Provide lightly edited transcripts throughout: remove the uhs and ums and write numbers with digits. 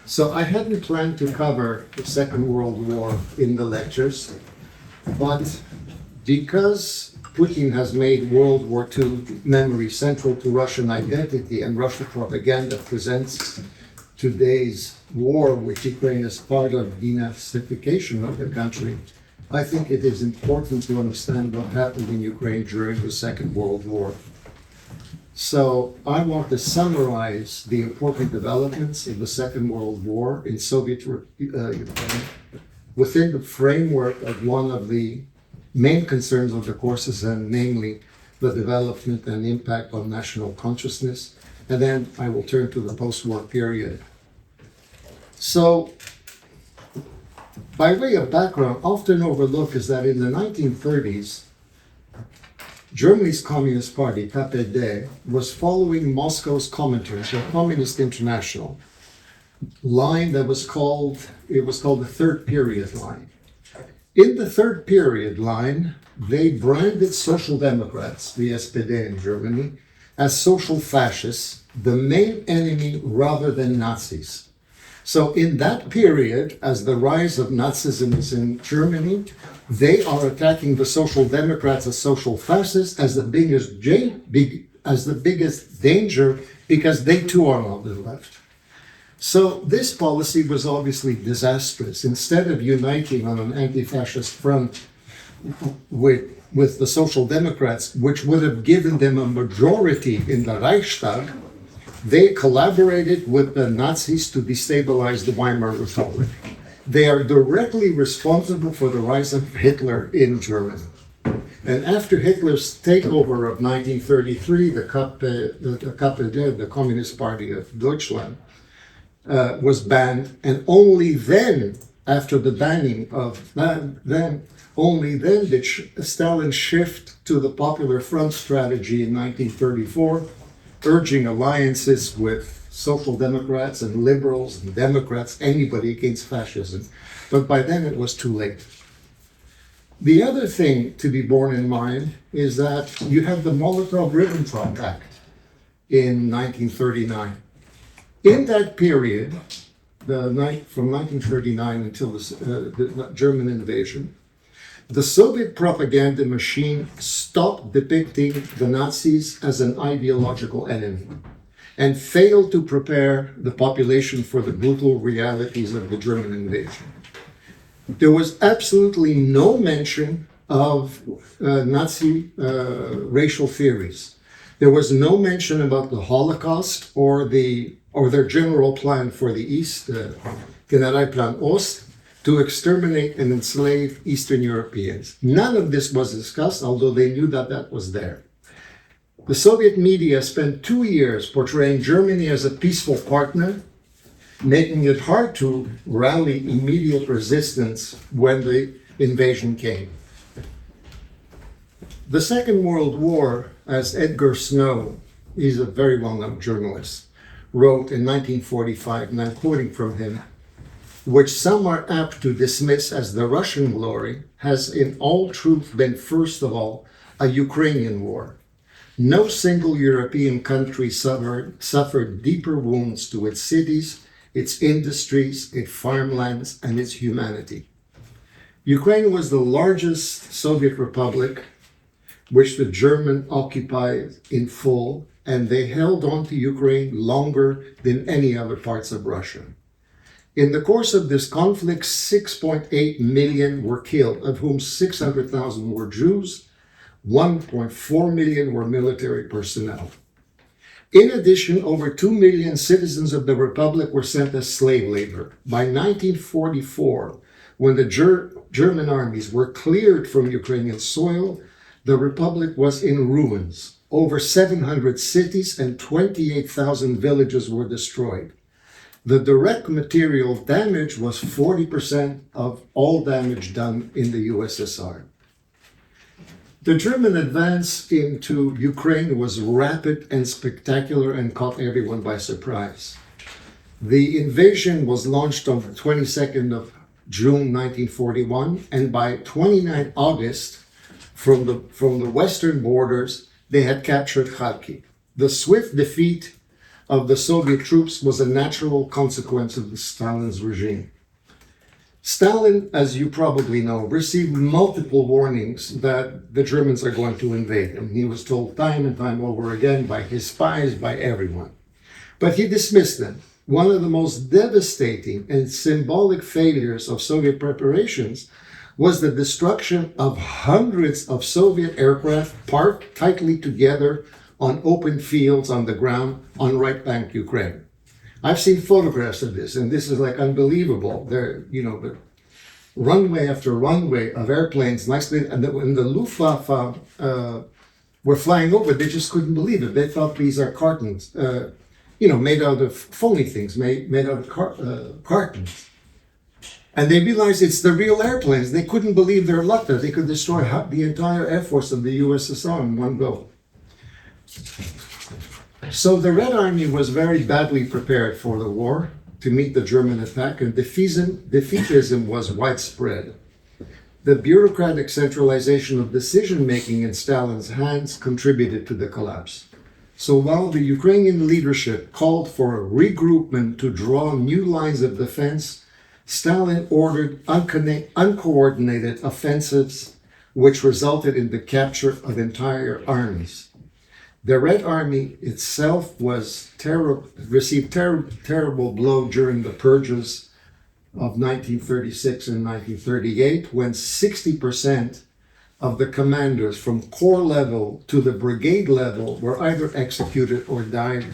So I hadn't planned to cover the Second World War in the lectures, but because Putin has made World War II memory central to Russian identity and Russian propaganda presents today's war with Ukraine as part of denazification of the country, I think it is important to understand what happened in Ukraine during the Second World War. So I want to summarize the important developments of the Second World War in Soviet Ukraine within the framework of one of the main concerns of the courses, and namely the development and impact on national consciousness. And then I will turn to the post-war period. So, by way of background, often overlooked is that in the 1930s, Germany's Communist Party, KPD, was following Moscow's Comintern, the Communist International line that was called the Third Period line. In the Third Period line, they branded Social Democrats, the SPD in Germany, as social fascists, the main enemy rather than Nazis. So in that period, as the rise of Nazism is in Germany, they are attacking the Social Democrats as social fascists as the biggest danger, because they too are on the left. So this policy was obviously disastrous. Instead of uniting on an anti-fascist front with the Social Democrats, which would have given them a majority in the Reichstag, they collaborated with the Nazis to destabilize the Weimar Republic. They are directly responsible for the rise of Hitler in Germany. And after Hitler's takeover of 1933, the KPD, the Communist Party of Deutschland, was banned, and only then, after the banning of that, only then did Stalin shift to the Popular Front strategy in 1934, urging alliances with Social Democrats and liberals and Democrats, anybody against fascism. But by then it was too late. The other thing to be borne in mind is that you have the Molotov-Ribbentrop Pact in 1939. In that period, from 1939 until the German invasion, the Soviet propaganda machine stopped depicting the Nazis as an ideological enemy and failed to prepare the population for the brutal realities of the German invasion. There was absolutely no mention of Nazi racial theories. There was no mention about the Holocaust or their general plan for the East, Generalplan Ost, to exterminate and enslave Eastern Europeans. None of this was discussed, although they knew that that was there. The Soviet media spent 2 years portraying Germany as a peaceful partner, making it hard to rally immediate resistance when the invasion came. The Second World War, as Edgar Snow, he's a very well-known journalist, wrote in 1945, and I'm quoting from him, which some are apt to dismiss as the Russian glory, has in all truth been, first of all, a Ukrainian war. No single European country suffered deeper wounds to its cities, its industries, its farmlands, and its humanity. Ukraine was the largest Soviet republic, which the Germans occupied in full, and they held on to Ukraine longer than any other parts of Russia. In the course of this conflict, 6.8 million were killed, of whom 600,000 were Jews, 1.4 million were military personnel. In addition, over 2 million citizens of the Republic were sent as slave labor. By 1944, when the German armies were cleared from Ukrainian soil, the Republic was in ruins. Over 700 cities and 28,000 villages were destroyed. The direct material damage was 40% of all damage done in the USSR. The German advance into Ukraine was rapid and spectacular and caught everyone by surprise. The invasion was launched on the 22nd of June 1941, and by 29 August, from the western borders, they had captured Kharkiv. The swift defeat of the Soviet troops was a natural consequence of Stalin's regime. Stalin, as you probably know, received multiple warnings that the Germans are going to invade him. He was told time and time over again by his spies, by everyone. But he dismissed them. One of the most devastating and symbolic failures of Soviet preparations was the destruction of hundreds of Soviet aircraft parked tightly together on open fields on the ground on right bank Ukraine. I've seen photographs of this, and this is like unbelievable. There, the runway after runway of airplanes, nicely, and when the Luftwaffe were flying over, they just couldn't believe it. They thought these are cartons, made out of phony things, made out of cartons. And they realized it's the real airplanes. They couldn't believe their luck that they could destroy the entire Air Force of the USSR in one go. So the Red Army was very badly prepared for the war to meet the German attack, and defeatism was widespread. The bureaucratic centralization of decision-making in Stalin's hands contributed to the collapse. So while the Ukrainian leadership called for a regroupment to draw new lines of defense, Stalin ordered uncoordinated offensives, which resulted in the capture of entire armies. The Red Army itself received terrible blow during the purges of 1936 and 1938, when 60% of the commanders from corps level to the brigade level were either executed or died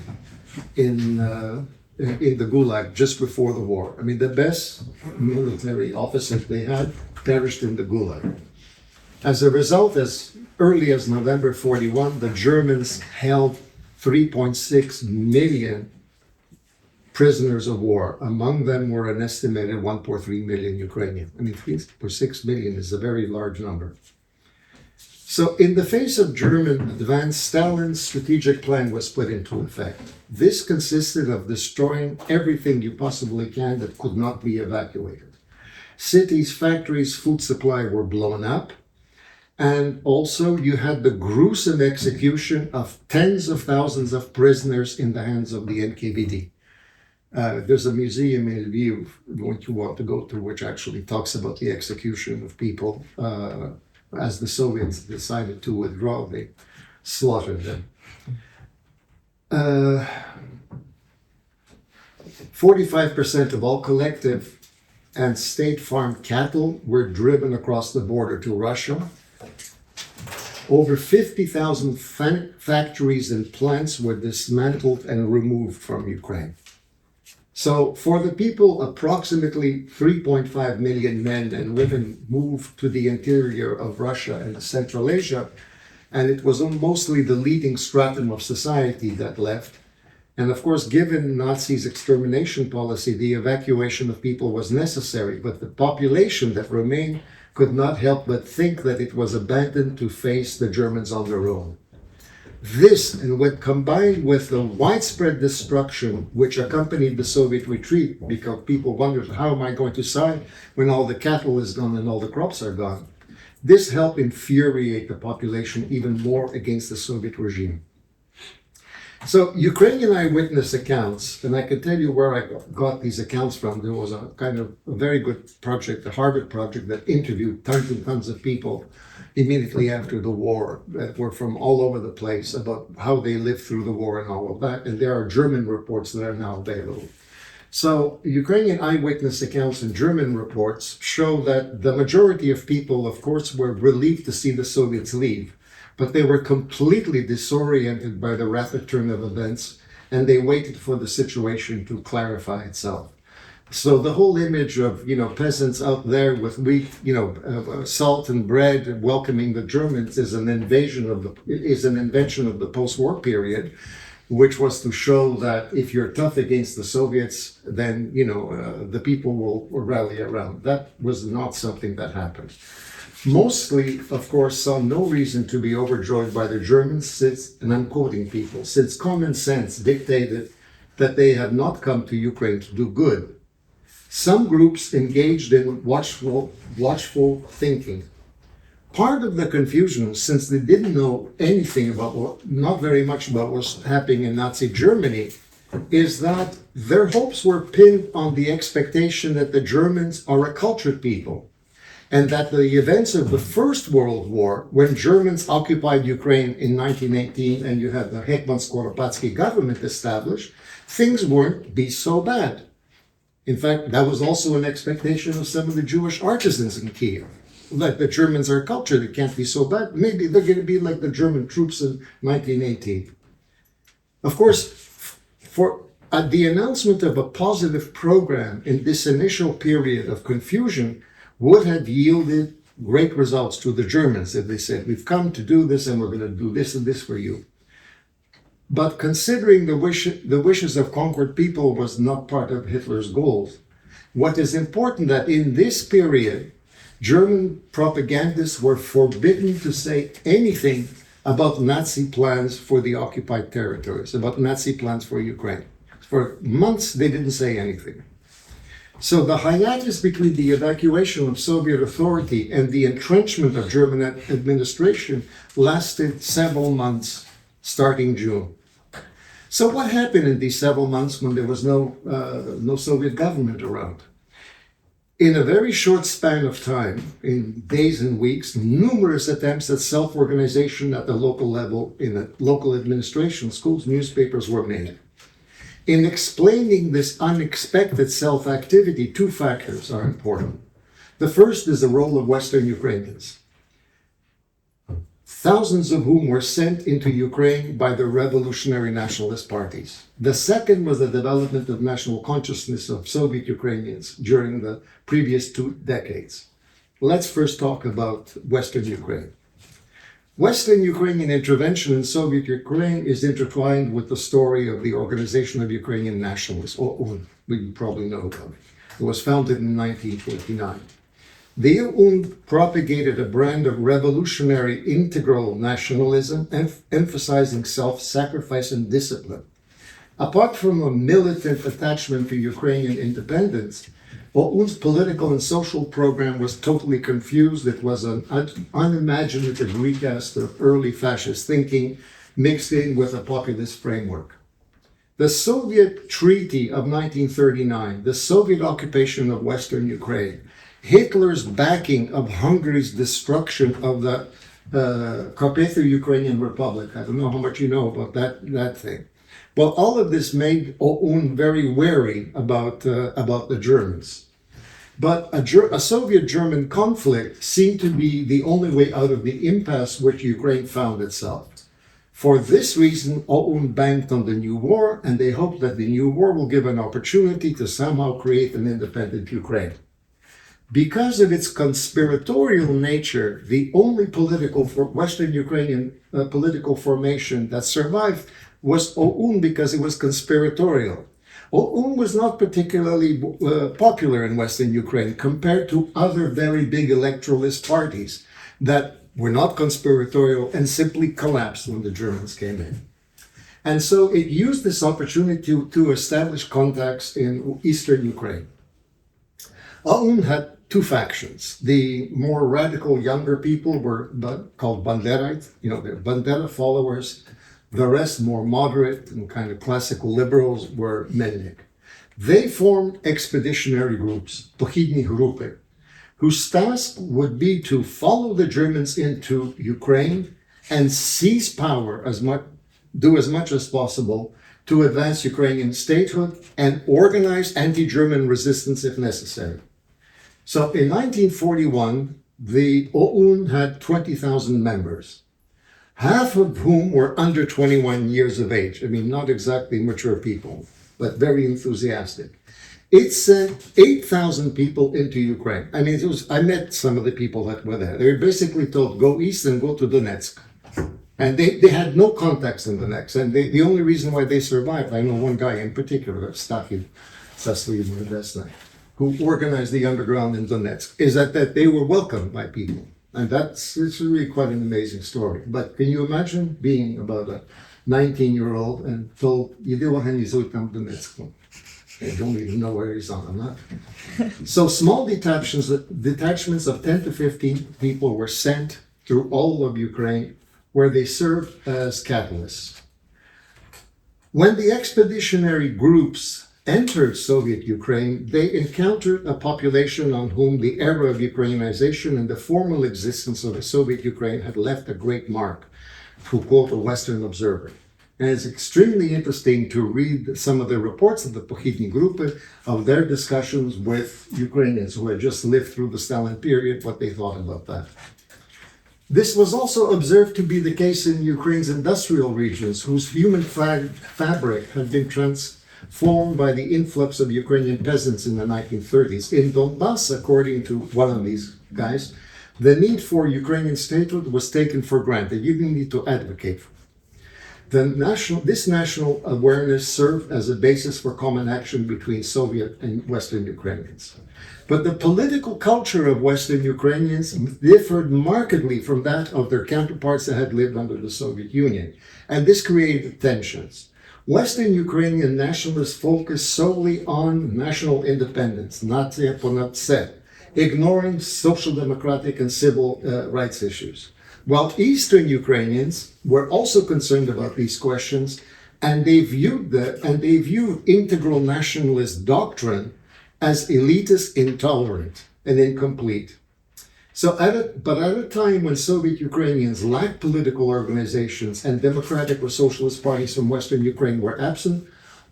in the Gulag just before the war. I mean, the best military officers they had perished in the Gulag. As a result, as early as November 41, the Germans held 3.6 million prisoners of war. Among them were an estimated 1.3 million Ukrainian. I mean, 3.6 million is a very large number. So in the face of German advance, Stalin's strategic plan was put into effect. This consisted of destroying everything you possibly can that could not be evacuated. Cities, factories, food supply were blown up. And also you had the gruesome execution of tens of thousands of prisoners in the hands of the NKVD. There's a museum in Lviv, which you want to go to, which actually talks about the execution of people. As the Soviets decided to withdraw, they slaughtered them. 45% of all collective and state farmed cattle were driven across the border to Russia. Over 50,000 factories and plants were dismantled and removed from Ukraine. So for the people, approximately 3.5 million men and women moved to the interior of Russia and Central Asia, and it was mostly the leading stratum of society that left. And of course, given Nazis' extermination policy, the evacuation of people was necessary, but the population that remained could not help but think that it was abandoned to face the Germans on their own. This, and when combined with the widespread destruction which accompanied the Soviet retreat, because people wondered, how am I going to survive when all the cattle is gone and all the crops are gone? This helped infuriate the population even more against the Soviet regime. So Ukrainian eyewitness accounts, and I can tell you where I got these accounts from. There was a kind of a very good project, the Harvard project, that interviewed tons and tons of people immediately after the war that were from all over the place about how they lived through the war and all of that. And there are German reports that are now available. So Ukrainian eyewitness accounts and German reports show that the majority of people, of course, were relieved to see the Soviets leave. But they were completely disoriented by the rapid turn of events, and they waited for the situation to clarify itself. So the whole image of, peasants out there with wheat, salt and bread welcoming the Germans is an invention of the post-war period, which was to show that if you're tough against the Soviets, then, the people will rally around. That was not something that happened. Mostly, of course, saw no reason to be overjoyed by the Germans, and I'm quoting people, since common sense dictated that they had not come to Ukraine to do good. Some groups engaged in watchful thinking. Part of the confusion, since they didn't know anything about, not very much about what's happening in Nazi Germany, is that their hopes were pinned on the expectation that the Germans are a cultured people, and that the events of the First World War, when Germans occupied Ukraine in 1918 and you had the Hetman Skoropadsky government established, things weren't be so bad. In fact, that was also an expectation of some of the Jewish artisans in Kiev. Like the Germans are cultured, it can't be so bad. Maybe they're going to be like the German troops in 1918. Of course, for the announcement of a positive program in this initial period of confusion would have yielded great results to the Germans if they said, we've come to do this and we're going to do this and this for you. But considering the wishes of conquered people was not part of Hitler's goals, what is important that in this period, German propagandists were forbidden to say anything about Nazi plans for the occupied territories, about Nazi plans for Ukraine. For months, they didn't say anything. So the hiatus between the evacuation of Soviet authority and the entrenchment of German administration lasted several months, starting June. So what happened in these several months when there was no Soviet government around? In a very short span of time, in days and weeks, numerous attempts at self-organization at the local level, in the local administration, schools, newspapers were made. In explaining this unexpected self-activity, two factors are important. The first is the role of Western Ukrainians, thousands of whom were sent into Ukraine by the revolutionary nationalist parties. The second was the development of national consciousness of Soviet Ukrainians during the previous 2 decades. Let's first talk about Western Ukraine. Western Ukrainian intervention in Soviet Ukraine is intertwined with the story of the Organization of Ukrainian Nationalists, or you probably know about it. It was founded in 1949. The UN propagated a brand of revolutionary integral nationalism, emphasizing self-sacrifice and discipline. Apart from a militant attachment to Ukrainian independence, OUN's political and social program was totally confused. It was an unimaginative recast of early fascist thinking mixed in with a populist framework. The Soviet Treaty of 1939, the Soviet occupation of Western Ukraine, Hitler's backing of Hungary's destruction of the Carpatho-Ukrainian Republic. I don't know how much you know about that thing. Well, all of this made OUN very wary about the Germans. But a Soviet-German conflict seemed to be the only way out of the impasse which Ukraine found itself. For this reason, OUN banked on the new war, and they hoped that the new war will give an opportunity to somehow create an independent Ukraine. Because of its conspiratorial nature, the only Western Ukrainian political formation that survived was OUN because it was conspiratorial. OUN was not particularly popular in Western Ukraine compared to other very big electoralist parties that were not conspiratorial and simply collapsed when the Germans came in. And so it used this opportunity to establish contacts in Eastern Ukraine. OUN had two factions. The more radical younger people were called Banderites, they're Bandera followers. The rest, more moderate and kind of classical liberals, were Melnik. They formed expeditionary groups, Pohidni Grupy, whose task would be to follow the Germans into Ukraine and seize power do as much as possible to advance Ukrainian statehood and organize anti-German resistance if necessary. So in 1941, the OUN had 20,000 members, half of whom were under 21 years of age. I mean, not exactly mature people, but very enthusiastic. It sent 8,000 people into Ukraine. I mean, I met some of the people that were there. They were basically told, go east and go to Donetsk. And they had no contacts in Donetsk. And the only reason why they survived, I know one guy in particular, Stachil Sasliy, who organized the underground in Donetsk, is that they were welcomed by people. And it's really quite an amazing story. But can you imagine being about a 19-year-old and told, "Іди організуй там Donetsk." They don't even know where he's on. So small detachments of 10 to 15 people were sent through all of Ukraine, where they served as catalysts. When the expeditionary groups entered Soviet Ukraine, they encountered a population on whom the era of Ukrainization and the formal existence of the Soviet Ukraine had left a great mark, to quote a Western observer. And it's extremely interesting to read some of the reports of the Похідні групи, of their discussions with Ukrainians who had just lived through the Stalin period, what they thought about that. This was also observed to be the case in Ukraine's industrial regions, whose human fabric had been transformed by the influx of Ukrainian peasants in the 1930s. In Donbass, according to one of these guys, the need for Ukrainian statehood was taken for granted. You didn't need to advocate for it. This national awareness served as a basis for common action between Soviet and Western Ukrainians. But the political culture of Western Ukrainians differed markedly from that of their counterparts that had lived under the Soviet Union, and this created tensions. Western Ukrainian nationalists focused solely on national independence, Naцієтворення, ignoring social democratic and civil rights issues. While Eastern Ukrainians were also concerned about these questions, and they viewed integral nationalist doctrine as elitist, intolerant, and incomplete. But at a time when Soviet Ukrainians lacked political organizations and democratic or socialist parties from Western Ukraine were absent,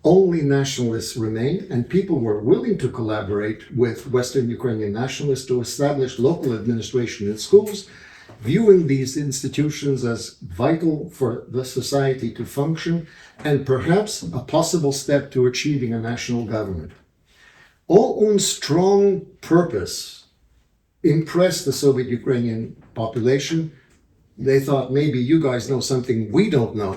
only nationalists remained, and people were willing to collaborate with Western Ukrainian nationalists to establish local administration and schools, viewing these institutions as vital for the society to function and perhaps a possible step to achieving a national government. All one's strong purpose impressed the Soviet Ukrainian population. They thought maybe you guys know something we don't know,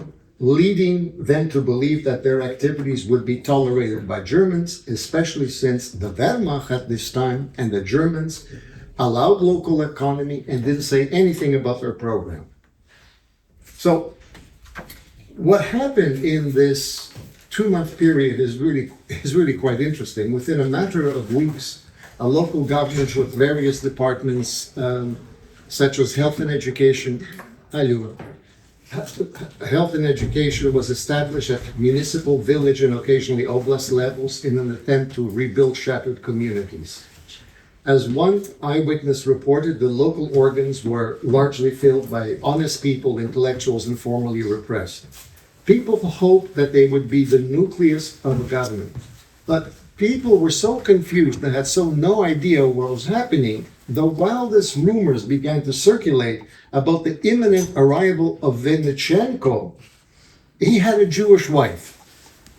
leading them to believe that their activities would be tolerated by Germans, especially since the Wehrmacht at this time and the Germans allowed local economy and didn't say anything about their program. So what happened in this 2-month period is really quite interesting. Within a matter of weeks, a local government with various departments, such as health and education, was established at municipal, village, and occasionally oblast levels in an attempt to rebuild shattered communities. As one eyewitness reported, the local organs were largely filled by honest people, intellectuals, and formerly repressed. People hoped that they would be the nucleus of the government. But people were so confused and had no idea what was happening, the wildest rumors began to circulate about the imminent arrival of Vinnychenko. He had a Jewish wife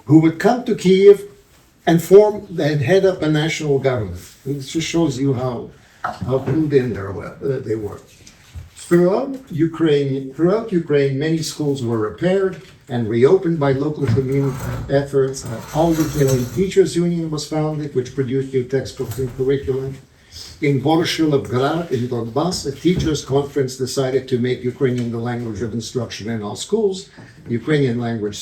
who would come to Kiev and head up a national government. It just shows you how clued in they were. Throughout Ukraine, many schools were repaired and reopened by local community efforts. All Ukrainian Teachers Union was founded, which produced new textbooks and curriculum. In Borshilov-Grad, in Donbass, a teachers' conference decided to make Ukrainian the language of instruction in all schools. Ukrainian language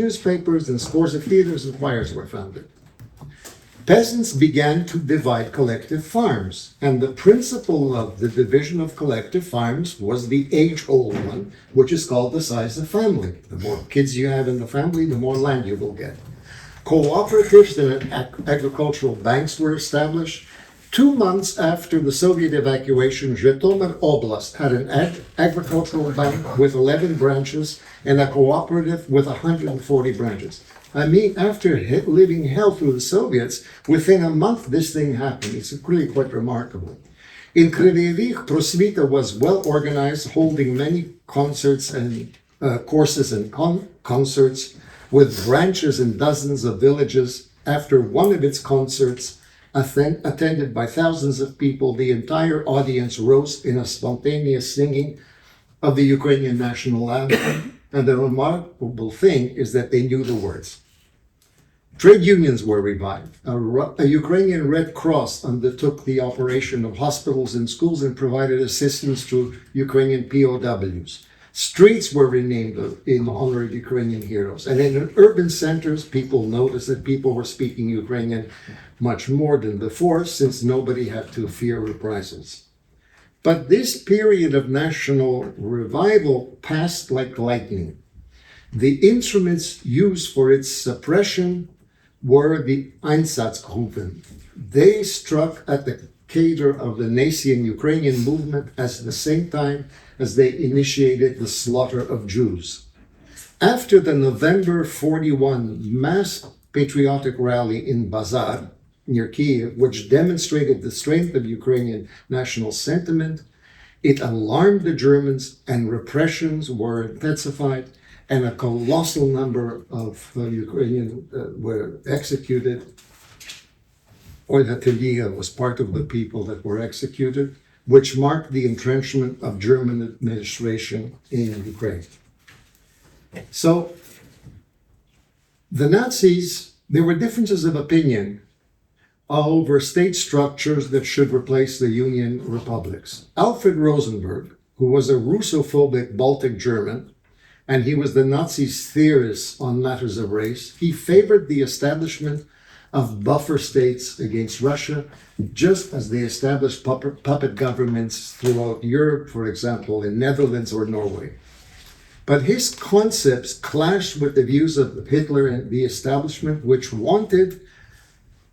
newspapers and scores of theaters and choirs were founded. Peasants began to divide collective farms, and the principle of the division of collective farms was the age-old one, which is called the size of family. The more kids you have in the family, the more land you will get. Cooperatives and agricultural banks were established. 2 months after the Soviet evacuation, Zhytomyr Oblast had an agricultural bank with 11 branches and a cooperative with 140 branches. I mean, after living hell through the Soviets, within a month this thing happened. It's really quite remarkable. In Kryvyi Rih, Prosvita was well organized, holding many concerts and courses and concerts with branches in dozens of villages. After one of its concerts, attended by thousands of people, the entire audience rose in a spontaneous singing of the Ukrainian national anthem. And the remarkable thing is that they knew the words. Trade unions were revived. A Ukrainian Red Cross undertook the operation of hospitals and schools and provided assistance to Ukrainian POWs. Streets were renamed in honor of Ukrainian heroes. And in urban centers, people noticed that people were speaking Ukrainian much more than before, since nobody had to fear reprisals. But this period of national revival passed like lightning. The instruments used for its suppression were the Einsatzgruppen. They struck at the cadre of the nascent Ukrainian movement at the same time as they initiated the slaughter of Jews. After the November 41 mass patriotic rally in Bazar, near Kiev, which demonstrated the strength of Ukrainian national sentiment, it alarmed the Germans and repressions were intensified and a colossal number of Ukrainians were executed. Oida was part of the people that were executed, which marked the entrenchment of German administration in Ukraine. So, the Nazis, there were differences of opinion over state structures that should replace the Union republics. Alfred Rosenberg, who was a Russophobic Baltic German, and he was the Nazis' theorist on matters of race, he favored the establishment of buffer states against Russia, just as they established puppet governments throughout Europe, for example, in Netherlands or Norway. But his concepts clashed with the views of Hitler and the establishment, which wanted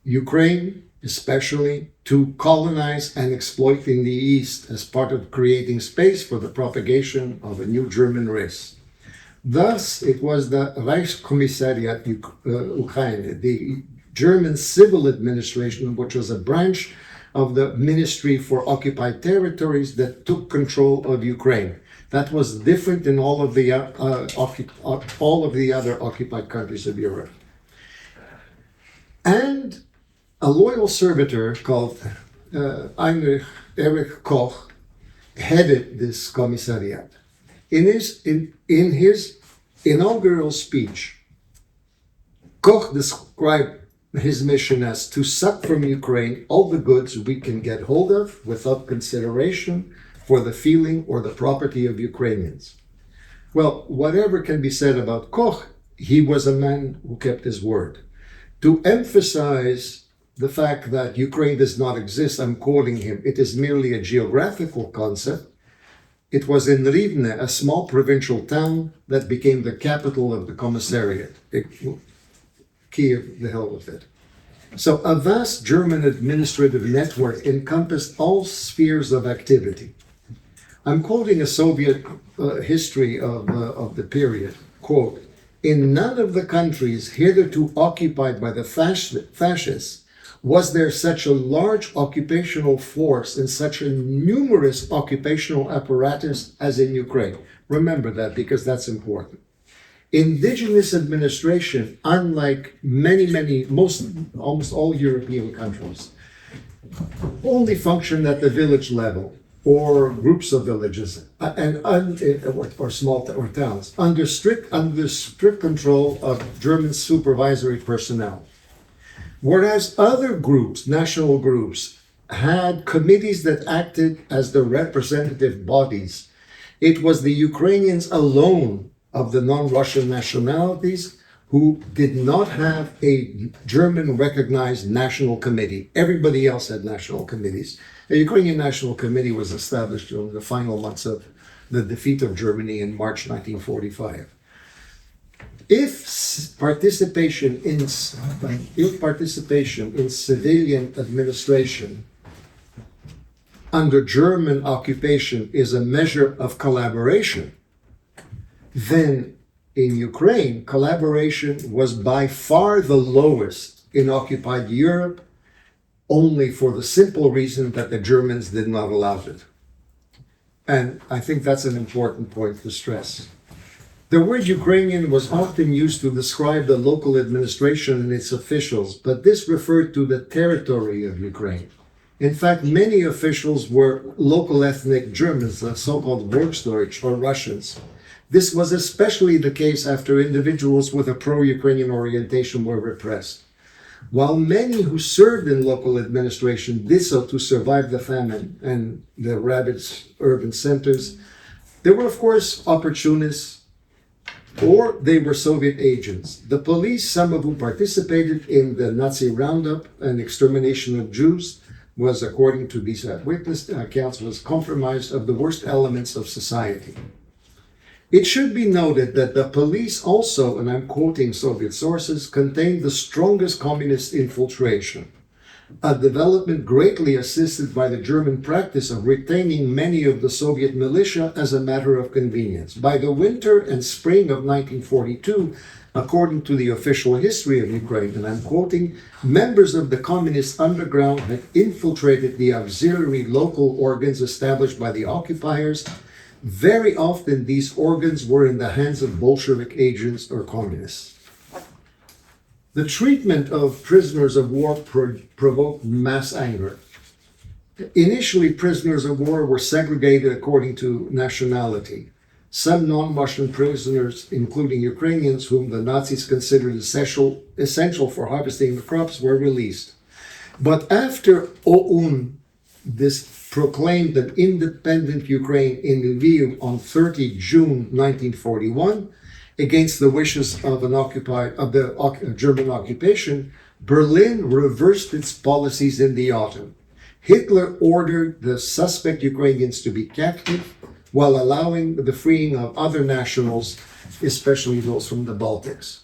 Ukraine, especially, to colonize and exploit in the East as part of creating space for the propagation of a new German race. Thus, it was the Reichskommissariat Ukraine, the German civil administration, which was a branch of the Ministry for Occupied Territories that took control of Ukraine. That was different in all of the other occupied countries of Europe. And a loyal servitor called Erich Koch headed this commissariat. In his inaugural speech, Koch described his mission as to suck from Ukraine all the goods we can get hold of without consideration for the feeling or the property of Ukrainians. Well, whatever can be said about Koch, he was a man who kept his word. To emphasize the fact that Ukraine does not exist, I'm quoting him, it is merely a geographical concept. It was in Rivne, a small provincial town that became the capital of the commissariat. Kiev, the hell with it. So a vast German administrative network encompassed all spheres of activity. I'm quoting a Soviet history of the period. Quote, in none of the countries hitherto occupied by the fascists was there such a large occupational force and such a numerous occupational apparatus as in Ukraine. Remember that because that's important. Indigenous administration, unlike almost all European countries, only functioned at the village level or groups of villages or small or towns under strict control of German supervisory personnel. Whereas other groups, national groups, had committees that acted as the representative bodies. It was the Ukrainians alone of the non-Russian nationalities who did not have a German recognized national committee. Everybody else had national committees. A Ukrainian National Committee was established during the final months of the defeat of Germany in March 1945. If participation in civilian administration under German occupation is a measure of collaboration, then in Ukraine, collaboration was by far the lowest in occupied Europe, only for the simple reason that the Germans did not allow it. And I think that's an important point to stress. The word Ukrainian was often used to describe the local administration and its officials, but this referred to the territory of Ukraine. In fact, many officials were local ethnic Germans, the so-called Volksdeutsch or Russians. This was especially the case after individuals with a pro-Ukrainian orientation were repressed. While many who served in local administration did so to survive the famine and the ravaged urban centers, there were, of course, opportunists, or they were Soviet agents. The police, some of whom participated in the Nazi roundup and extermination of Jews, was, according to these witness accounts, was compromised of the worst elements of society. It should be noted that the police also, and I'm quoting Soviet sources, contained the strongest communist infiltration, a development greatly assisted by the German practice of retaining many of the Soviet militia as a matter of convenience. By the winter and spring of 1942, according to the official history of Ukraine, and I'm quoting, members of the communist underground had infiltrated the auxiliary local organs established by the occupiers. Very often these organs were in the hands of Bolshevik agents or communists. The treatment of prisoners of war provoked mass anger. Initially, prisoners of war were segregated according to nationality. Some non-Russian prisoners, including Ukrainians, whom the Nazis considered essential for harvesting the crops, were released. But after OUN proclaimed an independent Ukraine in Lviv on 30 June 1941, against the wishes of the German occupation, Berlin reversed its policies in the autumn. Hitler ordered the suspect Ukrainians to be captive, while allowing the freeing of other nationals, especially those from the Baltics.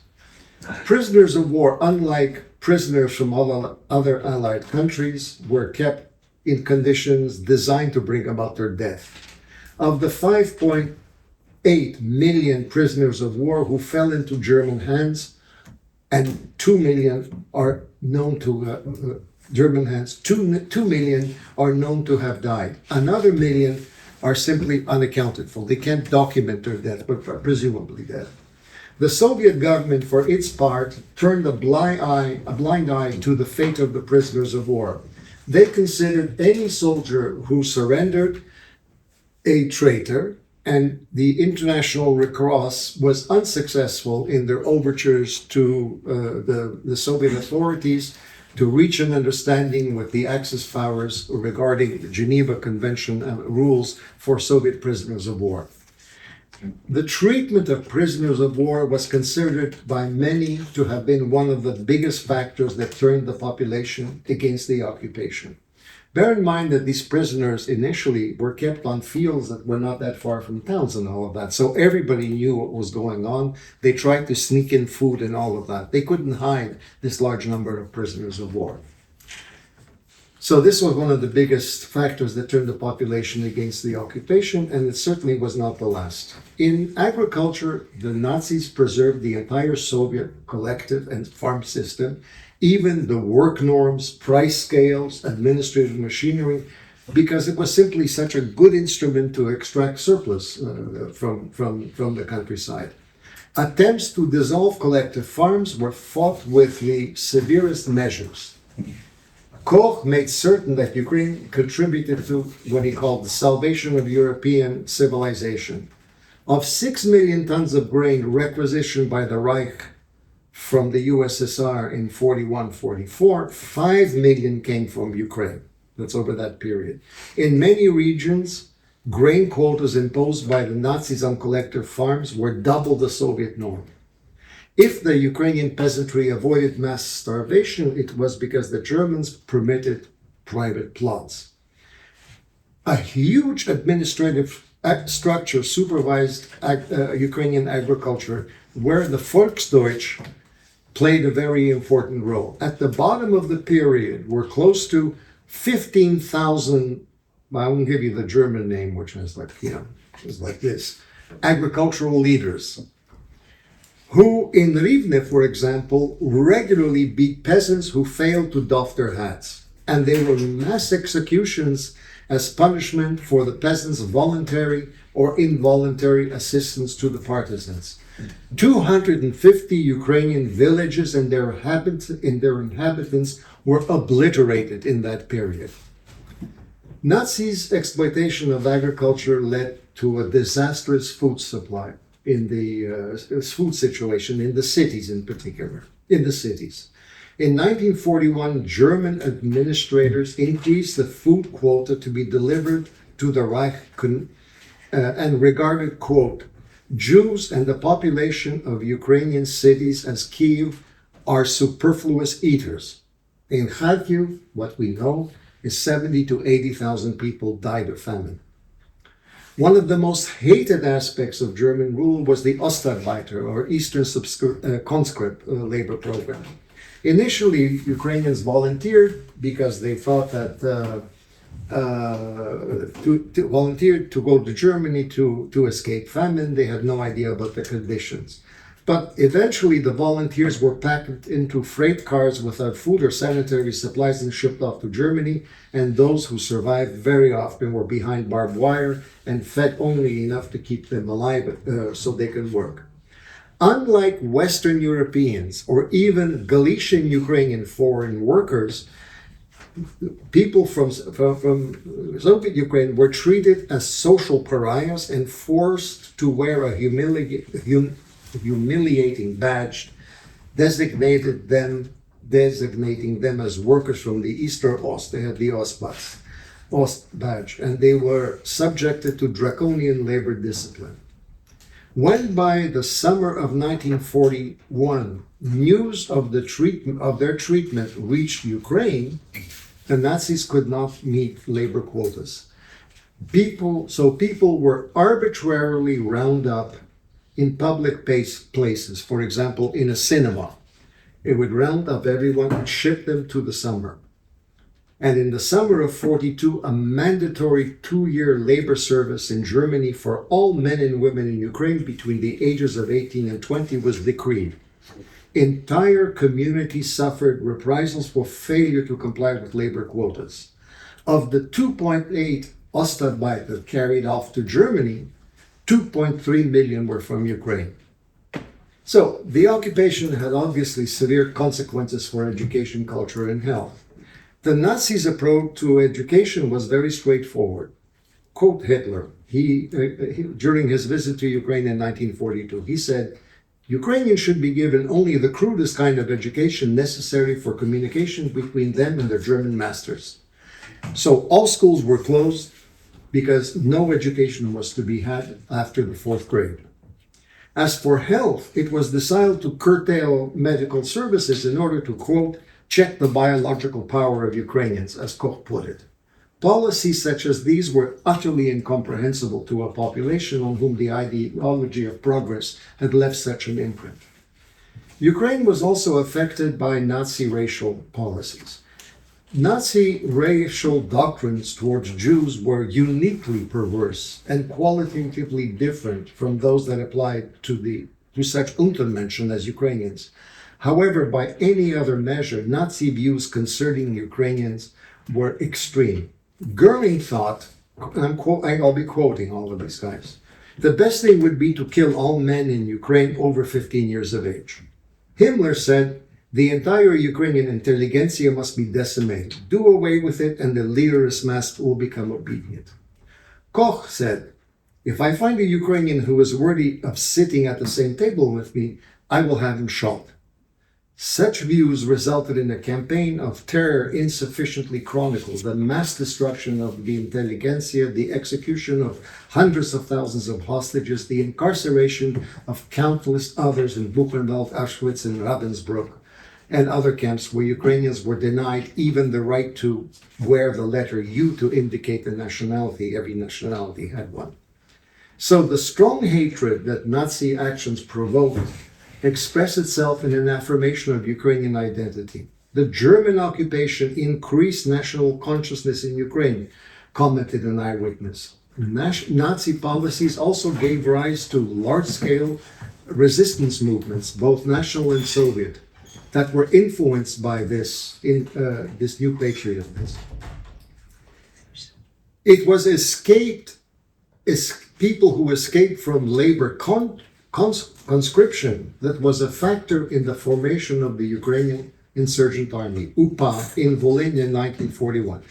Prisoners of war, unlike prisoners from all other Allied countries, were kept in conditions designed to bring about their death. Of the 5.8 million prisoners of war who fell into German hands, and 2 million are known to German hands, 2 million are known to have died. Another million are simply unaccounted for. They can't document their death, but are presumably dead. The Soviet government, for its part, turned a blind eye to the fate of the prisoners of war. They considered any soldier who surrendered a traitor, and the International Red Cross was unsuccessful in their overtures to the Soviet authorities to reach an understanding with the Axis powers regarding the Geneva Convention rules for Soviet prisoners of war. The treatment of prisoners of war was considered by many to have been one of the biggest factors that turned the population against the occupation. Bear in mind that these prisoners initially were kept on fields that were not that far from towns and all of that. So everybody knew what was going on. They tried to sneak in food and all of that. They couldn't hide this large number of prisoners of war. So this was one of the biggest factors that turned the population against the occupation, and it certainly was not the last. In agriculture, the Nazis preserved the entire Soviet collective and farm system, even the work norms, price scales, administrative machinery, because it was simply such a good instrument to extract surplus from the countryside. Attempts to dissolve collective farms were fought with the severest measures. Koch made certain that Ukraine contributed to what he called the salvation of European civilization. Of 6 million tons of grain requisitioned by the Reich from the USSR in 41-44, 5 million came from Ukraine. That's over that period. In many regions, grain quotas imposed by the Nazis on collective farms were double the Soviet norm. If the Ukrainian peasantry avoided mass starvation, it was because the Germans permitted private plots. A huge administrative structure supervised Ukrainian agriculture, where the Volksdeutsch played a very important role. At the bottom of the period were close to 15,000, I won't give you the German name, which is like, is like this, agricultural leaders, who in Rivne, for example, regularly beat peasants who failed to doff their hats. And there were mass executions as punishment for the peasants' voluntary or involuntary assistance to the partisans. 250 Ukrainian villages and their inhabitants were obliterated in that period. Nazis' exploitation of agriculture led to a disastrous food supply in the food situation in the cities in particular, in the cities. In 1941, German administrators increased the food quota to be delivered to the Reich and regarded, quote, Jews and the population of Ukrainian cities as Kyiv are superfluous eaters. In Kharkiv, what we know is 70 to 80,000 people died of famine. One of the most hated aspects of German rule was the Ostarbeiter, or Eastern conscript labor program. Initially, Ukrainians volunteered because they thought that volunteered to go to Germany to escape famine. They had no idea about the conditions. But eventually the volunteers were packed into freight cars without food or sanitary supplies and shipped off to Germany, and those who survived very often were behind barbed wire and fed only enough to keep them alive so they could work. Unlike Western Europeans or even Galician Ukrainian foreign workers, people from Soviet Ukraine were treated as social pariahs and forced to wear a humiliating badge designating them as workers from the East or Ost. They had the Ost badge, and they were subjected to draconian labor discipline. When by the summer of 1941 news of their treatment reached Ukraine, the Nazis could not meet labor quotas. People were arbitrarily rounded up in public places, for example, in a cinema. It would round up everyone and ship them to the summer. And in the summer of 42, a mandatory 2-year labor service in Germany for all men and women in Ukraine between the ages of 18 and 20 was decreed. Entire communities suffered reprisals for failure to comply with labor quotas. Of the 2.8 Ostarbeiter carried off to Germany, 2.3 million were from Ukraine. So the occupation had obviously severe consequences for education, culture, and health. The Nazis' approach to education was very straightforward. Quote Hitler, during his visit to Ukraine in 1942, he said, Ukrainians should be given only the crudest kind of education necessary for communication between them and their German masters. So all schools were closed because no education was to be had after the 4th grade. As for health, it was decided to curtail medical services in order to, quote, check the biological power of Ukrainians, as Koch put it. Policies such as these were utterly incomprehensible to a population on whom the ideology of progress had left such an imprint. Ukraine was also affected by Nazi racial policies. Nazi racial doctrines towards Jews were uniquely perverse and qualitatively different from those that applied to such Untermenschen as Ukrainians. However, by any other measure, Nazi views concerning Ukrainians were extreme. Goering thought, and I'll be quoting all of these guys, the best thing would be to kill all men in Ukraine over 15 years of age. Himmler said, the entire Ukrainian intelligentsia must be decimated. Do away with it and the leaderless mass will become obedient. Koch said, if I find a Ukrainian who is worthy of sitting at the same table with me, I will have him shot. Such views resulted in a campaign of terror insufficiently chronicled, the mass destruction of the intelligentsia, the execution of hundreds of thousands of hostages, the incarceration of countless others in Buchenwald, Auschwitz, and Ravensbrück, and other camps where Ukrainians were denied even the right to wear the letter U to indicate the nationality. Every nationality had one. So the strong hatred that Nazi actions provoked expressed itself in an affirmation of Ukrainian identity. The German occupation increased national consciousness in Ukraine, commented an eyewitness. Nazi policies also gave rise to large-scale resistance movements, both national and Soviet, that were influenced by this new patriotism. It was people who escaped from labor conscription that was a factor in the formation of the Ukrainian insurgent army, UPA, in Volyn in 1941.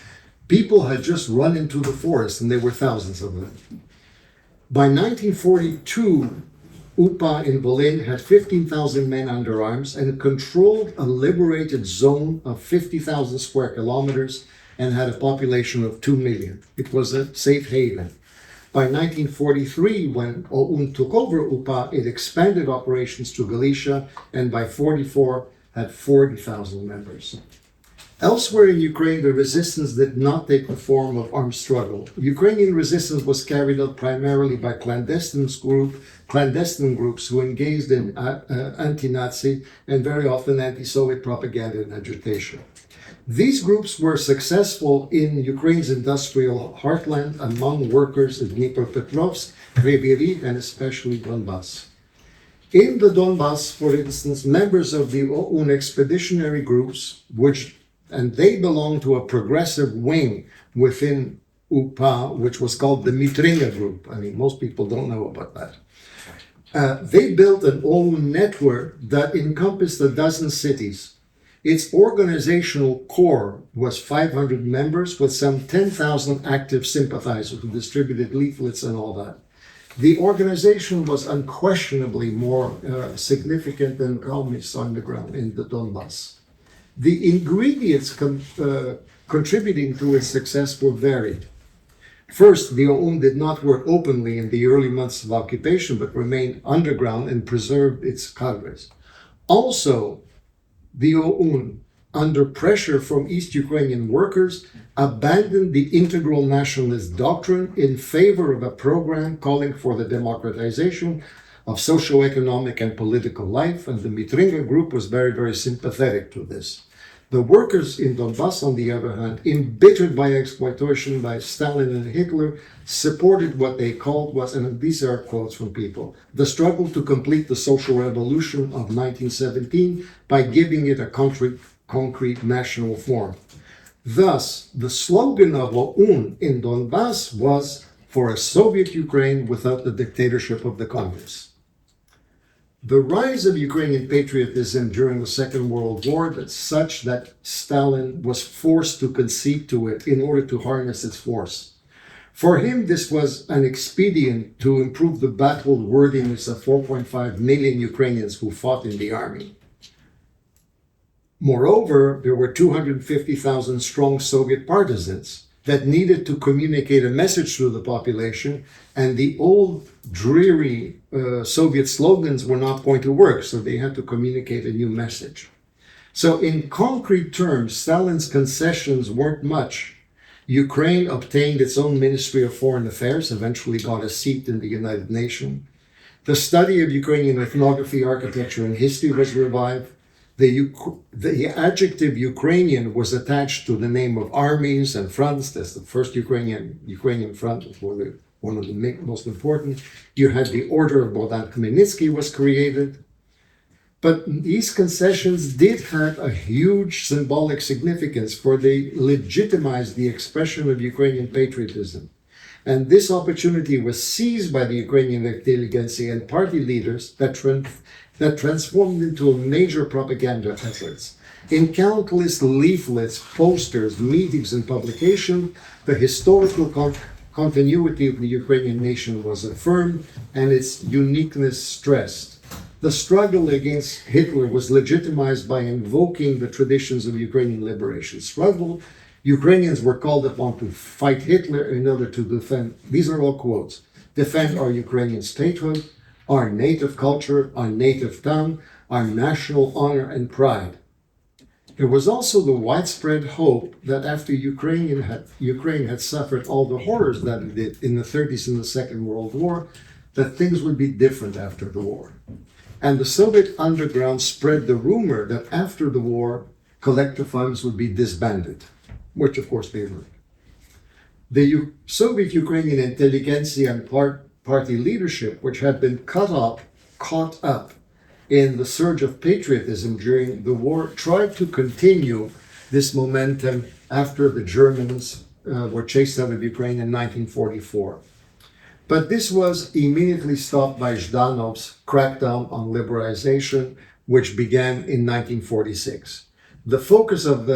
People had just run into the forest, and there were thousands of them. By 1942, UPA in Volyn had 15,000 men under arms and controlled a liberated zone of 50,000 square kilometers and had a population of 2 million. It was a safe haven. By 1943, when OUN took over UPA, it expanded operations to Galicia, and by 1944 had 40,000 members. Elsewhere in Ukraine, the resistance did not take the form of armed struggle. Ukrainian resistance was carried out primarily by clandestine groups who engaged in anti-Nazi and very often anti-Soviet propaganda and agitation. These groups were successful in Ukraine's industrial heartland among workers in Dnipropetrovsk, Riveri, and especially Donbass. In the Donbass, for instance, members of the OUN expeditionary groups, and they belonged to a progressive wing within UPA, which was called the Mitringa group. I mean, most people don't know about that. They built an OUN network that encompassed a dozen cities. Its organizational core was 500 members with some 10,000 active sympathizers who distributed leaflets and all that. The organization was unquestionably more significant than communists on the ground in the Donbass. The ingredients contributing to its success were varied. First, the OUN did not work openly in the early months of occupation, but remained underground and preserved its cadres. Also, the OUN, under pressure from East Ukrainian workers, abandoned the integral nationalist doctrine in favor of a program calling for the democratization of socio-economic and political life, and the Mitringa group was very, very sympathetic to this. The workers in Donbass, on the other hand, embittered by exploitation by Stalin and Hitler, supported what they called was, and these are quotes from people, the struggle to complete the social revolution of 1917 by giving it a concrete national form. Thus, the slogan of OUN in Donbass was for a Soviet Ukraine without the dictatorship of the communists. The rise of Ukrainian patriotism during the Second World War was such that Stalin was forced to concede to it in order to harness its force. For him, this was an expedient to improve the battle worthiness of 4.5 million Ukrainians who fought in the army. Moreover, there were 250,000 strong Soviet partisans that needed to communicate a message to the population, and the old dreary Soviet slogans were not going to work, so they had to communicate a new message. So in concrete terms, Stalin's concessions weren't much. Ukraine obtained its own Ministry of Foreign Affairs, eventually got a seat in the United Nations. The study of Ukrainian ethnography, architecture, and history was revived. The adjective Ukrainian was attached to the name of armies and fronts. That's the first Ukrainian front, one of the most important. You had the Order of Bogdana Kravchenka was created. But these concessions did have a huge symbolic significance, for they legitimized the expression of Ukrainian patriotism. And this opportunity was seized by the Ukrainian intelligentsia and party leaders that transformed into major propaganda efforts. In countless leaflets, posters, meetings, and publications, the historical continuity of the Ukrainian nation was affirmed and its uniqueness stressed. The struggle against Hitler was legitimized by invoking the traditions of Ukrainian liberation struggle. Ukrainians were called upon to fight Hitler in order to defend, these are all quotes, defend our Ukrainian statehood, our native culture, our native tongue, our national honor and pride. There was also the widespread hope that after Ukraine had suffered all the horrors that it did in the 30s in the Second World War, that things would be different after the war. And the Soviet underground spread the rumor that after the war, collective funds would be disbanded, which of course they were. The Soviet Ukrainian intelligentsia and party leadership, which had been caught up in the surge of patriotism during the war, tried to continue this momentum after the Germans were chased out of Ukraine in 1944. But this was immediately stopped by Zhdanov's crackdown on liberalization, which began in 1946. The focus of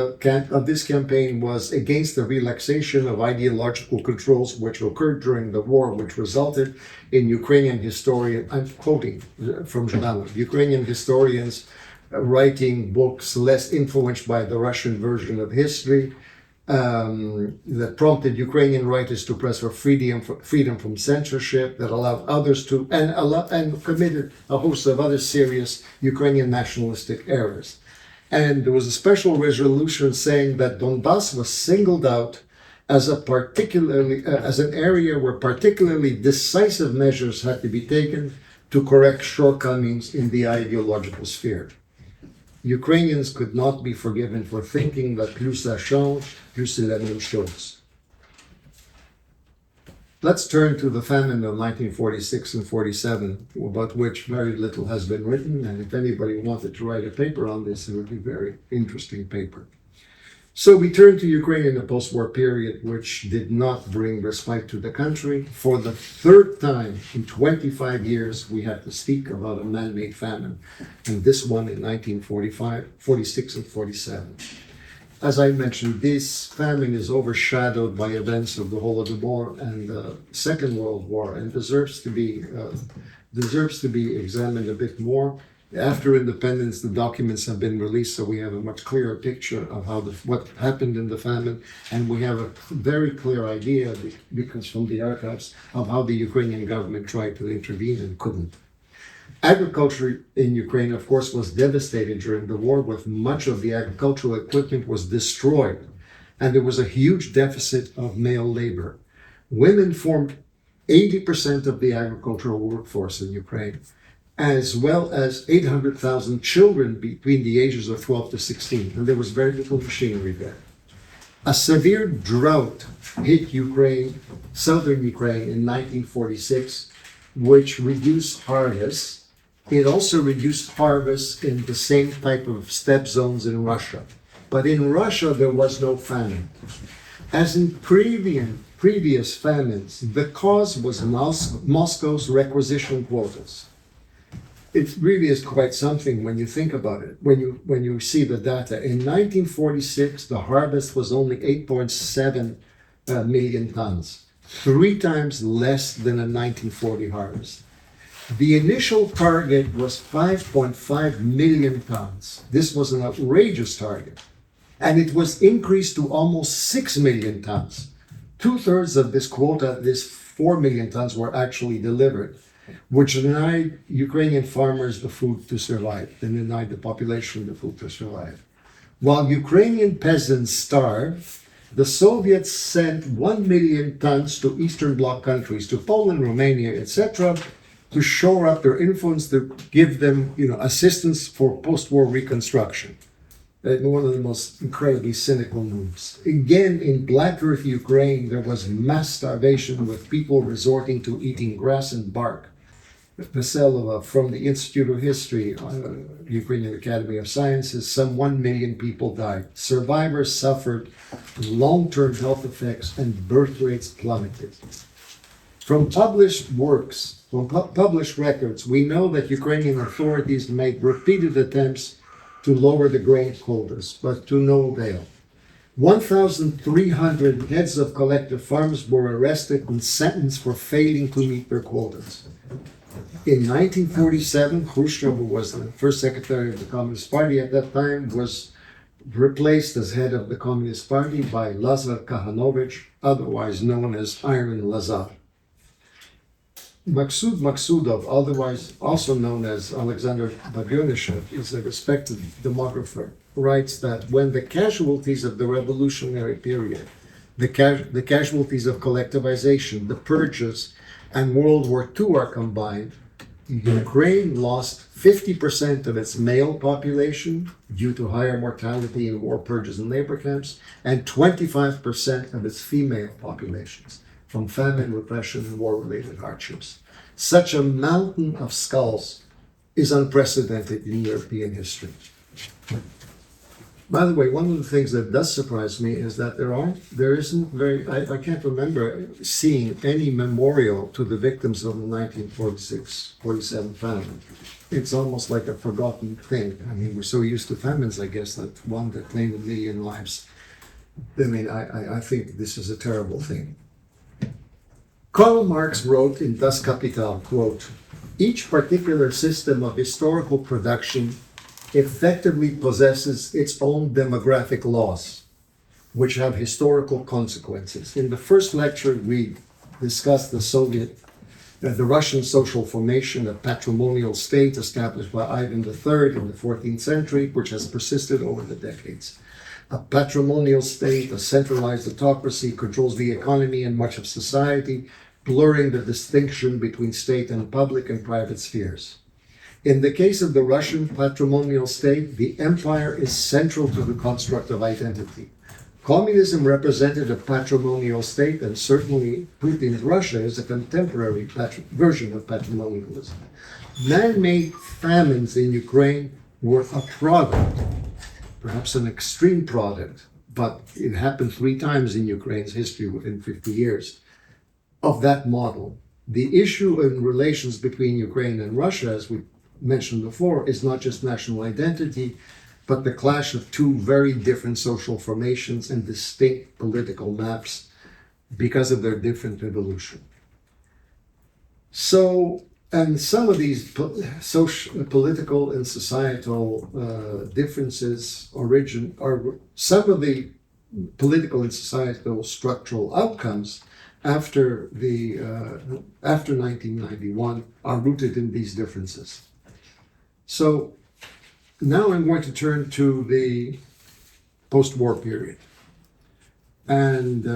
this campaign was against the relaxation of ideological controls which occurred during the war, which resulted in Ukrainian historian, I'm quoting from Zhdanov, Ukrainian historians writing books less influenced by the Russian version of history, that prompted Ukrainian writers to press for freedom from censorship, that allowed others to, and committed a host of other serious Ukrainian nationalistic errors. And there was a special resolution saying that Donbass was singled out as as an area where particularly decisive measures had to be taken to correct shortcomings in the ideological sphere. Ukrainians could not be forgiven for thinking that plus ça change, plus c'est la même chose. Let's turn to the famine of 1946 and 47, about which very little has been written, and if anybody wanted to write a paper on this, it would be a very interesting paper. So we turn to Ukraine in the post-war period, which did not bring respite to the country. For the third time in 25 years, we had to speak about a man-made famine, and this one in 1945, 46 and 47. As I mentioned, this famine is overshadowed by events of the Holodomor and the Second World War, and deserves to be examined a bit more. After independence, the documents have been released, so we have a much clearer picture of what happened in the famine, and we have a very clear idea, because from the archives, of how the Ukrainian government tried to intervene and couldn't. Agriculture in Ukraine, of course, was devastated during the war, with much of the agricultural equipment was destroyed, and there was a huge deficit of male labor. Women formed 80% of the agricultural workforce in Ukraine, as well as 800,000 children between the ages of 12 to 16, and there was very little machinery there. A severe drought hit Ukraine, southern Ukraine, in 1946, which reduced harvests. It also reduced harvests in the same type of steppe zones in Russia. But in Russia, there was no famine. As in previous famines, the cause was Moscow's requisition quotas. It really is quite something when you think about it, when you see the data. In 1946, the harvest was only 8.7 million tons, 3 times less than a 1940 harvest. The initial target was 5.5 million tons. This was an outrageous target. And it was increased to almost 6 million tons. 2/3 of this quota, this 4 million tons, were actually delivered, which denied Ukrainian farmers the food to survive, and denied the population the food to survive. While Ukrainian peasants starved, the Soviets sent 1 million tons to Eastern Bloc countries, to Poland, Romania, etc., to shore up their influence, to give them, assistance for post-war reconstruction. One of the most incredibly cynical moves. Again, in Black Earth, Ukraine, there was mass starvation, with people resorting to eating grass and bark. Veselova, from the Institute of History, Ukrainian Academy of Sciences, some 1 million people died. Survivors suffered long-term health effects, and birth rates plummeted. From published works, from published records, we know that Ukrainian authorities made repeated attempts to lower the grain quotas, but to no avail. 1,300 heads of collective farms were arrested and sentenced for failing to meet their quotas. In 1947, Khrushchev, who was the first secretary of the Communist Party at that time, was replaced as head of the Communist Party by Lazar Kahanovich, otherwise known as Iron Lazar. Maksud Maksudov, otherwise also known as Alexander Bagryonishev, is a respected demographer, writes that when the casualties of the revolutionary period, the casualties of collectivization, the purges, and World War II are combined, Ukraine lost 50% of its male population due to higher mortality in war purges and labor camps, and 25% of its female populations from famine, repression, and war-related hardships. Such a mountain of skulls is unprecedented in European history. By the way, one of the things that does surprise me is that I can't remember seeing any memorial to the victims of the 1946-47 famine. It's almost like a forgotten thing. I mean, we're so used to famines, I guess, that one that claimed 1 million lives. I mean, I think this is a terrible thing. Karl Marx wrote in Das Kapital, quote, "Each particular system of historical production effectively possesses its own demographic laws, which have historical consequences." In the first lecture, we discussed the Soviet the Russian social formation, a patrimonial state established by Ivan III in the 14th century, which has persisted over the decades. A patrimonial state, a centralized autocracy, controls the economy and much of society, blurring the distinction between state and public and private spheres. In the case of the Russian patrimonial state, the empire is central to the construct of identity. Communism represented a patrimonial state, and certainly Putin's Russia is a contemporary version of patrimonialism. Man-made famines in Ukraine were a product, perhaps an extreme product, but it happened 3 times in Ukraine's history within 50 years, of that model. The issue in relations between Ukraine and Russia, as we mentioned before, is not just national identity, but the clash of 2 very different social formations and distinct political maps because of their different evolution. So, and some of these political and societal differences some of the political and societal structural outcomes after 1991 are rooted in these differences. So now I'm going to turn to the post-war period. And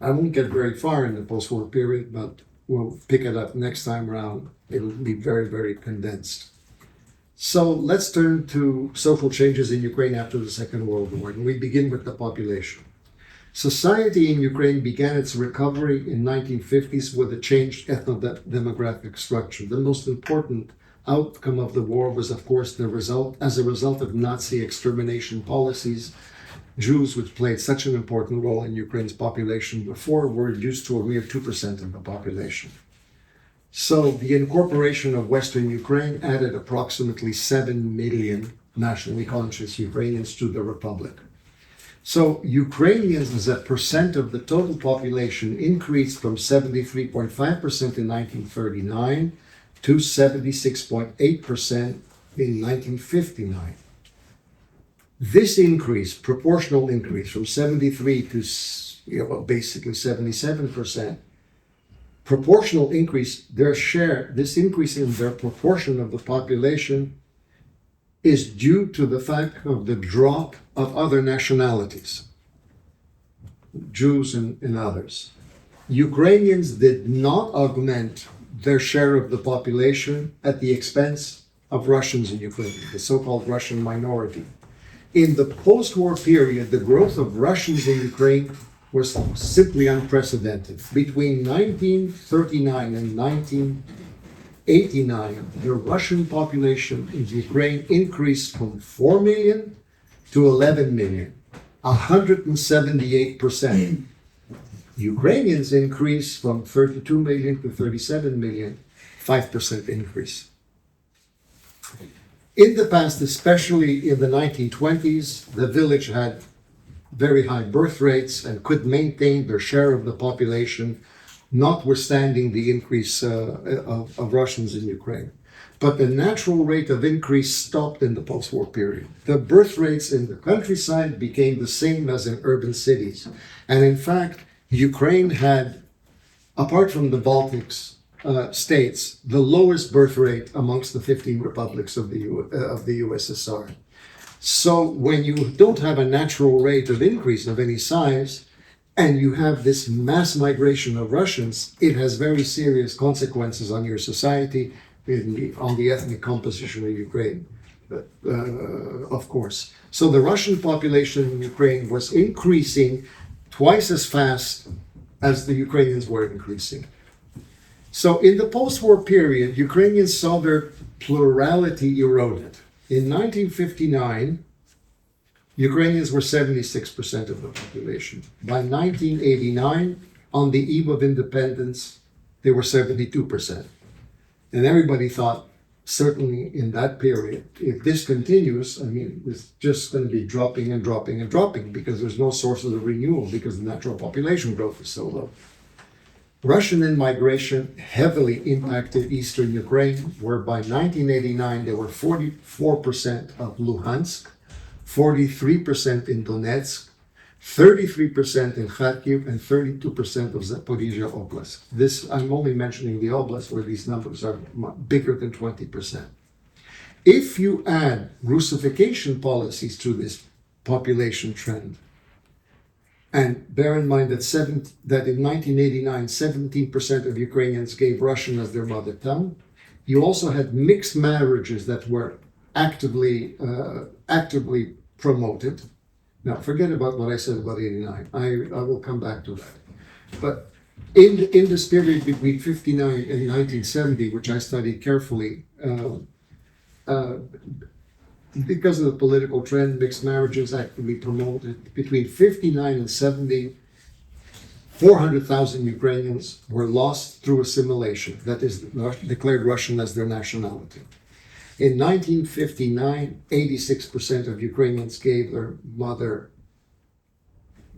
I won't get very far in the post-war period, but we'll pick it up next time around. It'll be very, very condensed. So let's turn to social changes in Ukraine after the Second World War, and we begin with the population. Society in Ukraine began its recovery in 1950s with a changed ethno-demographic structure. The most important outcome of the war was, of course, as a result of Nazi extermination policies. Jews, which played such an important role in Ukraine's population before, were reduced to a mere 2% of the population. So the incorporation of Western Ukraine added approximately 7 million nationally conscious Ukrainians to the Republic. So Ukrainians as a percent of the total population increased from 73.5% in 1939 to 76.8% in 1959. This increase, proportional increase from 73 to basically 77%, proportional increase, this increase in their proportion of the population is due to the fact of the drop of other nationalities, Jews and others. Ukrainians did not augment their share of the population at the expense of Russians in Ukraine, the so-called Russian minority. In the post-war period, the growth of Russians in Ukraine was simply unprecedented. Between 1939 and 1989, the Russian population in Ukraine increased from 4 million to 11 million, 178%. Ukrainians increased from 32 million to 37 million, 5% increase. In the past, especially in the 1920s, the village had very high birth rates and could maintain their share of the population, notwithstanding the increase of Russians in Ukraine. But the natural rate of increase stopped in the post-war period. The birth rates in the countryside became the same as in urban cities. And in fact, Ukraine had, apart from the Baltics states, the lowest birth rate amongst the 15 republics of the USSR. So when you don't have a natural rate of increase of any size, and you have this mass migration of Russians, it has very serious consequences on your society, on the ethnic composition of Ukraine, of course. So the Russian population in Ukraine was increasing twice as fast as the Ukrainians were increasing. So in the post-war period, Ukrainians saw their plurality eroded. In 1959, Ukrainians were 76% of the population. By 1989, on the eve of independence, they were 72%. And everybody thought, certainly in that period, if this continues, it's just going to be dropping and dropping and dropping because there's no sources of renewal because the natural population growth is so low. Russian immigration heavily impacted eastern Ukraine, where by 1989 there were 44% of Luhansk, 43% in Donetsk, 33% in Kharkiv, and 32% of Zaporizhia Oblast. This, I'm only mentioning the oblast where these numbers are bigger than 20%. If you add Russification policies to this population trend, and bear in mind that in 1989, 17% of Ukrainians gave Russian as their mother tongue, you also had mixed marriages that were actively promoted. Now, forget about what I said about 89. I will come back to that. But in this period between 59 and 1970, which I studied carefully, because of the political trend, mixed marriages actively promoted. Between 59 and 70, 400,000 Ukrainians were lost through assimilation, that is, declared Russian as their nationality. In 1959, 86% of Ukrainians gave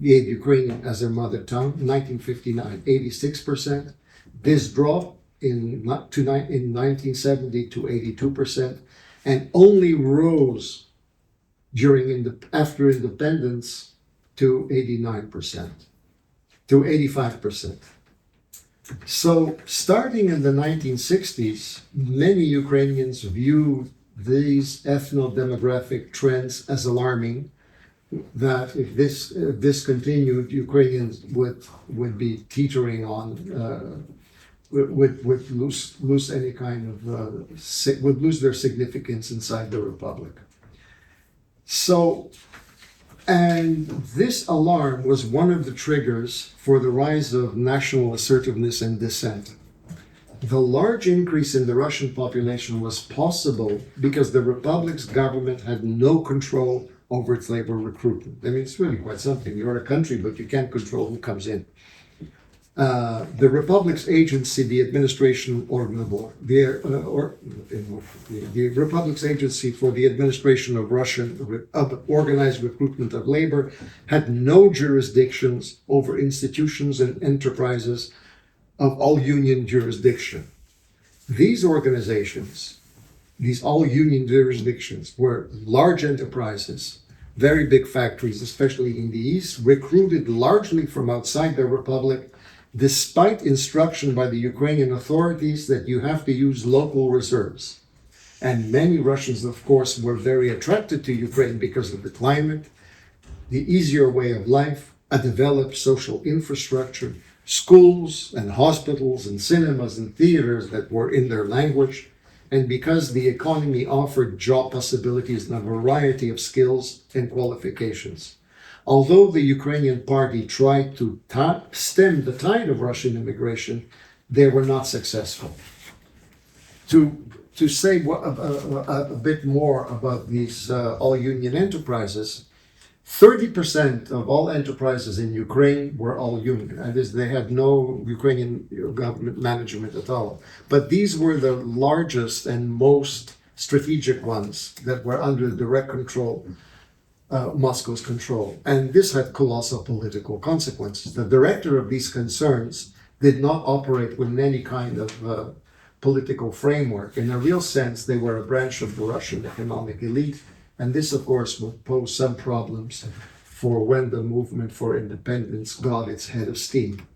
Ukrainian as their mother tongue. 1959, 86%. This dropped in 1970 to 82%, and only rose after independence to 85%. So, starting in the 1960s, many Ukrainians viewed these ethno-demographic trends as alarming, that if this continued, Ukrainians would be teetering on, would lose any kind of, would lose their significance inside the Republic. So, and this alarm was one of the triggers for the rise of national assertiveness and dissent. The large increase in the Russian population was possible because the Republic's government had no control over its labor recruitment. I mean, it's really quite something. You're a country, but you can't control who comes in. The Republic's agency, the Administration the Republic's Agency for the Administration of Organized Recruitment of Labor, had no jurisdictions over institutions and enterprises of all union jurisdiction. These organizations, these all union jurisdictions, were large enterprises, very big factories, especially in the East, recruited largely from outside the Republic, despite instruction by the Ukrainian authorities that you have to use local reserves. And many Russians, of course, were very attracted to Ukraine because of the climate, the easier way of life, a developed social infrastructure, schools and hospitals and cinemas and theaters that were in their language, and because the economy offered job possibilities in a variety of skills and qualifications. Although the Ukrainian party tried to stem the tide of Russian immigration, they were not successful. To say a bit more about these all-union enterprises, 30% of all enterprises in Ukraine were all-union. That is, they had no Ukrainian government management at all. But these were the largest and most strategic ones that were under direct control, Moscow's control. And this had colossal political consequences. The director of these concerns did not operate within any kind of political framework. In a real sense, they were a branch of the Russian economic elite. And this, of course, would pose some problems for when the movement for independence got its head of steam.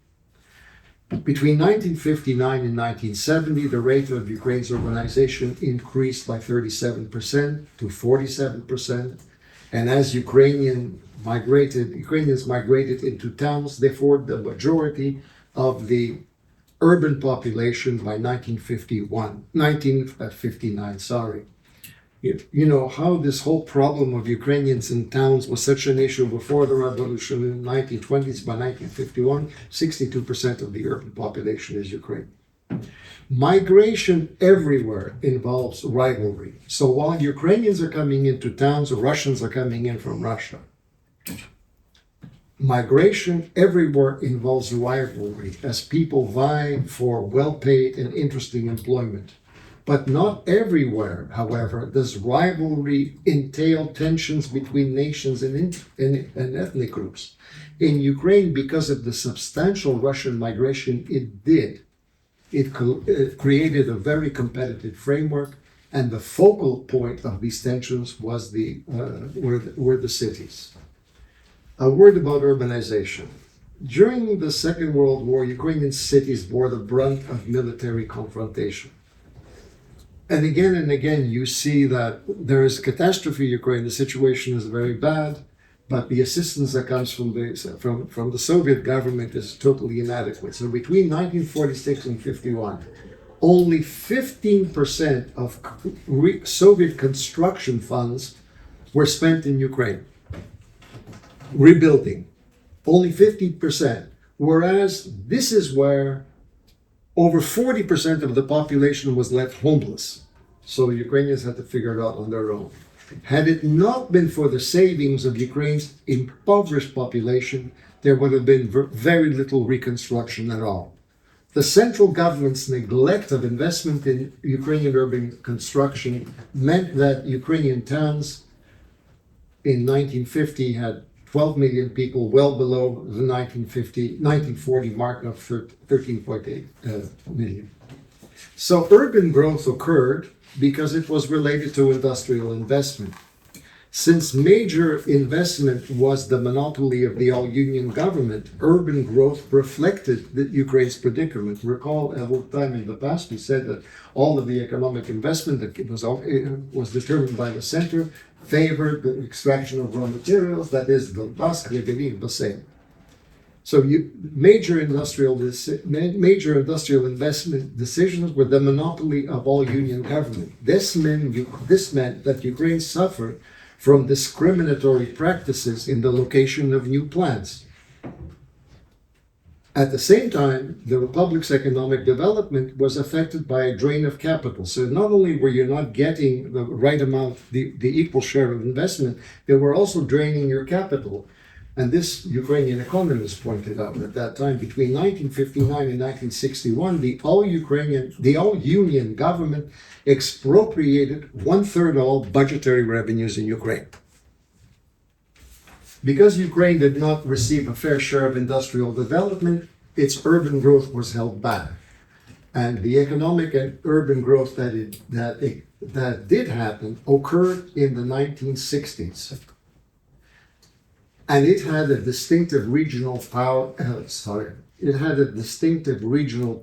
Between 1959 and 1970, the rate of Ukraine's urbanization increased by 37% to 47%. And as Ukrainians migrated into towns, they formed the majority of the urban population by 1959, sorry. You know how this whole problem of Ukrainians in towns was such an issue before the revolution in the 1920s. By 1951, 62% of the urban population is Ukrainian. Migration everywhere involves rivalry. So while Ukrainians are coming into towns, Russians are coming in from Russia. Migration everywhere involves rivalry as people vie for well-paid and interesting employment. But not everywhere, however, does rivalry entail tensions between nations and ethnic groups. In Ukraine, because of the substantial Russian migration it did, it created a very competitive framework, and the focal point of these tensions was were the cities. A word about urbanization. During the Second World War, Ukrainian cities bore the brunt of military confrontation. And again, you see that there is catastrophe in Ukraine. The situation is very bad, but the assistance that comes from the Soviet government is totally inadequate. So between 1946 and 51, only 15% of Soviet construction funds were spent in Ukraine, rebuilding. Only 50%, whereas this is where over 40% of the population was left homeless. So the Ukrainians had to figure it out on their own. Had it not been for the savings of Ukraine's impoverished population, there would have been very little reconstruction at all. The central government's neglect of investment in Ukrainian urban construction meant that Ukrainian towns in 1950 had 12 million people, well below the 1940 mark of 13.8 million. So urban growth occurred because it was related to industrial investment. Since major investment was the monopoly of the all-union government, urban growth reflected Ukraine's predicament. Recall, at one time in the past, we said that all of the economic investment that was determined by the center favored the extraction of raw materials, that is, the same. So major industrial investment decisions were the monopoly of all union government. This meant that Ukraine suffered from discriminatory practices in the location of new plants. At the same time, the Republic's economic development was affected by a drain of capital. So not only were you not getting the right amount, the equal share of investment, they were also draining your capital. And this Ukrainian economist pointed out at that time, between 1959 and 1961, the all-union government expropriated 1/3 of all budgetary revenues in Ukraine. Because Ukraine did not receive a fair share of industrial development, its urban growth was held back. And the economic and urban growth that did happen occurred in the 1960s. And it had a distinctive regional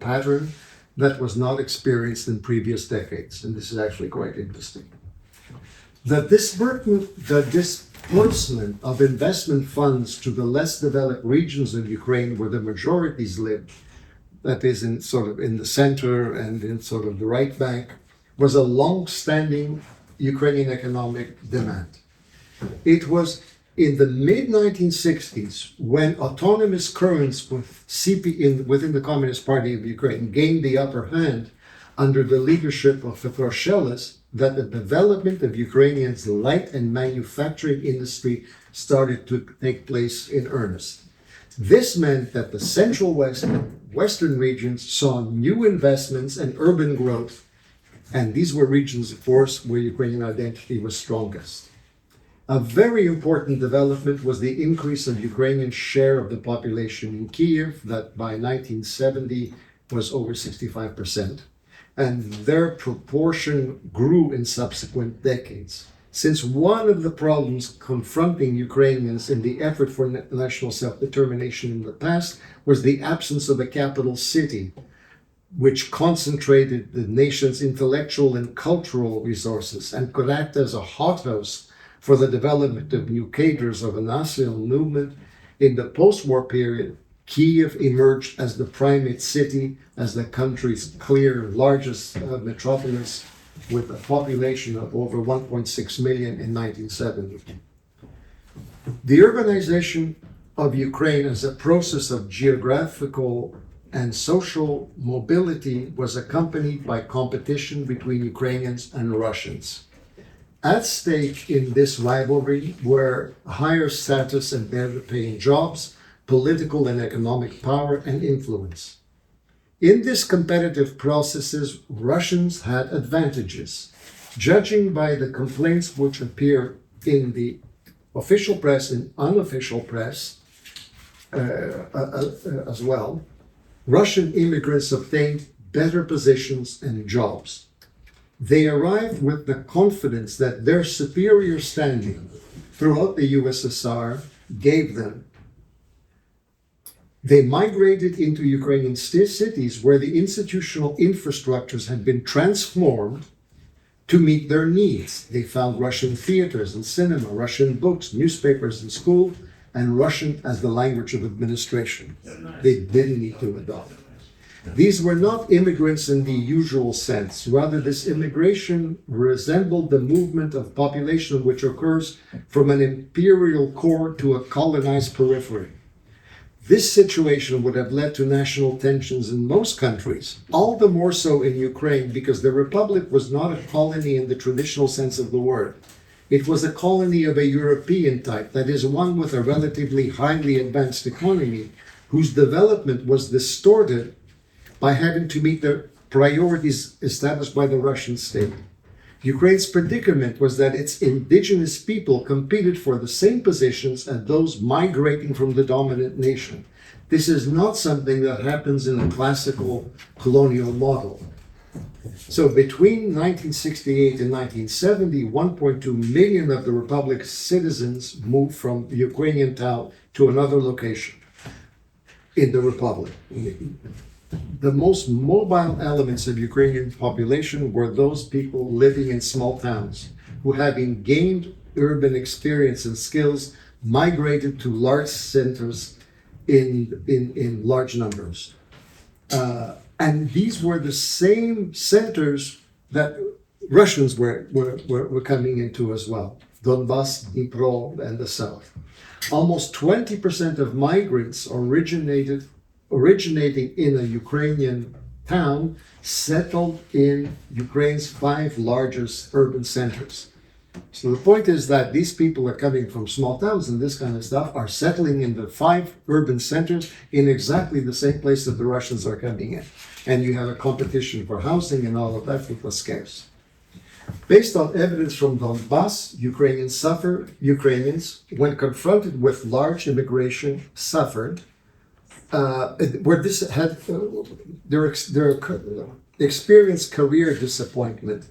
pattern that was not experienced in previous decades. And this is actually quite interesting. The disbursement of investment funds to the less developed regions of Ukraine where the majorities lived, that is in the center and in sort of the right bank, was a long-standing Ukrainian economic demand. It was in the mid-1960s, when autonomous currents within the Communist Party of Ukraine gained the upper hand under the leadership of Fetroshelis, that the development of Ukrainians' light and manufacturing industry started to take place in earnest. This meant that the Central West and Western regions saw new investments and urban growth, and these were regions, of course, where Ukrainian identity was strongest. A very important development was the increase of Ukrainian share of the population in Kiev, that by 1970 was over 65%. And their proportion grew in subsequent decades. Since one of the problems confronting Ukrainians in the effort for national self-determination in the past was the absence of a capital city, which concentrated the nation's intellectual and cultural resources and could act as a hothouse for the development of new cadres of a national movement. In the post-war period, Kiev emerged as the primate city, as the country's clear largest metropolis, with a population of over 1.6 million in 1970. The urbanization of Ukraine as a process of geographical and social mobility was accompanied by competition between Ukrainians and Russians. At stake in this rivalry were higher status and better paying jobs, political and economic power and influence. In this competitive processes, Russians had advantages. Judging by the complaints which appear in the official press and unofficial press as well, Russian immigrants obtained better positions and jobs. They arrived with the confidence that their superior standing throughout the USSR gave them. They migrated into Ukrainian cities where the institutional infrastructures had been transformed to meet their needs. They found Russian theaters and cinema, Russian books, newspapers and school, and Russian as the language of administration. They didn't need to adopt. These were not immigrants in the usual sense. Rather, this immigration resembled the movement of population which occurs from an imperial core to a colonized periphery. This situation would have led to national tensions in most countries, all the more so in Ukraine because the Republic was not a colony in the traditional sense of the word. It was a colony of a European type, that is, one with a relatively highly advanced economy, whose development was distorted by having to meet the priorities established by the Russian state. Ukraine's predicament was that its indigenous people competed for the same positions as those migrating from the dominant nation. This is not something that happens in a classical colonial model. So between 1968 and 1970, 1.2 million of the Republic's citizens moved from the Ukrainian town to another location in the Republic. The most mobile elements of Ukrainian population were those people living in small towns who, having gained urban experience and skills, migrated to large centers in large numbers. And these were the same centers that Russians were coming into as well. Donbass, Dnipro, and the south. Almost 20% of migrants originating in a Ukrainian town settled in Ukraine's 5 largest urban centers. So the point is that these people are coming from small towns and this kind of stuff are settling in the 5 urban centers in exactly the same place that the Russians are coming in. And you have a competition for housing and all of that, which was scarce. Based on evidence from Donbass, Ukrainians, when confronted with large immigration, suffered where this had their experienced career disappointment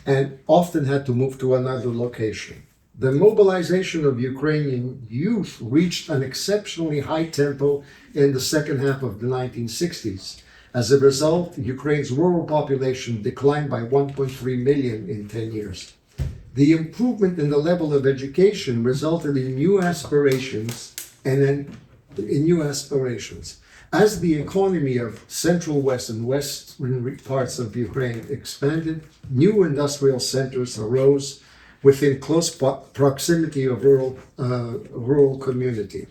and often had to move to another location. The mobilization of Ukrainian youth reached an exceptionally high tempo in the second half of the 1960s. As a result, Ukraine's rural population declined by 1.3 million in 10 years. The improvement in the level of education resulted in new aspirations As the economy of Central West and Western parts of Ukraine expanded, new industrial centers arose within close proximity of rural community.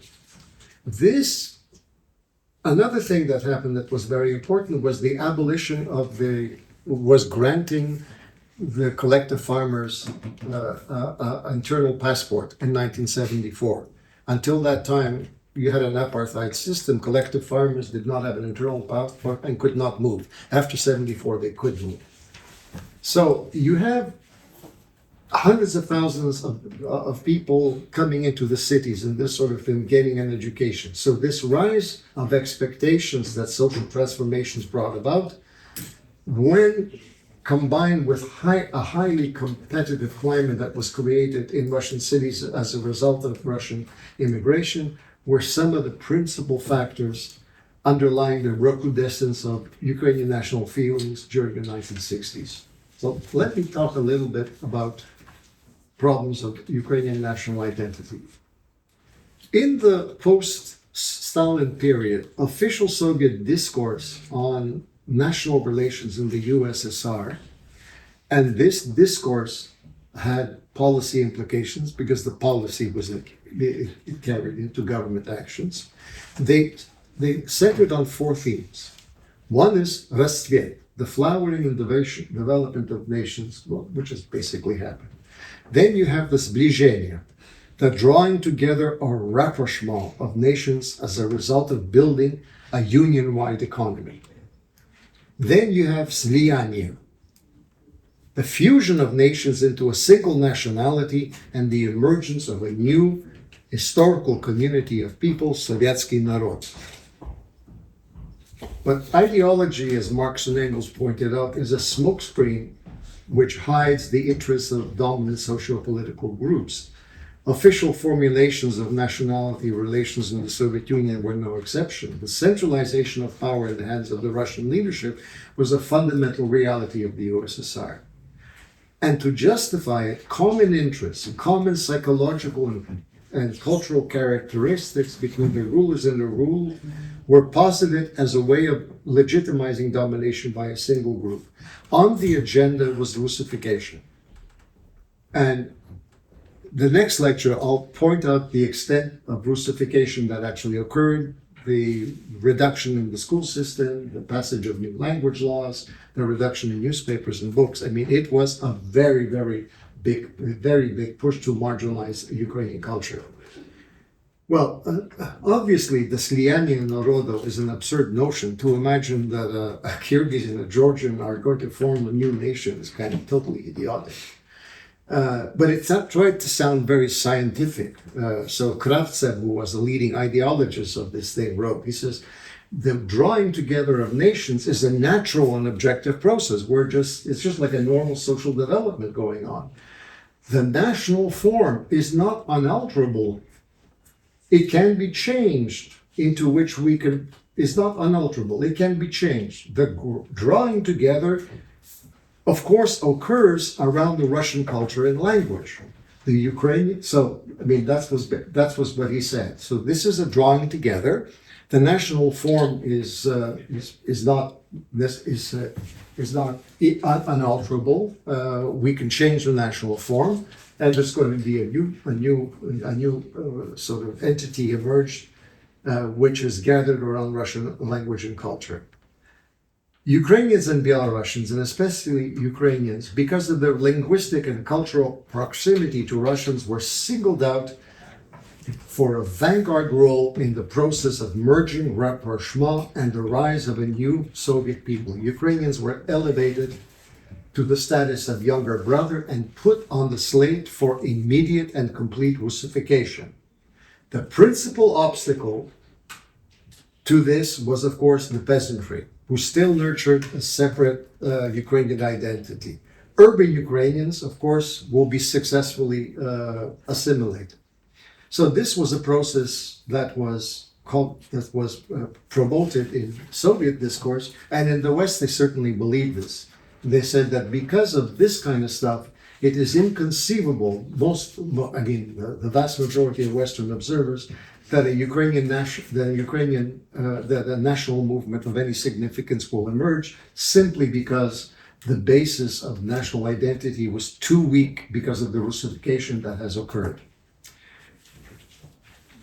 Another thing that happened that was very important was the abolition was granting the collective farmers internal passport in 1974. Until that time, you had an apartheid system. Collective farmers did not have an internal passport and could not move. After 74, they could move. So you have hundreds of thousands of people coming into the cities and this sort of thing, getting an education. So this rise of expectations that social transformations brought about, when combined with a highly competitive climate that was created in Russian cities as a result of Russian immigration, were some of the principal factors underlying the recrudescence of Ukrainian national feelings during the 1960s. So let me talk a little bit about problems of Ukrainian national identity. In the post-Stalin period, official Soviet discourse on national relations in the USSR, and this discourse had policy implications because the policy was carried into government actions. They centered on 4 themes. One is расцвет, the flowering and development of nations, which has basically happened. Then you have the сближение, the drawing together or rapprochement of nations as a result of building a union-wide economy. Then you have слияние, the fusion of nations into a single nationality and the emergence of a new historical community of people, Sovietsky narod. But ideology, as Marx and Engels pointed out, is a smokescreen which hides the interests of dominant socio-political groups. Official formulations of nationality relations in the Soviet Union were no exception. The centralization of power in the hands of the Russian leadership was a fundamental reality of the USSR. And to justify it, common interests, common psychological and cultural characteristics between the rulers and the ruled were posited as a way of legitimizing domination by a single group. On the agenda was Russification. And the next lecture, I'll point out the extent of Russification that actually occurred, the reduction in the school system, the passage of new language laws, the reduction in newspapers and books. I mean, it was a very, very big push to marginalize Ukrainian culture. Well, obviously, the sliyanie народу is an absurd notion. To imagine that a Kyrgyz and a Georgian are going to form a new nation is kind of totally idiotic. But it's not tried to sound very scientific. So Kravtsev, who was the leading ideologist of this thing, wrote, he says, the drawing together of nations is a natural and objective process. It's just like a normal social development going on. The national form is not unalterable. It can be changed into which we can, it's not unalterable. It can be changed. The drawing together, of course, occurs around the Russian culture and language. The Ukrainian, so, I mean, that was what he said. So this is a drawing together. The national form is not unalterable. We can change the national form, and there's going to be a new sort of entity emerged, which is gathered around Russian language and culture. Ukrainians and Belarusians, and especially Ukrainians, because of their linguistic and cultural proximity to Russians, were singled out for a vanguard role in the process of merging, rapprochement, and the rise of a new Soviet people. Ukrainians were elevated to the status of younger brother and put on the slate for immediate and complete Russification. The principal obstacle to this was, of course, the peasantry, who still nurtured a separate Ukrainian identity. Urban Ukrainians, of course, will be successfully assimilated. So this was a process that was promoted in Soviet discourse, and in the West they certainly believed this. They said that because of this kind of stuff, it is inconceivable, the vast majority of Western observers, that a national movement of any significance will emerge simply because the basis of national identity was too weak because of the Russification that has occurred.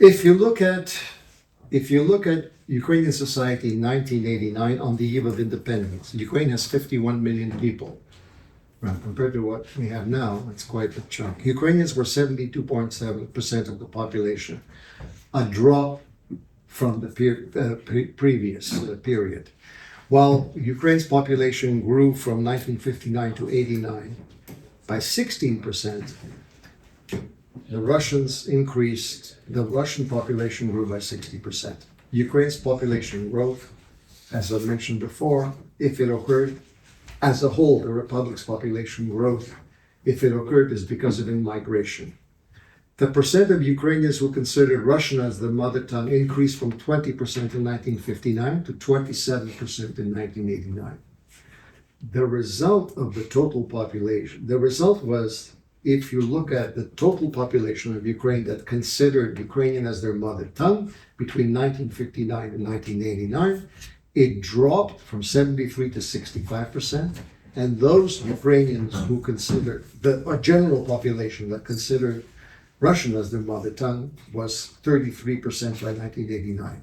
If you look at Ukrainian society in 1989 on the eve of independence, Ukraine has 51 million people. Well, compared to what we have now, it's quite a chunk. Ukrainians were 72.7% of the population, a drop from the previous period. While Ukraine's population grew from 1959 to 89 by 16%, the Russian population grew by 60%. Ukraine's population growth, as I mentioned before, if it occurred, as a whole, the Republic's population growth, if it occurred, is because of immigration. The percent of Ukrainians who considered Russian as their mother tongue increased from 20% in 1959 to 27% in 1989. The result of the total population, the result was, if you look at the total population of Ukraine that considered Ukrainian as their mother tongue between 1959 and 1989, it dropped from 73 to 65%. And those Ukrainians who considered, a general population that considered Russian as their mother tongue was 33% by 1989.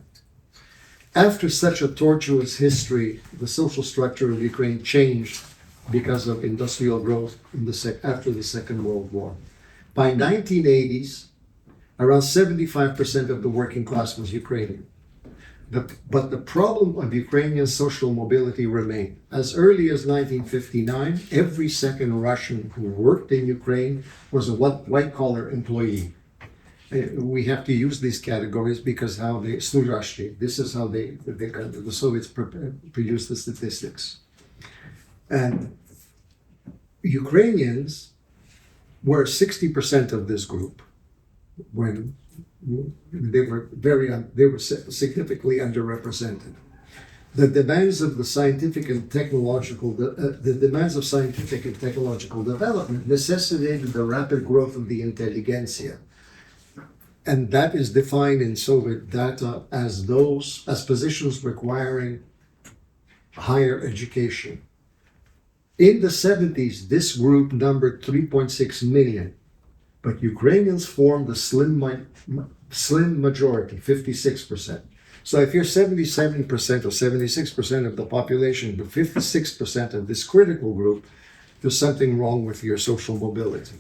After such a tortuous history, the social structure of Ukraine changed because of industrial growth after the Second World War. By 1980s, around 75% of the working class was Ukrainian. But the problem of Ukrainian social mobility remained. As early as 1959, every second Russian who worked in Ukraine was a white-collar employee. We have to use these categories because this is how the Soviets produced the statistics. And Ukrainians were 60% of this group. when they were significantly underrepresented. The demands of scientific and technological development necessitated the rapid growth of the intelligentsia. And that is defined in Soviet data as positions requiring higher education. In the 70s, this group numbered 3.6 million, but Ukrainians formed a slim majority, 56%. So if you're 77% or 76% of the population, but 56% of this critical group, there's something wrong with your social mobility.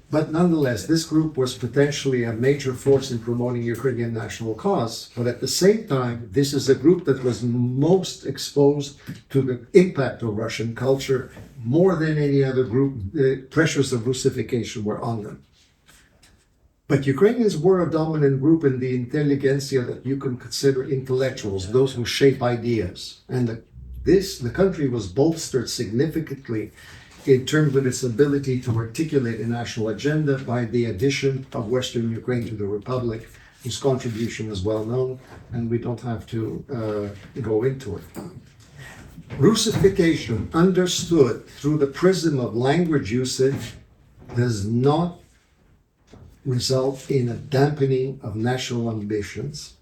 But nonetheless, this group was potentially a major force in promoting Ukrainian national cause. But at the same time, this is a group that was most exposed to the impact of Russian culture more than any other group. The pressures of Russification were on them. But Ukrainians were a dominant group in the intelligentsia that you can consider intellectuals, those who shape ideas. And the country was bolstered significantly in terms of its ability to articulate a national agenda by the addition of Western Ukraine to the Republic, whose contribution is well known, and we don't have to go into it. Russification, understood through the prism of language usage, does not result in a dampening of national ambitions,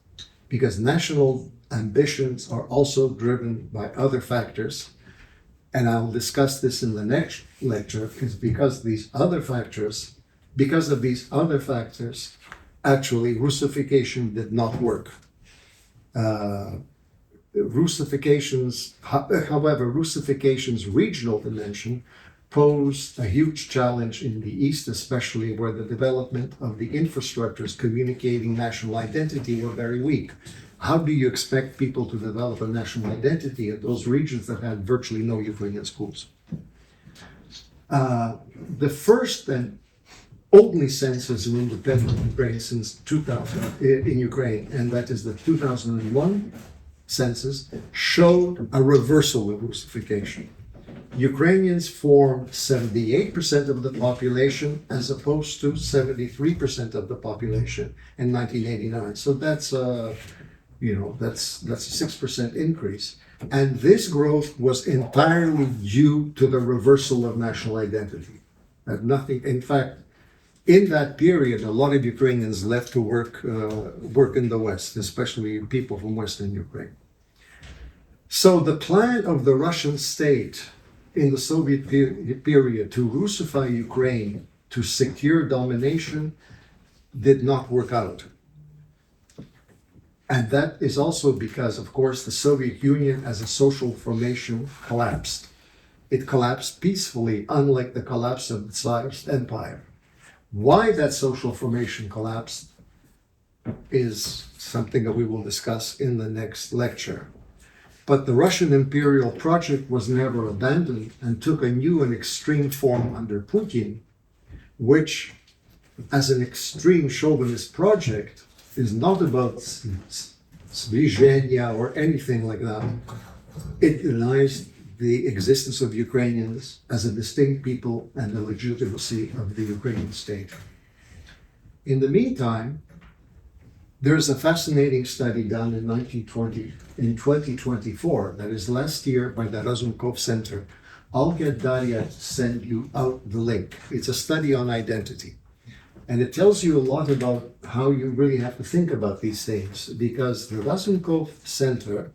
because national ambitions are also driven by other factors. And I'll discuss this in the next lecture, is because of these other factors, actually Russification did not work. Russification's regional dimension posed a huge challenge in the East, especially where the development of the infrastructures communicating national identity were very weak. How do you expect people to develop a national identity in those regions that had virtually no Ukrainian schools? The first and only census in independent Ukraine since 2000 in Ukraine, and that is the 2001 census, showed a reversal of Russification. Ukrainians formed 78% of the population as opposed to 73% of the population in 1989. So that's a 6% increase. And this growth was entirely due to the reversal of national identity. In fact, in that period, a lot of Ukrainians left to work in the West, especially people from Western Ukraine. So the plan of the Russian state in the Soviet period to Russify Ukraine, to secure domination, did not work out. And that is also because, of course, the Soviet Union as a social formation collapsed. It collapsed peacefully, unlike the collapse of the Tsarist Empire. Why that social formation collapsed is something that we will discuss in the next lecture. But the Russian imperial project was never abandoned and took a new and extreme form under Putin, which, as an extreme chauvinist project, is not about Svizhenia or anything like that. It denies the existence of Ukrainians as a distinct people and the legitimacy of the Ukrainian state. In the meantime, there's a fascinating study done in 2024, that is last year, by the Razumkov Center. I'll get Darya to send you out the link. It's a study on identity. And it tells you a lot about how you really have to think about these things, because the Razumkov Center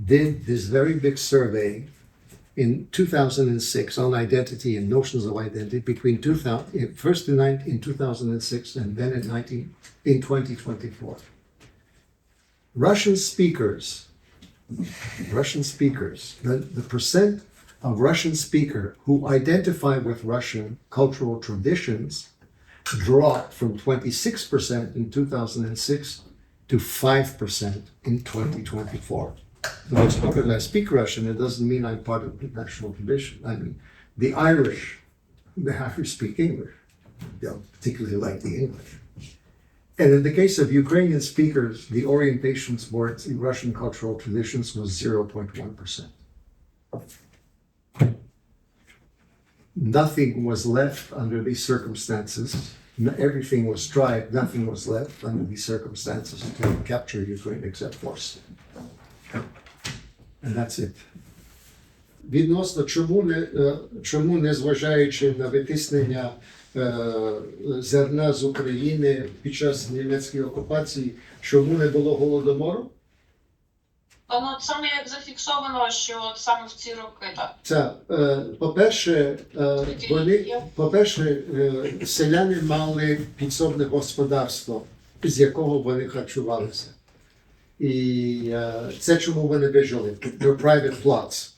did this very big survey in 2006 on identity and notions of identity between first in 2006 and then in 2024. Russian speakers, the percent of Russian speakers who identify with Russian cultural traditions dropped from 26% in 2006 to 5% in 2024. Now, it's not that I speak Russian, it doesn't mean I'm part of the national tradition. I mean, the Irish speak English. They don't particularly like the English. And in the case of Ukrainian speakers, the orientation towards Russian cultural traditions was 0.1%. Nothing was left under these circumstances everything was tried, nothing was left under these circumstances to capture Ukraine except force. And that's it. Відносно, чому незважаючи на витиснення зерна з України під час німецької окупації, чому не було голодомору? Ну, саме як зафіксовано, що саме в ці роки, так. Це, по-перше, селяни мали підсобне господарство, з якого вони харчувалися. І це чому вони вижили, private plots.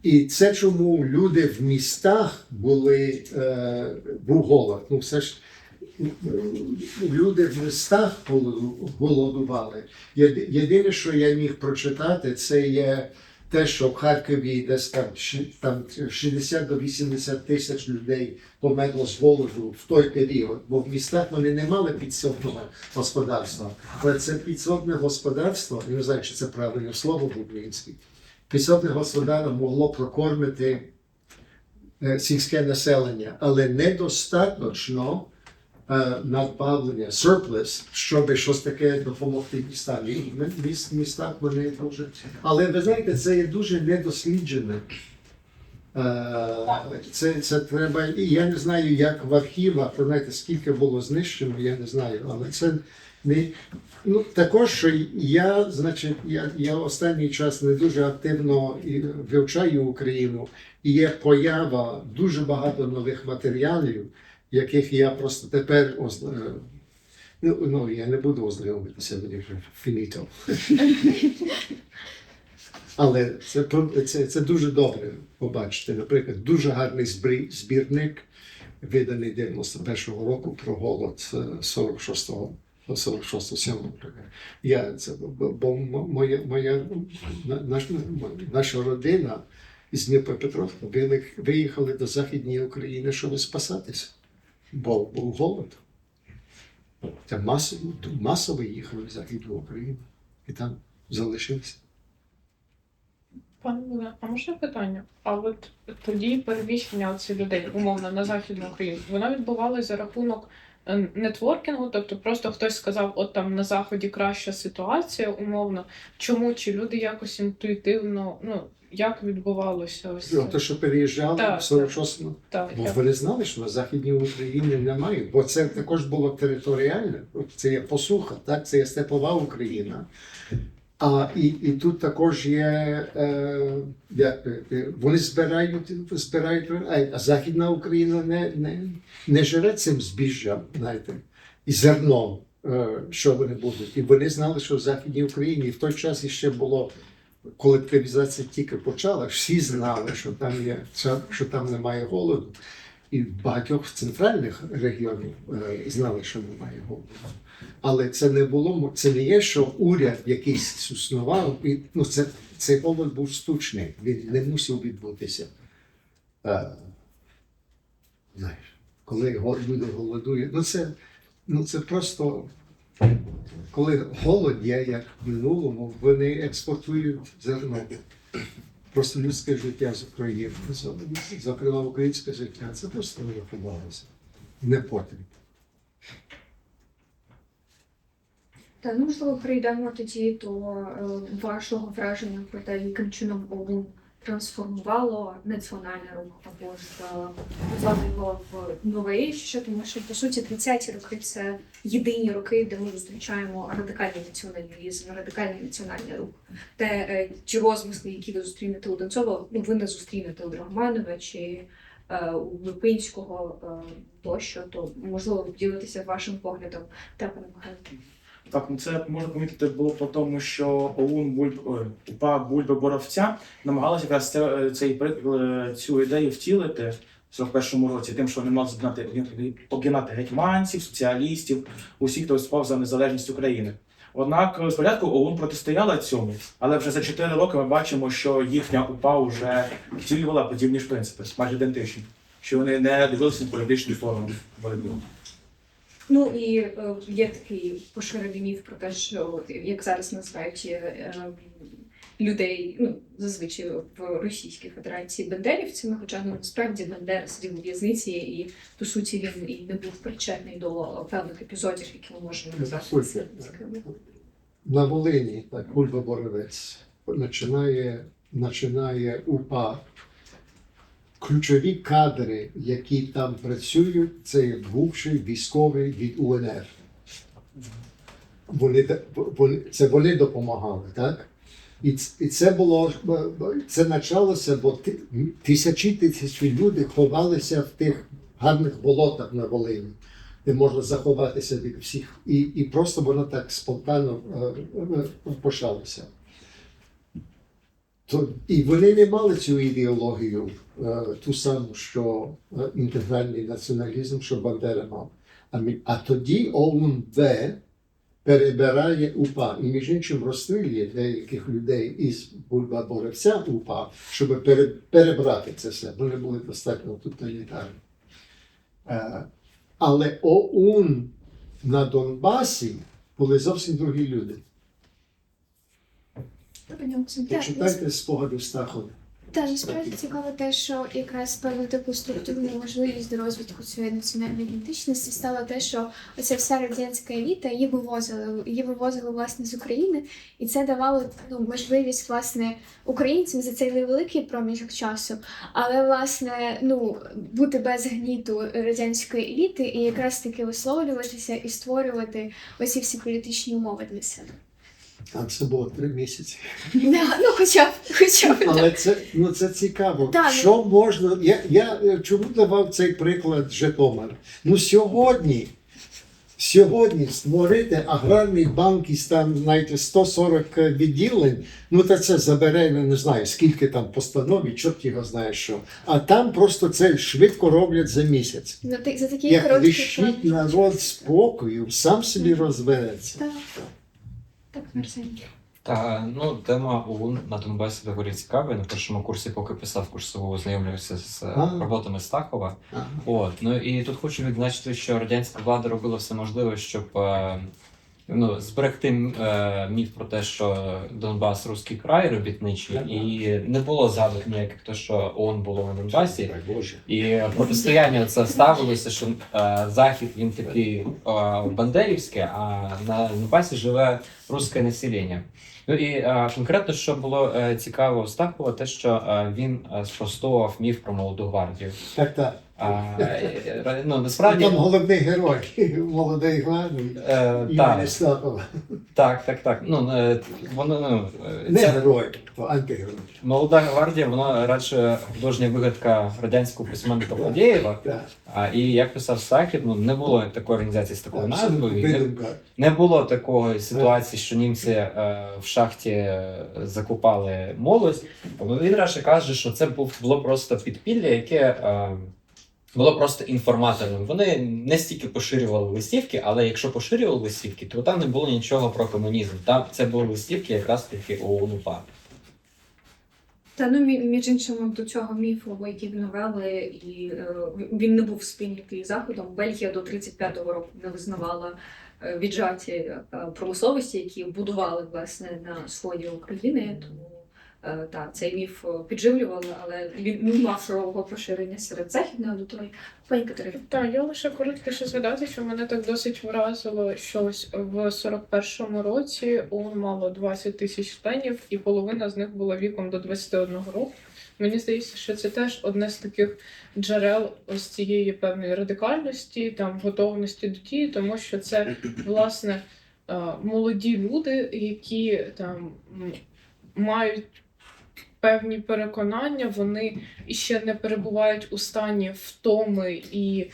І це чому люди в містах був голод. Ну, все ж, люди в містах голодували. Єдине, що я міг прочитати, це є те, що в Харкові десь там 60 до 80 тисяч людей померло з голоду в той період. Бо в містах вони не мали підсобного господарства. Але це підсобне господарство, я не знаю, чи це правильне слово в українській, підсобне господарство могло прокормити сільське населення, але недостатньо надбавлення, surplus, щоб щось таке допомогти містам. І в містах вони дуже... Але ви знаєте, це є дуже недосліджене. Це треба... І я не знаю, як в архівах, ви знаєте, скільки було знищено, я не знаю, але це не... Ну, також, що я останній час не дуже активно вивчаю Україну, і є поява дуже багато нових матеріалів, яких я просто тепер я не буду ознайомитися, мені вже фініто. Але це дуже добре побачити. Наприклад, дуже гарний збірник, виданий 91-го року про голод 46-го. 46-7 бо наша родина із Дніпропетровська виїхали до Західної України, щоб спасатися, бо був голод. Це масово їхали в Західну Україну і там залишилися. Пане Богдане, а можна питання? А от тоді переміщення цих людей, умовно, на Західну Україну, воно відбувалося за рахунок нетворкінгу, тобто просто хтось сказав, от там на Заході краща ситуація, умовно. Чому? Чи люди якось інтуїтивно, як відбувалося ось це? Те, що переїжджали в 46-му, бо вони знали, що на Західній Україні немає, бо це також було територіальне, це є посуха, так? Це є степова Україна. І тут також є, вони збирають, а Західна Україна не живе цим збіжжям, знаєте, і зерном, що вони будуть. І вони знали, що в Західній Україні в той час іще було, колективізація тільки почала, всі знали, що там немає голоду. І в багатьох центральних регіонів знали, що немає голоду. Але це не є, що уряд якийсь існував, цей голод був штучний, він не мусив відбутися. Коли люди голодують, це просто, коли голод є, як в минулому, вони експортують зерно. Просто людське життя з України, зокрема українське життя, це просто не врахувалося. Не потрібно. Та, можливо, перейдемо тоді до вашого враження про те, яким чином ОУН трансформувало національний рух або звали його в новий, тому що, по суті, 30-ті роки – це єдині роки, де ми зустрічаємо радикальний націоналізм, радикальний національний рух. Ті розмисли, які ви зустрінете у Донцова, ви не зустрінете у Драгоманова чи у Липинського тощо, то, можливо, поділитися вашим поглядом. Так, пане Михайло. Так, це можна помітити було по тому, що ОУН УПА Бульби-Боровця намагалася якраз цю ідею втілити в 41-му році, тим, що вони мали об'єднати гетьманців, соціалістів, усіх, хто виступав за незалежність України. Однак спочатку ОУН протистояла цьому, але вже за 4 роки ми бачимо, що їхня УПА вже втілювала подібні ж принципи, майже ідентичні, що вони не дивилися на політичні форми боротьби. І є такий поширений міф про те, що, як зараз називають, людей, ну, зазвичай в Російській Федерації бандерівцями, хоча насправді Бандера сидів у в'язниці і, по суті, він і не був причетний до певних епізодів, які ми можемо назвати. На Волині, так, Бульба-Боровець починає УПА. Ключові кадри, які там працюють, це бувші військові від УНР. Вони допомагали, так? І це почалося, бо тисячі людей ховалися в тих гарних болотах на Волині, де можна заховатися від всіх. І просто воно так спонтанно почалося. І вони не мали цю ідеологію, ту саму, що інтегральний націоналізм, що Бандера мав. А тоді ОУН-В перебирає УПА. І між іншим розстрілює деяких людей із Бульба-Боровця УПА, щоб перебрати це все. Вони були достатньо тоталітарні. Але ОУН на Донбасі були зовсім другі люди. Почитайте спогади Стахова. Так, насправді цікаво те, що якраз певну таку структурну можливість до розвитку цієї національної ідентичності стало те, що оця вся радянська еліта її вивозили власне з України, і це давало можливість власне українцям за цей невеликий проміжок часу, але власне бути без гніту радянської еліти і якраз таки висловлюватися і створювати оці всі політичні умови для себе. Там це було 3 місяці. Хоча б. Але це цікаво. Так. Що можна... Я чому давав цей приклад Житомир? Сьогодні створити аграрний банк із там, знаєте, 140 відділень, то це забере, не знаю, скільки там постанов, чорт його знає що. А там просто це швидко роблять за місяць. За такий Як короткий лишіть народ спокою, сам собі розбереться. Так, Арсеній. Тема ОУН на Донбасі доволі цікава. На першому курсі, поки писав курсову, ознайомлювався з роботами Стахова. І тут хочу відзначити, що радянська влада робила все можливе, щоб зберегти міф про те, що Донбас – русський край робітничий, і не було згадок ніяких, що ОУН було на Донбасі. І протистояння це ставилося, що Захід, він такий бандерівський, а на Донбасі живе русське населення. І конкретно, що було цікаво у Стахова, те, що він спростовував міф про молоду гвардію. Так. Насправді... Там головний герой, молодий гвардій, імені Стахова. Так. Не герой, то антигерой. Молода гвардія, вона радше художня вигадка радянського письменника Фадєєва. І як писав Стахів, не було такої організації з такою назвою. Не було такої ситуації, що німці в шахті закупали молодь. Він радше каже, що це було просто підпілля, яке було просто інформаторним. Вони не стільки поширювали листівки, але якщо поширювали листівки, то там не було нічого про комунізм. Там це були листівки якраз таки ОУН-УПА. Між іншим, до цього міфу, який навели, і він не був сприйнятий Заходом. Бельгія до 35-го року не визнавала віджаті промисловості, які будували, власне, на сході України. Тому цей міф підживлювали, але він не мав широкого поширення серед західної аудиторії. Пані Катерина. Так, я лише коротко ще згадати, що мене так досить вразило, що ось в 41-му році ОУН мало 20 тисяч членів, і половина з них була віком до 21 року. Мені здається, що це теж одне з таких джерел ось цієї певної радикальності, готовності до дії, тому що це, власне, молоді люди, які мають певні переконання, вони іще не перебувають у стані втоми і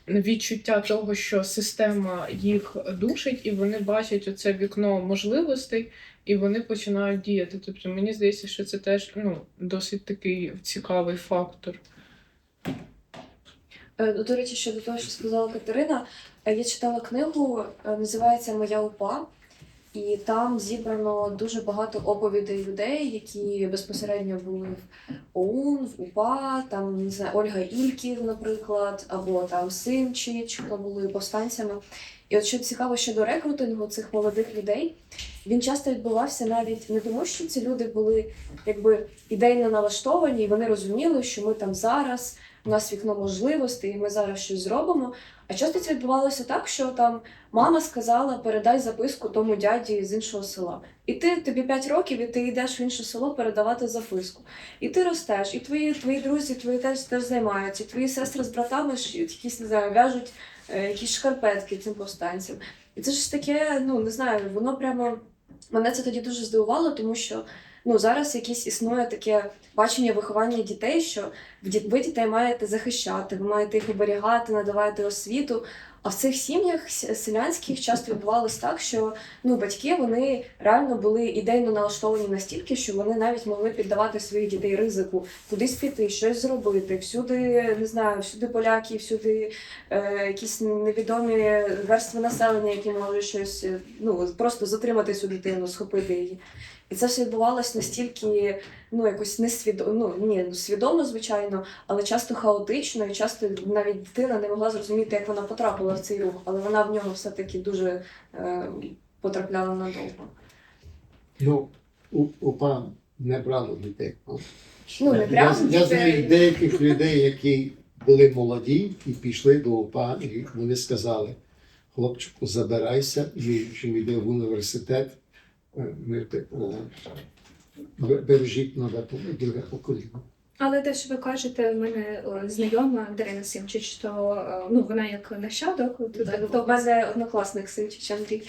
відчуття того, що система їх душить, і вони бачать оце вікно можливостей, і вони починають діяти. Тобто мені здається, що це теж досить такий цікавий фактор. До речі, щодо того, що сказала Катерина, я читала книгу, називається «Моя УПА». І там зібрано дуже багато оповідей людей, які безпосередньо були в ОУН, в УПА, там, не знаю, Ольга Ільків, наприклад, або там Симчич, хто були повстанцями. І от що цікаво щодо рекрутингу цих молодих людей, він часто відбувався навіть не тому, що ці люди були якби ідейно налаштовані, і вони розуміли, що ми там зараз, у нас вікно можливостей, і ми зараз щось зробимо. А часто це відбувалося так, що там мама сказала, передай записку тому дяді з іншого села. І тобі 5 років, і ти йдеш в інше село передавати записку. І ти ростеш, і твої друзі, твої теж займаються, і твої сестри з братами якісь, не знаю, в'яжуть якісь шкарпетки цим повстанцям. І це ж таке, не знаю, воно прямо, мене це тоді дуже здивувало, тому що зараз якесь існує таке бачення виховання дітей, що ви дітей маєте захищати, ви маєте їх оберігати, надавати освіту. А в цих сім'ях селянських часто відбувалось так, що батьки, вони реально були ідейно налаштовані настільки, що вони навіть могли піддавати своїх дітей ризику, кудись піти, щось зробити. Всюди, не знаю, всюди поляки, всюди якісь невідомі верстви населення, які можуть щось, просто затримати цю дитину, схопити її. І це все відбувалося настільки, якось свідомо, звичайно, але часто хаотично, і часто навіть дитина не могла зрозуміти, як вона потрапила в цей рух, але вона в нього все-таки дуже потрапляла надовго. УПА не брало дітей. Не прямо Я знаю деяких людей, які були молоді і пішли до УПА, і вони сказали, хлопчику, забирайся, чим йде в університет, бережіть нове друге покоління. Але те, що ви кажете, в мене знайома Дарія Сингаєвська, то вона як нащадок. То в мене однокласник Синчич Андрій.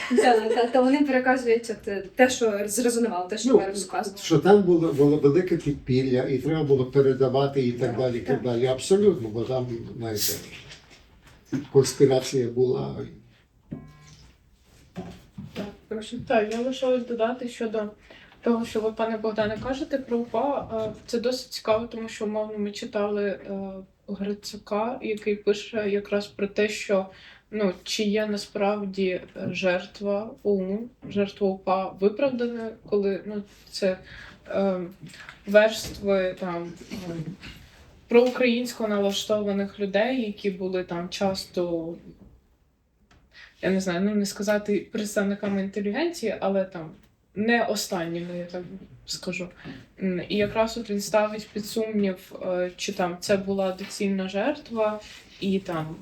То вони переказують те, що зрезонувало, те, що ви розказували. Що там було велике підпілля, і треба було передавати і так далі, і так далі. Абсолютно, бо там, знаєте, конспірація була. Так, я лише додати щодо того, що ви, пане Богдане, кажете про УПА. Це досить цікаво, тому що, умовно, ми читали Грицака, який пише якраз про те, що чи є насправді жертва ОУН, жертва УПА виправдана, коли це верстви там проукраїнсько налаштованих людей, які були там часто, я не знаю, не сказати представниками інтелігенції, але там не останніми, я так скажу. І якраз він ставить під сумнів, чи там це була доцільна жертва, і там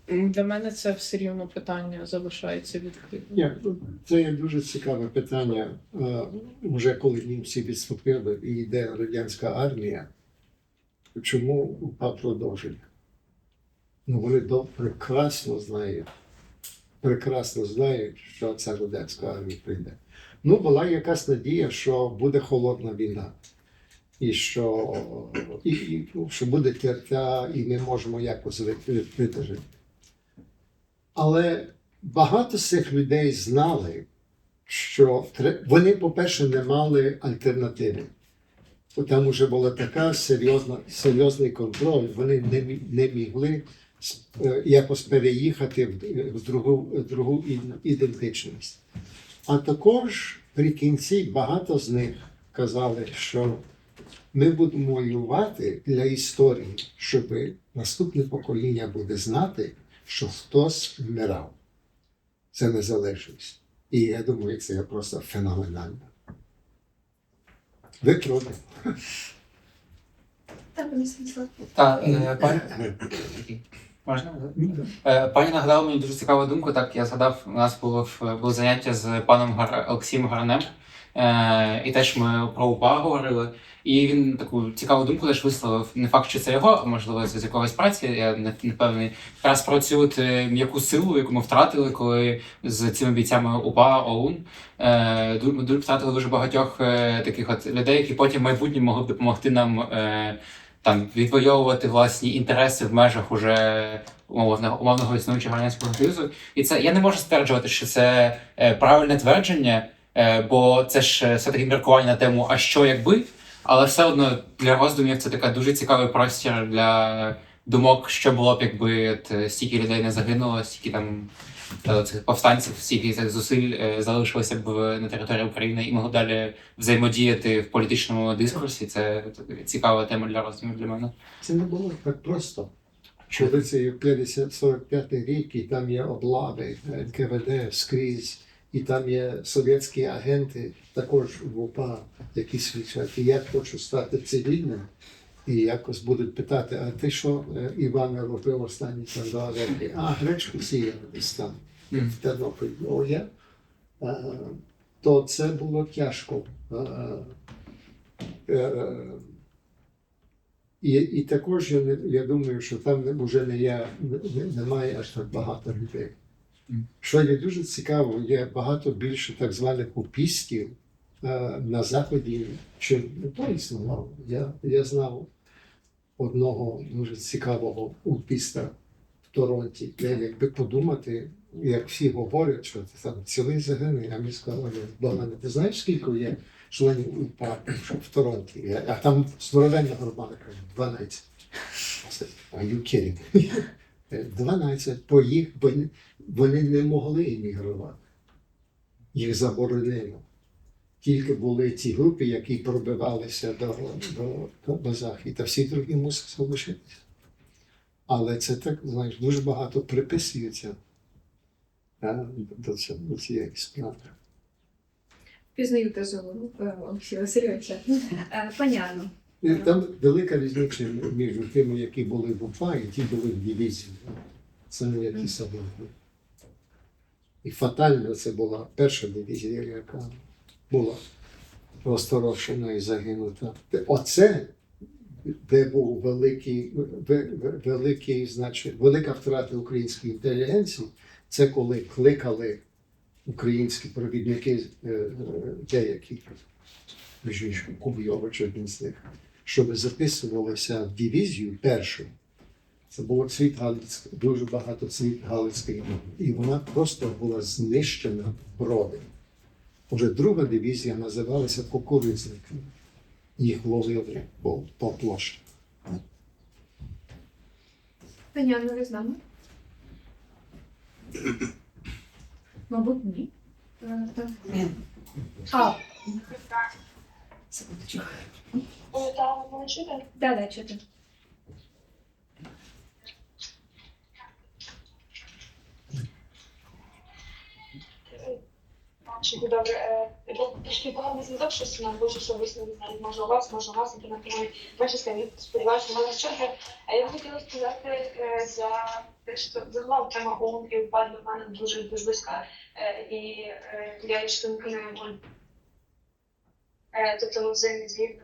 для мене це все рівно питання залишається відкритим. Це є дуже цікаве питання. Вже коли німці відступили і йде радянська армія, чому УПА продовжує? Вони прекрасно знають, що ця радянська армія прийде. Була якась надія, що буде холодна війна, і що буде тертя, і ми можемо якось витежити. Але багато з цих людей знали, що вони, по-перше, не мали альтернативи. Там вже була така серйозний контроль, вони не могли якось переїхати в другу ідентичність. А також при кінці багато з них казали, що ми будемо воювати для історії, щоб наступне покоління буде знати, що хтось вмирав. Це незалежність. І я думаю, це просто феноменально. Ви проти? Пані нагадала мені дуже цікаву думку. Так, я згадав, у нас було заняття з паном Олексієм Гаранем, і теж ми про УПА говорили. І він таку цікаву думку теж висловив. Не факт, що це його, а можливо, з якогось праці, я не впевнений. Якраз про цю м'яку силу, яку ми втратили, коли з цими бійцями УПА, ОУН, ми втратили дуже багатьох таких людей, які потім в майбутньому могли б допомогти нам відвоювати власні інтереси в межах уже умовного існуючого Радянського Союзу. І це я не можу стверджувати, що це правильне твердження, бо це ж все-таки міркування на тему «а що якби?», але все одно для роздумів це така дуже цікавий простір для думок, що було б, якби стільки людей не загинуло, стільки там цих повстанців, стільки цих зусиль залишилося б на території України і могли далі взаємодіяти в політичному дискурсі. Це цікава тема для роздумів для мене. Це не було так просто. Коли це 45-й рік, і там є облави, НКВД скрізь, І там є совєтські агенти, також в УПА, які свідчать, і я хочу стати цивільним, і якось будуть питати, а ти що, Іване, робив останні там 2 роки? А, гречку сіяли десь там, в Тернополі. О, я? То це було тяжко. І також я думаю, що там вже немає аж так багато людей. Що є дуже цікаво, є багато більше так званих упістів на Заході, чим то існувало. Я знав одного дуже цікавого упіста в Торонті, де якби подумати, як всі говорять, що це там цілий загине, а мені сказали, Богдана, ти знаєш, скільки є членів УПА в Торонті? А там здоровенна громада, 12. Are you kidding? 12, бо вони не могли іммігрувати. Їх заборонили. Тільки були ті групи, які пробивалися до Заходу, а всі другі мусили залишитися. Але це так, знаєш, дуже багато приписується до цієї справи. Пізнаю тезу Олексія Васильовича. Пані Анно. Там велика різниця між тими, які були в УПА, і ті були в дивізії. Це не які собі. І фатально це була перша дивізія, яка була розторошена і загинута. Оце, де був велика втрата української інтелігенції, це коли кликали українські провідники, деякі, Кубйович один з них, щоб записувалися в дивізію першу. Це було цвіт Галицький, дуже багато цвіт Галицький. І вона просто була знищена в Броди. Уже друга дивізія називалася Кукуризники. Їх ловили по площі. Пані Анно, ви з нами? Мабуть, ні. Так. Так, чути. Добре, трішки погано зв'язок, щось нам дуже особисто, не знаю, може у вас, інтернет, ваші скамі, сподіваюся, що можна чути. Я хотіла сказати за те, що загалом тема ООН і УПА для мене дуже близька, і я є членкою ООН. Тобто ми взаємодіємо,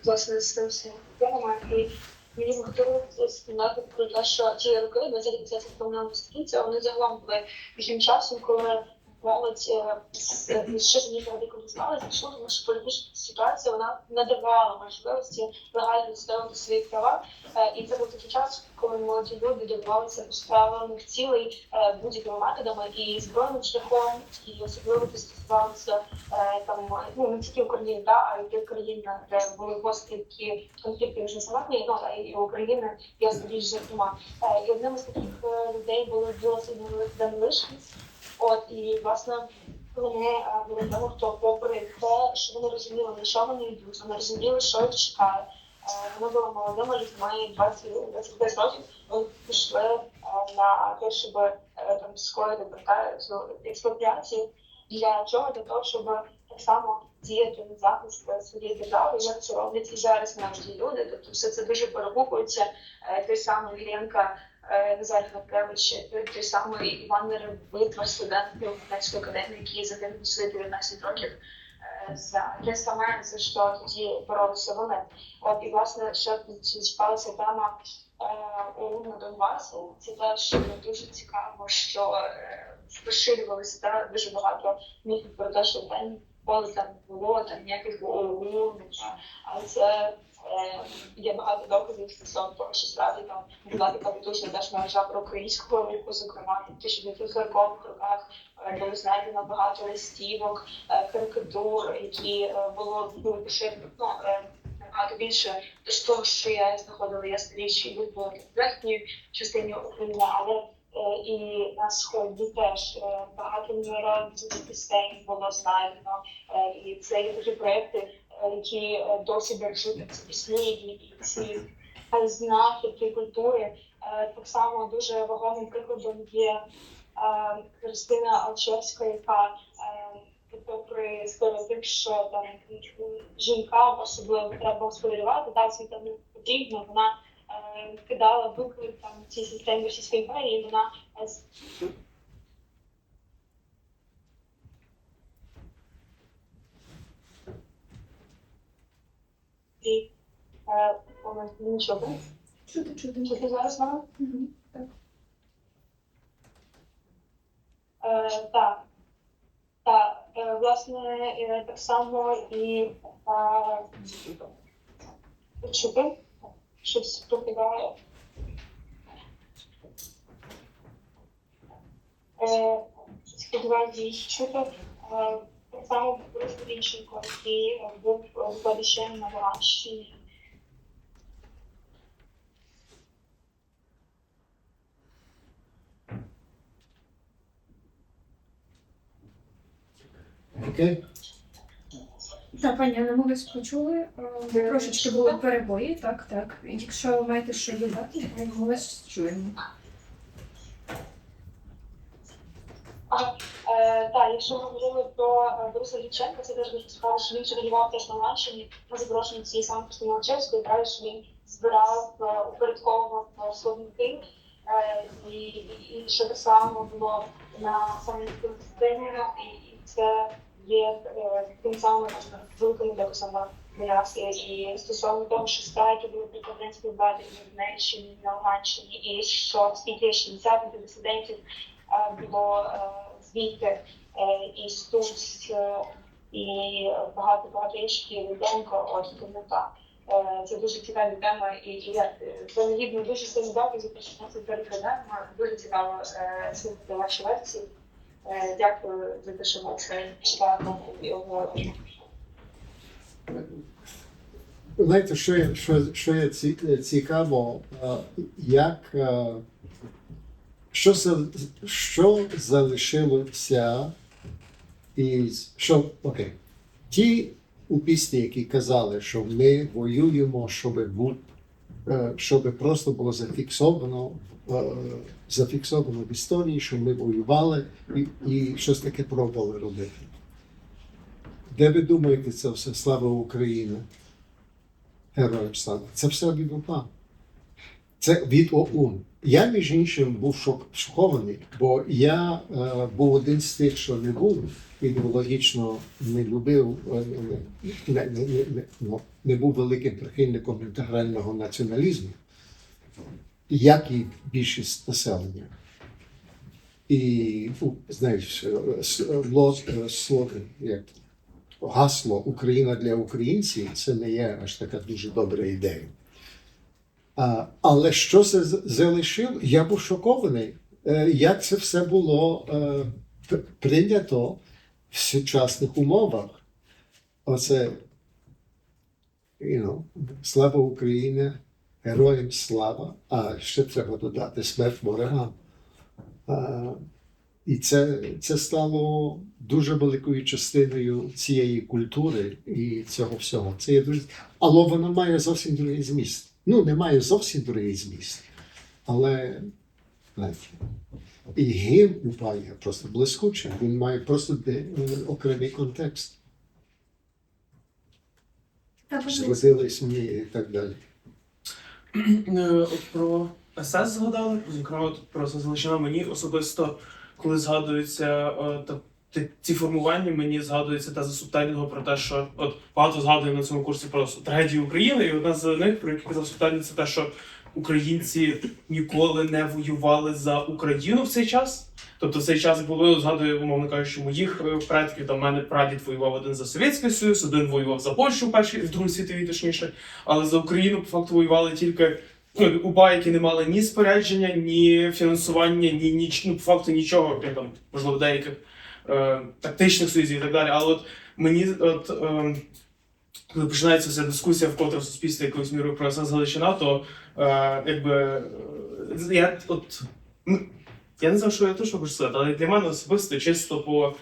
власне, з тим всім темами, і мені б хотілося сказати про те, що ті роки, 20-30 повного століття, вони загалом були таким часом, коли молодь ще з ній радикалізувалася, тому що політична ситуація вона не давала можливості легально відстоювати свої права. І це був такий час, коли молоді люди добивалися поставлених цілей будь-якими методами і збройним шляхом, і особливо стосувалося не тільки України, а й тих країн, де були гострі такі конфлікти між національними, і України, ясно більш зокрема. І одним з таких людей були досить Данилишин. І, власне, вони були тому, хто попри те, що вони розуміли, на що вони йдуть, вони розуміли, що їх чекає. Вони були молодими людьми, 25 років, вони пішли на те, щоб скоїти цю експропріацію. Для чого? Для того, щоб так само діяти на захист своєї держави, як це роблять і зараз наші люди. Тобто все це дуже перегукується. Той самий Іллєнка, Кравченка, той самий Іван Неревитва, студент Української академії, який загинув у свої 19 років за те саме, за що тоді боролися вони. І, власне, ще зачіпалася тема на Донбасі. Це теж дуже цікаво, що поширювалося дуже багато міфів про те, що там поле там було, там ніяких ООН, але це є багато доказів стосовно того, що справді там була така потужна теж мережа про українського руху, зокрема, в 1940-х роках було знайдено багато листівок, карикатур, які було поширено набагато більше з того, що я знаходила, я старіші в верхній частині України, але і на Сході теж багато народних пісень було знайдено, і це є такі проєкти, які досі бережуть ці пісні, і ці знахідки культури. Так само дуже вагомим прикладом є Христина Алчевська, яка попри стереотип, що там жінкам особливо треба господарювати, так, світу не потрібно, вона кидала виклик там цій системі Російської імперії, і вона нічого. Чути. Чути зараз мене? Так. Так. Так, власне, так само і чути, щось пропадає. Сподіваюся, чути. Так само Борис Лінченко, який був викладачем на Луганщині. Окей? Так, пані, Анна, ми вас почули. Трошечки були перебої, так. Якщо ви маєте що додати, ми вас чуємо. Так, якщо ми говорили про Бориса Лінченка, це теж дуже цікаво, що він чергував теж на Луганщині на запрошенні цієї самої Христини Алчевської, правильно, що він збирав, упорядковував словники, і що так само було на самій Христині, і це є тим самим великим доказом для і стосовно того, що страйки були при Кобринській владі в Донеччині, на Луганщині, і що скільки 60-х дисидентів було звідти, і Стус, і багато інших, і Руденко, от тому так. Це дуже цікава тема, і принагідно дуже сильно доказів, що це перекладаємо. Дуже цікаво слухати ваші лекції. Дякую за те, що ми це читали і обговорювали. Знаєте, що є цікаво, що залишилося окей. Ті у пісні, які казали, що ми воюємо, щоб просто було зафіксовано в історії, що ми воювали і щось таке пробували робити. Де ви думаєте це все? Слава Україні! Героям слава! Це все від УПА. Це від ОУН. Я, між іншим, був шокований, бо я був один з тих, що не був ідеологічно, не любив, не був великим прихильником інтегрального націоналізму, як і більшість населення. І, знаєш, гасло «Україна для українців» – це не є аж така дуже добра ідея. Але що це залишило? Я був шокований, як це все було прийнято в сучасних умовах. Оце, слава Україні, героям слава, а ще треба додати смерть ворогам. І це стало дуже великою частиною цієї культури і цього всього. Це є дуже... Але воно має зовсім другий зміст. Не має зовсім другий зміст. Але, знаєте, і гімн УПА є просто блискучий. Він має просто окремий контекст. Згодились мені і так далі. Про СС згадали, зокрема про Залишина. Мені особисто, коли згадуються ці формування, мені згадується теза Субтайного про те, що багато згадуємо на цьому курсі про трагедію України, і одна з них, про яку казав Субтайний, це те, що українці ніколи не воювали за Україну в цей час. Тобто в цей час було, згадую, умовно кажучи, моїх предків, там в мене прадід воював один за Совєтський Союз, один воював за Польщу в Другій світовій, точніше, але за Україну по факту воювали тільки УПА, які не мали ні спорядження, ні фінансування, по факту нічого, крім там, можливо, деяких тактичних союзів і так далі. Але мені, коли починається вся дискусія вкотре в суспільстві якоюсь мірою про СС Галичина, то я не знаю, що я точно хочу сказати, але для мене особисто чисто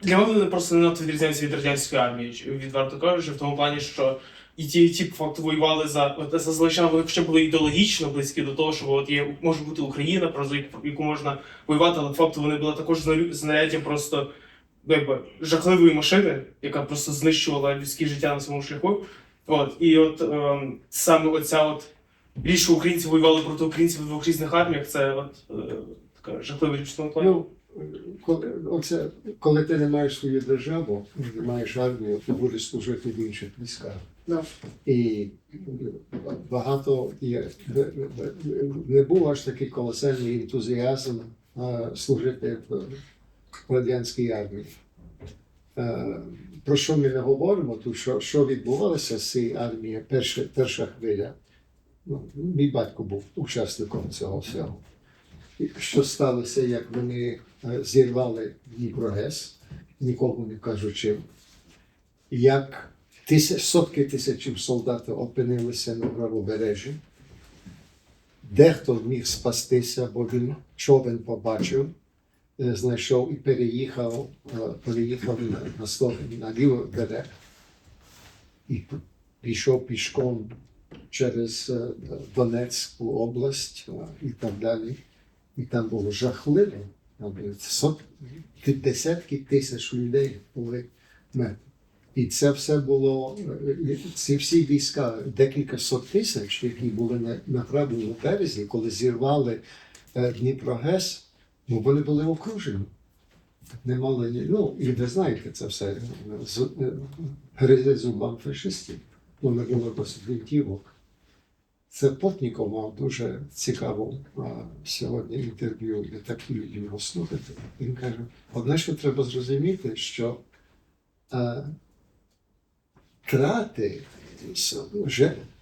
для мене просто не надто відрізняється від радянської армії, відверто кажучи, в тому плані, що і ті по факту воювали за Залишчан, вони ще були ідеологічно близькі до того, що от є, може бути Україна, про яку можна воювати, але по факту вони були також знаряддям просто якби жахливої машини, яка просто знищувала людське життя на своєму шляху. От, і от саме оця от річ, що українці воювали проти українців в двох різних арміях, це от така жахлива річ в тому плані. Ну, коли ти не маєш свою державу, не маєш армію, ти будеш служити в інших військах. І багато не був аж такий колосальний ентузіазм служити в радянській армії. Про що ми не говоримо, то що відбувалося з цієї армії, перша хвиля. Мій батько був учасником цього всього. Що сталося, як вони зірвали Дніпрогес, нікому не кажучи, як сотки тисяч солдатів опинилися на правобережжі. Дехто міг спастися, бо він човен побачив, знайшов і переїхав на лівий берег. І пішов пішком через Донецьку область і так далі. І там було жахливо. Там були десятки тисяч людей були мертві. І це все було, ці всі війська, декілька сот тисяч, які були на правому березі, коли зірвали Дніпрогес, вони були окружені. Не мали, і ви знаєте це все, гризе зубам фашистів. Вони були досить гвинтівок. Це Плотніков мав дуже цікаву сьогодні інтерв'ю, я так люблю його слухати. Він каже, одне, що треба зрозуміти, що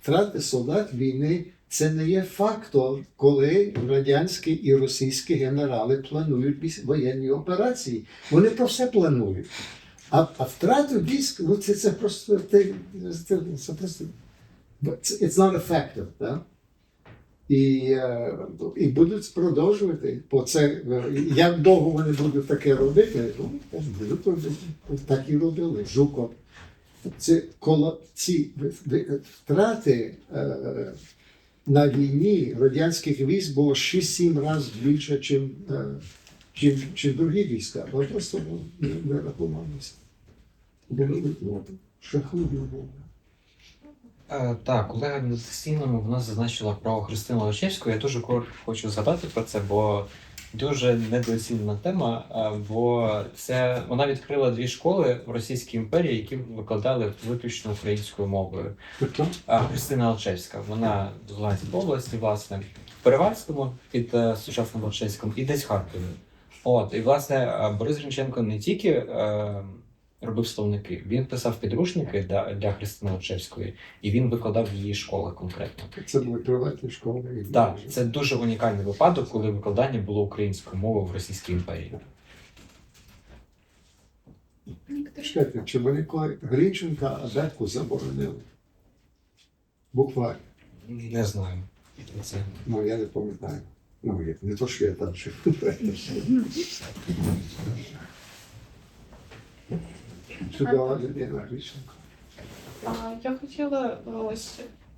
втрати солдат війни – це не є фактор, коли радянські і російські генерали планують воєнні операції. Вони про все планують. А втрату військ, це просто, it's not a factor, так? І будуть продовжувати. Як довго вони будуть таке робити? Будуть робити. Так і робили. Жуков. Ці втрати на війні радянських військ було 6-7 разів більше, чим другі війська. Вони просто не рахувалися. Жахливі були. Так, колега в дисципlinому в нас зазначила про Христину Лошевську. Я дуже коротко хочу згадати про це, бо дуже недооцінена тема, бо вона відкрила 2 школи в Російській імперії, які викладали виключно українською мовою. Христина Лошевська, вона з Луганської області, власне, в Перевальському під сучасним Лошевськом і десь в Харкові. І, власне, Борис Гринченко не тільки робив словники, він писав підручники для Христини Лошевської, і він викладав в її школах конкретно. Це були приватні школи. Так, це дуже унікальний випадок, коли викладання було українською мовою в Російській імперії. Чекайте, чи вони коли Гринченка абетку заборонили? Буквально. Не знаю. Це... Я не пам'ятаю. Не то, що я там жив. Чудова людина Гринченко. Я хотіла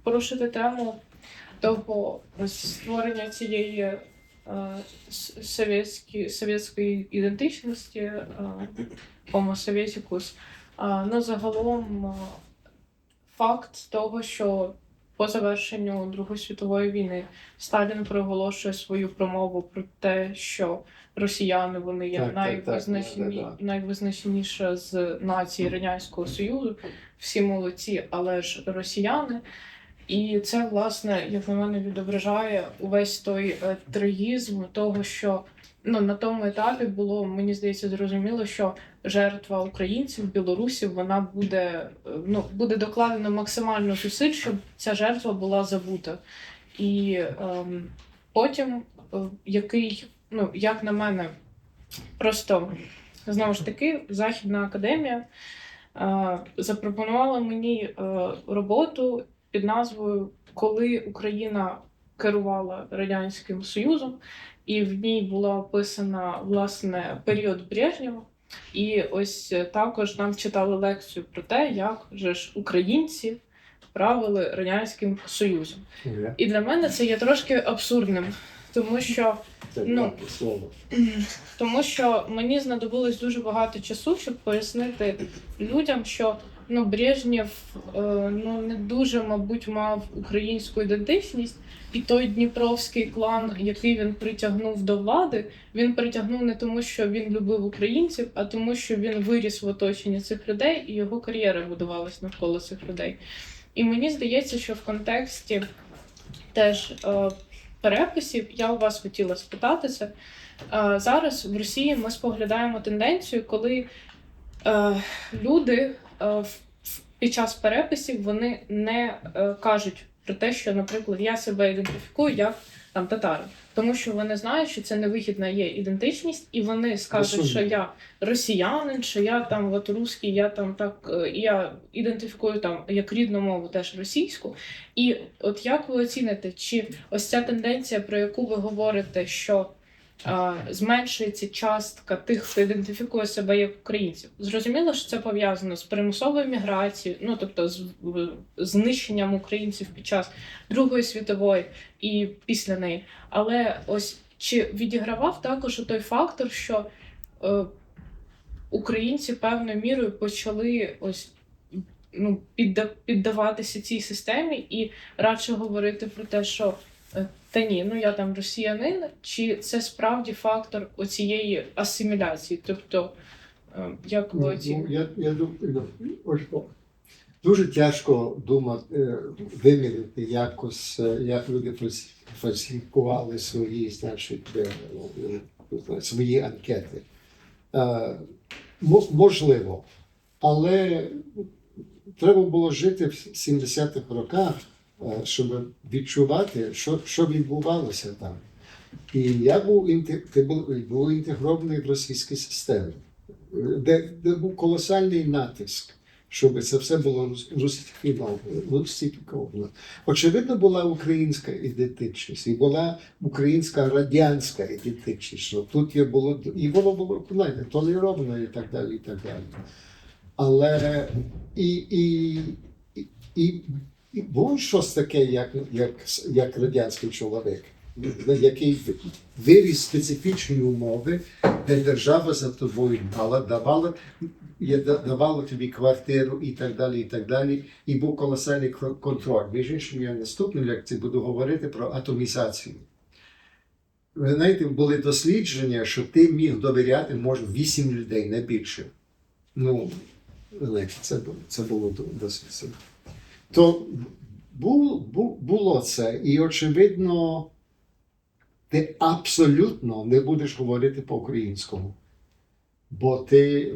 порушити тему того створення цієї совєтської ідентичності, homo sovieticus. Загалом факт того, що по завершенню Другої світової війни Сталін проголошує свою промову про те, що росіяни, вони є найвизначніша з націй Радянського Союзу, всі молодці, але ж росіяни. І це, власне, як на мене, відображає увесь той трагізм того, що на тому етапі було, мені здається, зрозуміло, що жертва українців, білорусів, вона буде докладено максимально зусиль, щоб ця жертва була забута. І потім, як на мене, просто, знову ж таки, Західна академія запропонувала мені роботу під назвою «Коли Україна керувала Радянським Союзом», і в ній була описана, власне, період Брежнєва. І ось також нам читали лекцію про те, як же ж українці правили Радянським Союзом. І для мене це є трошки абсурдним, тому що, тому що мені знадобилось дуже багато часу, щоб пояснити людям, що Брежнєв не дуже, мабуть, мав українську ідентичність, і той дніпровський клан, який він притягнув до влади, він притягнув не тому, що він любив українців, а тому, що він виріс в оточенні цих людей, і його кар'єра будувалась навколо цих людей. І мені здається, що в контексті теж переписів я у вас хотіла спитати це. Зараз в Росії ми споглядаємо тенденцію, коли люди під час переписів вони не кажуть про те, що, наприклад, я себе ідентифікую як татарин. Тому що вони знають, що це невигідна є ідентичність, і вони скажуть, що я росіянин, що я русський, я ідентифікую як рідну мову теж російську. І от як ви оціните, чи ось ця тенденція, про яку ви говорите, що зменшується частка тих, хто ідентифікує себе як українців. Зрозуміло, що це пов'язано з примусовою міграцією, тобто з знищенням українців під час Другої світової і після неї. Але ось чи відігравав також той фактор, що українці певною мірою почали піддаватися цій системі і радше говорити про те, що та ні, я росіянин, чи це справді фактор оцієї асиміляції? Тобто, як ви оцінюєте? Я думаю, дуже тяжко думати, вимірити якось, як люди фальсифікували свої анкети. Можливо, але треба було жити в 70-х роках, щоб відчувати, що відбувалося там. І я був інтегрований в російській системі, де був колосальний натиск, щоб це все було русифіковано. Очевидно, була українська ідентичність, і була українська радянська ідентичність. Тут воно було толеровано і так далі, і так далі. Але і було щось таке, як радянський чоловік, який виріс специфічні умови, де держава за тобою давала тобі квартиру і так далі, і був колосальний контроль. Між іншим, я наступну лекції буду говорити про атомізацію. Ви знаєте, були дослідження, що ти міг довіряти, може, 8 людей, не більше. Це було досить сильно. То було це, і очевидно, ти абсолютно не будеш говорити по-українському. Бо ти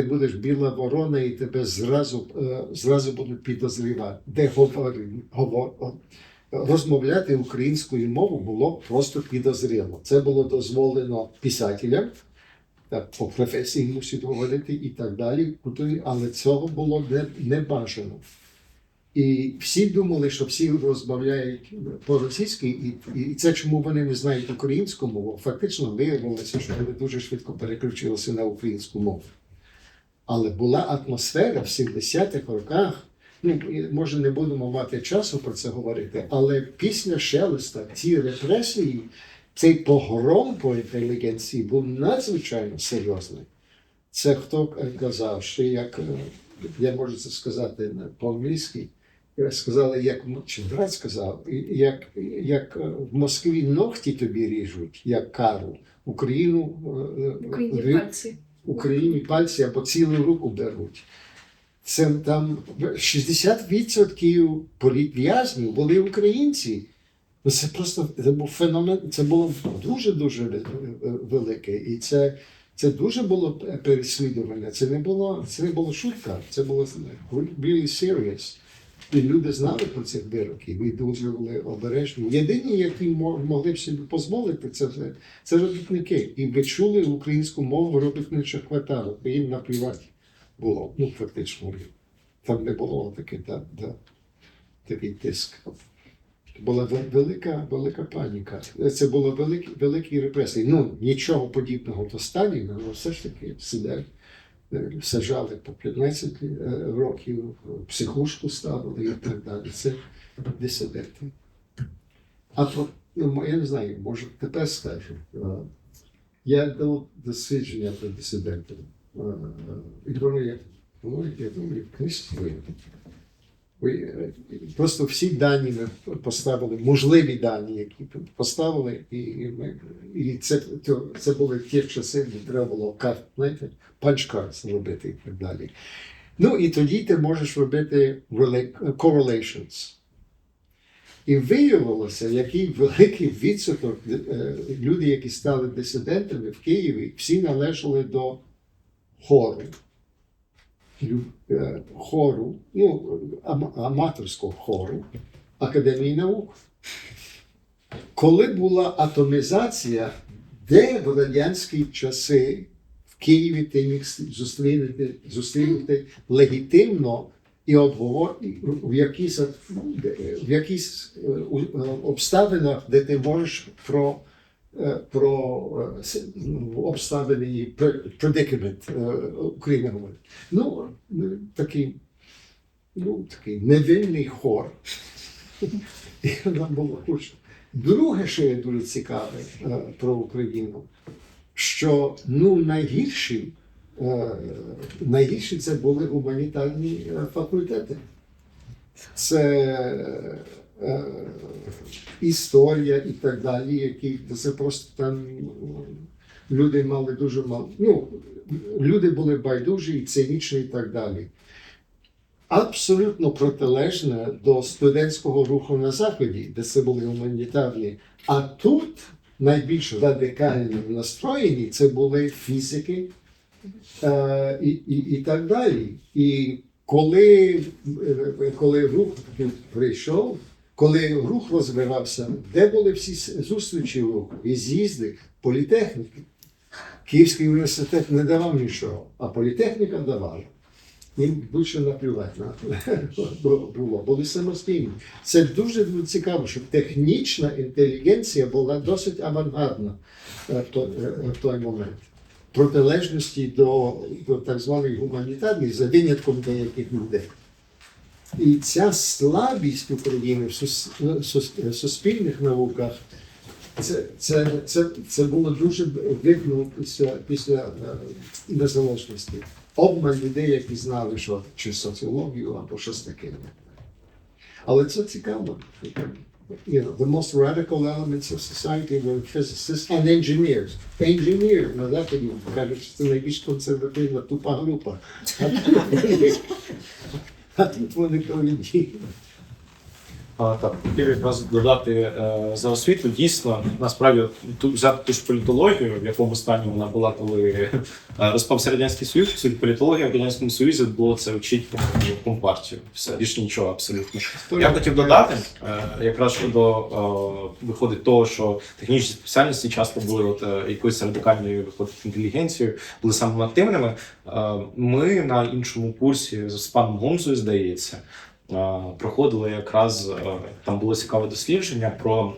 будеш біла ворона, і тебе зразу будуть підозрівати. Де розмовляти українською мовою було просто підозріло. Це було дозволено писателям, по професії мусять говорити і так далі, але цього було не бажано. І всі думали, що всі розмовляють по-російськи, і це чому вони не знають українську мову. Фактично виявилося, що вони дуже швидко переключилися на українську мову. Але була атмосфера в 70-х роках, може не будемо мати часу про це говорити, але після Шелеста ці репресії, цей погром по інтелігенції був надзвичайно серйозний. Це хто казав, що я можу це сказати по-англійськи, сказали, чи брат сказав, як в Москві ногті тобі ріжуть, як кару, Україні пальці або цілу руку беруть. Це там 60% політв'язнів були українці. Це був феномен, це було дуже-дуже велике. І це дуже було переслідування. Це не було шутка, це було really serious. І люди знали про цих вироків і дуже були обережні. Єдині, які могли б собі дозволити, це робітники. І ви чули українську мову в робітничих кварталах, бо їм наплівати було. Фактично. Там не було такий тиск. Була велика паніка. Це були великі репресії. Нічого подібного до Сталіна, але все ж таки сидять саджали по 15 років, в психушку ставили і так далі. Це дисиденти. А то, я не знаю, може тепер скажу. Я дав дослідження про дисидентів. І воно, я думаю, в книжці просто всі дані ми поставили, можливі дані, які поставили, і це були ті часи, де треба було punch-cards робити і так далі. Ну і тоді ти можеш робити correlations. І виявилося, який великий відсоток людей, які стали дисидентами в Києві, всі належали до хору, аматорського хору Академії наук. Коли була атомізація, де в радянські часи в Києві ти міг зустріти легітимно і в якісь обставинах, де ти можеш про обставини і predicament України говорити. Такий невинний хор. І нам було хоче. Друге, що є дуже цікаве про Україну, що найгірші це були гуманітарні факультети. Це історія і так далі, які це просто там люди мали дуже мало. Люди були байдужі і цинічні і так далі. Абсолютно протилежне до студентського руху на Заході, де це були гуманітарні. А тут найбільш радикально настроєні це були фізики і так далі. І коли рух прийшов, коли рух розвивався, де були всі зустрічі руху і з'їзди політехніки? Київський університет не давав нічого, а політехніка давала. Їм більше наплювати було, були самостійні. Це дуже цікаво, що технічна інтелігенція була досить авангардна в той момент. Протилежності до так званої гуманітарної, за винятком деяких людей. І ця слабість України в суспільних науках, це було дуже видно після незалежності. Обмаль людей, які знали, що чи соціологію, або щось таке. Але це цікаво. The most radical elements of society were physicists and engineers. Engineers, на Заході кажуть, що це найбільш консервативна, тупа група. А тут вони провідні. Так, хотів якраз додати за освіту. Дійсно, насправді, взяти ту ж політологію, в якому стані вона була, коли розпався Радянський Союз, політологія в Радянському Союзі було це вчити компартію. Все, більш нічого абсолютно. Я хотів додати, якраз щодо виходить того, що технічні спеціальності часто були якоюсь радикальною інтелігенцією, були самими активними. Ми на іншому курсі з паном Гомзою, здається, проходили якраз, там було цікаве дослідження про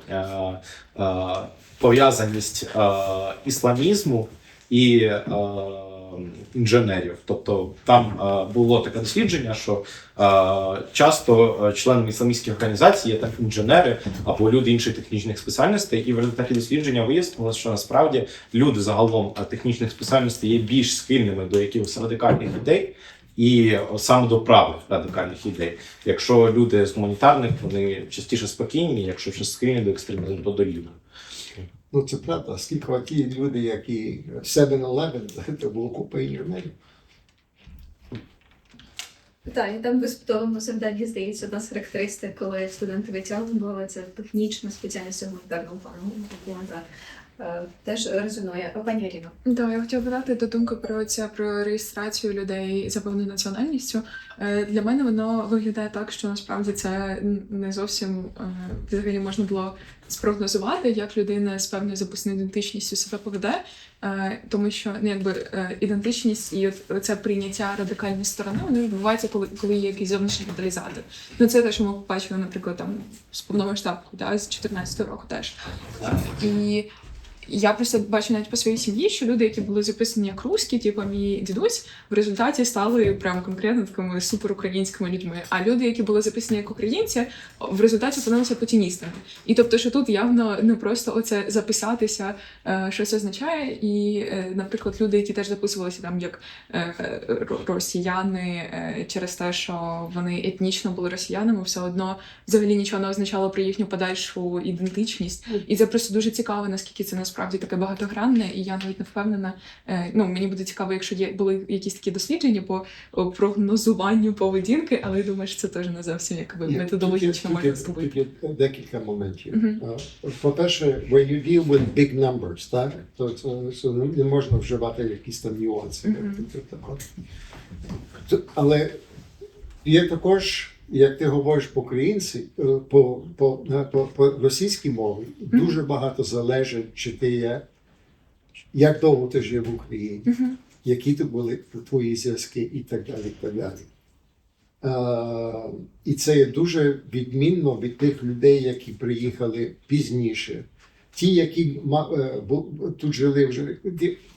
пов'язаність ісламізму і інженерів. Тобто там було таке дослідження, що часто членами ісламістських організацій є так інженери або люди інших технічних спеціальностей, і в результаті дослідження вияснилося, що насправді люди загалом технічних спеціальностей є більш схильними до якихось радикальних ідей, і саме до правих радикальних ідей. Якщо люди з гуманітарних, вони частіше спокійні, якщо щось схильні до екстремізму, то до лівих. Це правда. Скільки ті люди, які 7-11, це було купа інженерів. Так, і там в іспитовому завданні, здається, одна з характеристик, коли студенти витягували, це технічна спеціальність гуманітарного плану. Теж резонує. Пані Аліно. Так, я хотіла додати до думки про реєстрацію людей за певною національністю. Для мене воно виглядає так, що насправді це не зовсім взагалі можна було спрогнозувати, як людина з певною записною ідентичністю себе поведе, тому що ідентичність і це прийняття радикальної сторони, вони відбуваються, коли є якийсь зовнішній каталізатор. Це те, що ми побачили, наприклад, там з повномасштабку, з 2014 року теж. І Я просто бачу навіть по своїй сім'ї, що люди, які були записані як русські, типу мій дідусь, в результаті стали прям конкретно такими суперукраїнськими людьми. А люди, які були записані як українці, в результаті опинилися путіністами. І тобто, що тут явно не просто оце записатися, що це означає. І, наприклад, люди, які теж записувалися там як росіяни через те, що вони етнічно були росіянами, все одно взагалі нічого не означало про їхню подальшу ідентичність. І це просто дуже цікаво, наскільки це насправді таке багатогранне, і я навіть не впевнена. Мені буде цікаво, якщо були якісь такі дослідження по прогнозуванню поведінки, але я думаю, що це теж не зовсім якби методологічно можна зробити. Тут декілька моментів. По-перше, when you deal with big numbers, так, то це не можна вживати якісь там нюанси. Але є також, як ти говориш по-українськи, по російській мові, дуже багато залежить, чи ти є, як довго ти жив в Україні, які то були твої зв'язки і так далі, і так далі. І це є дуже відмінно від тих людей, які приїхали пізніше. Ті, які тут жили вже,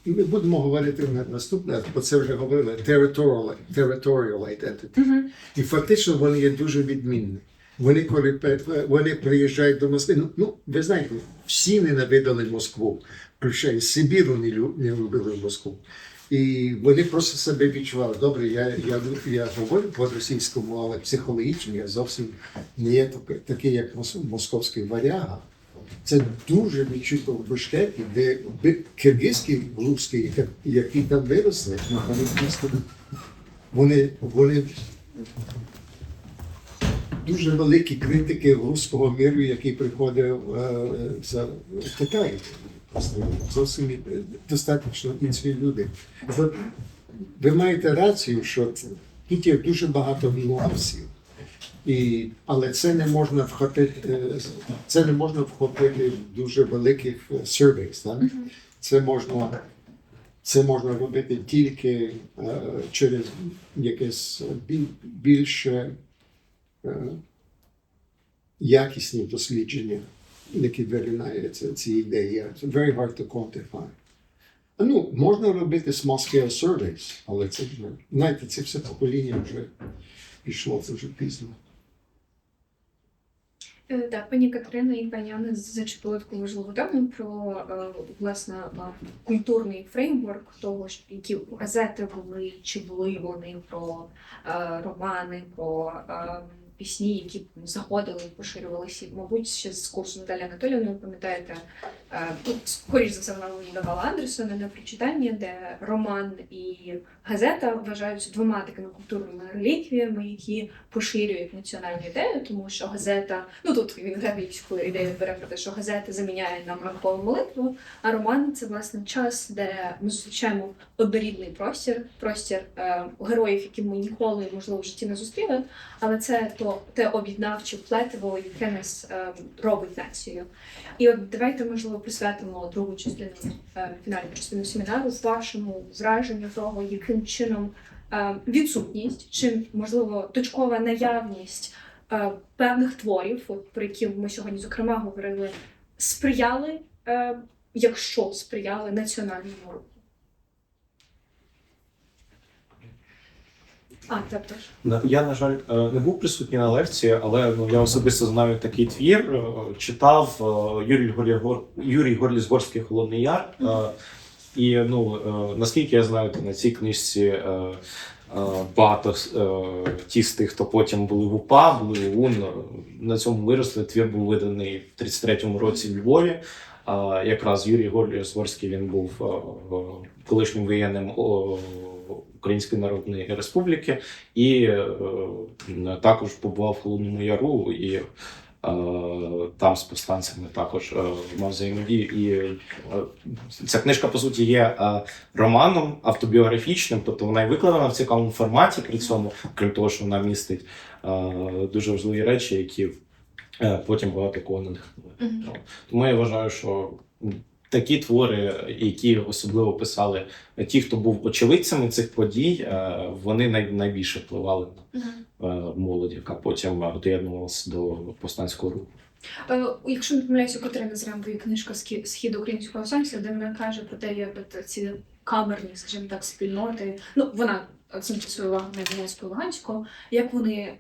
ми будемо говорити наступне, бо це вже говорили, territorial identity. І фактично вони є дуже відмінні. Вони приїжджають до Москви, ви знаєте, всі ненавидали Москву, включаючи Сибіру не любили Москву. І вони просто себе відчували, добре, я говорю по-російському, але психологічно я зовсім не є такий, як московський варяга. Це дуже відчутно в Бішкекі, де киргизькі русські, які там виросли, вони дуже великі критики руського миру, який приходив в Китай. Зовсім достатньо інші люди. Ви маєте рацію, що тут є дуже багато нюансів. Але це не можна вхопити в дуже великих surveys. Це можна робити тільки через якесь більш якісні дослідження, які вирівняються ці ідеї. It's very hard to quantify. Можна робити small-scale surveys, але це вже, знаєте, це все покоління вже пішло, це вже пізно. Так, пані Катерина і пані Анна зачепили таку важливу тему про, власне, культурний фреймворк того, які газети були, чи були вони про романи, про пісні, які заходили і поширювалися, мабуть, ще з курсу Наталі Анатоліївни, ви пам'ятаєте, скоріш за все, вона мені давала Андерсона на прочитання, де роман і газета вважаються двома такими культурними реліквіями, які поширюють національну ідею, тому що газета, тут він грабівську ідею бере про те, що газета заміняє нам ранкову молитву, а роман – це, власне, час, де ми зустрічаємо однорідний простір героїв, які ми ніколи, можливо, в житті не зустріли, але це те об'єднавче плетиво, яке нас робить нацією. І от давайте, можливо, присвятимо другу частину, фінальну частину семінару, вашому враженню того, яким чином відсутність, чи, можливо, точкова наявність певних творів, про які ми сьогодні, зокрема, говорили, сприяли, якщо сприяли національному руху. Я, на жаль, не був присутній на лекції, але я особисто знаю такий твір. Читав Юрій Горліс-Горський «Холодний Яр». І, наскільки я знаю, то на цій книжці багато ті з тих, хто потім були в УПА, були в УН, на цьому виросли. Твір був виданий в 33-му році в Львові. Якраз Юрій Горліс-Горський, він був колишнім воєнним Української Народної Республіки і також побував в Холодному Яру і там з повстанцями також мав взаємодію. І ця книжка, по суті, є романом автобіографічним, тобто вона і викладена в цікавому форматі при цьому, крім того, що вона містить дуже важливі речі, які потім багато кого надихнули. Тому я вважаю, що такі твори, які особливо писали ті, хто був очевидцями цих подій, вони найбільше впливали на молодь, яка потім доєднувалася до повстанського руху. Якщо не помиляюся, Катерина Зрембої книжка «Схід українського сонця», де вона каже про те, як ці камерні, скажімо так, спільноти, ну, вона акцентує свою увагу на Донецьку і Луганську, як вони,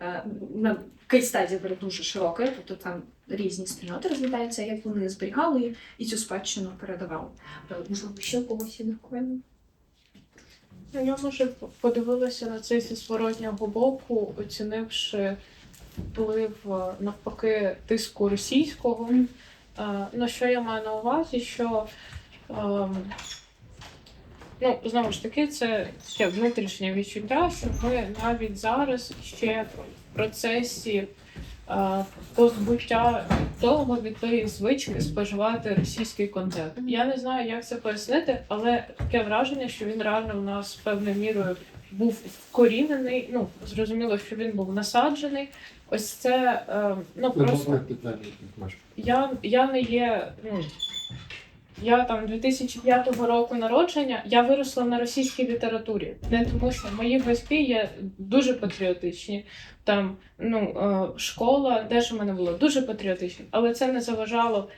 кейс-стадія дуже широка, тобто там різні спільноти розглядаються, як вони зберігали і цю спадщину передавали. Можливо, ще когось є навколо? Я, може, подивилася на це зі зворотнього боку, оцінивши вплив, навпаки, тиску російського. Ну, що я маю на увазі, що, ну, знову ж таки, це ще внутрішнє відчуття, що ми навіть зараз ще в процесі позбуття того від тої звички споживати російський контент. Я не знаю, як це пояснити, але таке враження, що він реально у нас певною мірою був вкорінений, ну, зрозуміло, що він був насаджений. Ось це, ну, просто... Я не є, ну, я там 2005 року народження, я виросла на російській літературі. Не тому, що мої батьки є дуже патріотичні. Там, ну, школа теж у мене була дуже патріотична, але це не заважало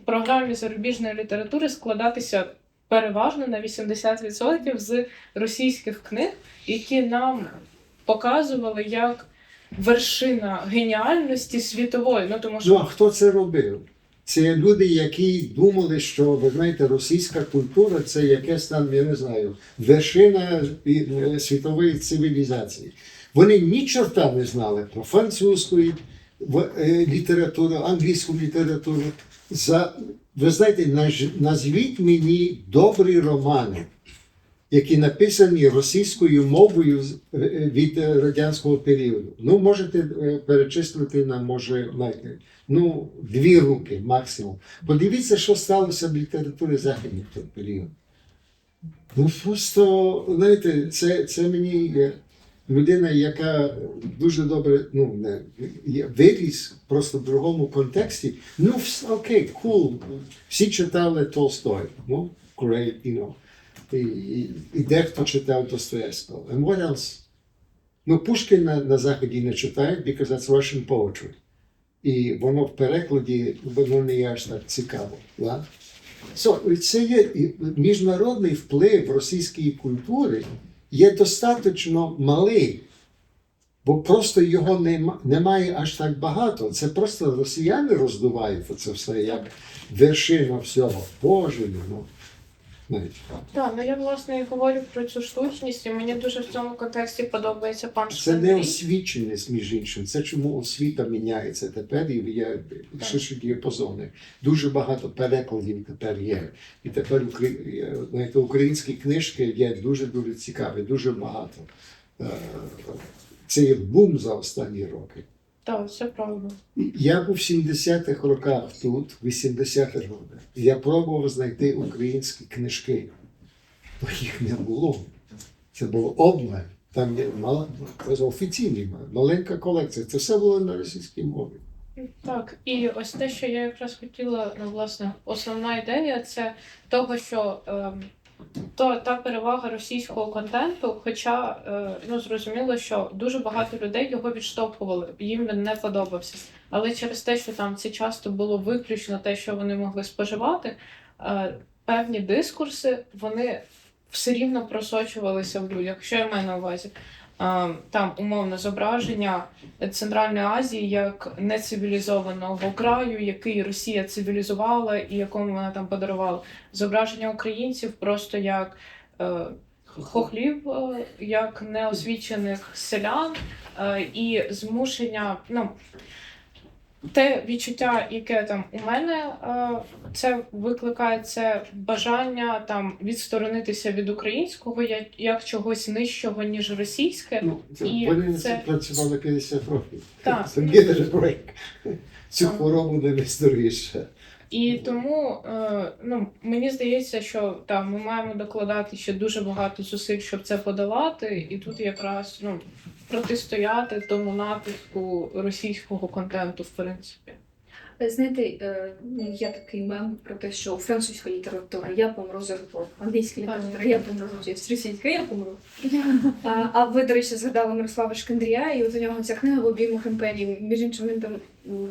програмі зарубіжної літератури складатися переважно на 80% з російських книг, які нам показували як вершина геніальності світової. Ну, тому що... Ну, а хто це робив? Це люди, які думали, що, ви знаєте, російська культура – це якась там, я не знаю, вершина світової цивілізації. Вони ні чорта не знали про французьку літературу, англійську літературу. Ви знаєте, назвіть мені добрі романи, які написані російською мовою від радянського періоду. Ну, можете перечислити нам, може, знаєте, ну, 2 руки максимум. Подивіться, що сталося в літературі західних в той період. Ну, просто, знаєте, це мені людина, яка дуже добре, ну, виріс просто в другому контексті. Ну, окей, cool. Всі читали Толстой. Ну, great, you know. І дехто читав Достоєвського. And what else? Ну, Пушкіна на Заході не читають, because that's Russian poetry. І воно в перекладі, воно не є аж так цікаво. Да? So, це є міжнародний вплив російської культури є достатньо малий, бо просто його немає аж так багато. Це просто росіяни роздувають це все як вершина всього. Боже, ну. Так, ну я, власне, і говорю про цю штучність, і мені дуже в цьому контексті подобається пан Це не освіченість, між іншим. Це чому освіта міняється тепер, і є ширші діапазони. Дуже багато перекладів тепер є. І тепер українські книжки є дуже-дуже цікаві, дуже багато. Це є бум за останні роки. Так, це правда. Я був в 70-х роках тут, в 80-х роках. Я пробував знайти українські книжки. Бо їх не було. Це було онлайн. Там є офіційні, маленька колекція. Це все було на російській мові. Так, і ось те, що я якраз хотіла, ну, власне, основна ідея, це того, що та перевага російського контенту, хоча, ну, зрозуміло, що дуже багато людей його відштовхували, їм він не подобався. Але через те, що там це часто було виключно те, що вони могли споживати, певні дискурси, вони все рівно просочувалися в людях. Що я маю на увазі? Там, умовно, зображення Центральної Азії як нецивілізованого краю, який Росія цивілізувала і якому вона там подарувала. Зображення українців просто як хохлів, як неосвічених селян і змушення, ну, те відчуття, яке там у мене, це викликає це бажання там відсторонитися від українського як чогось нижчого, ніж російське. Ну, вони це працювали 50 років. Так. Цю хворобу не виздоровіш. І тому, ну, мені здається, що там ми маємо докладати ще дуже багато зусиль, щоб це подолати, і тут якраз, ну, протистояти тому натиску російського контенту, в принципі. Знаєте, є такий мем про те, що французька література я помру за року, англійська література я помру за року, російська я помру. А ви, до речі, згадали Мирослава Шкандрія, і от у нього ця книга «В обіймах імперії». Між іншим, він там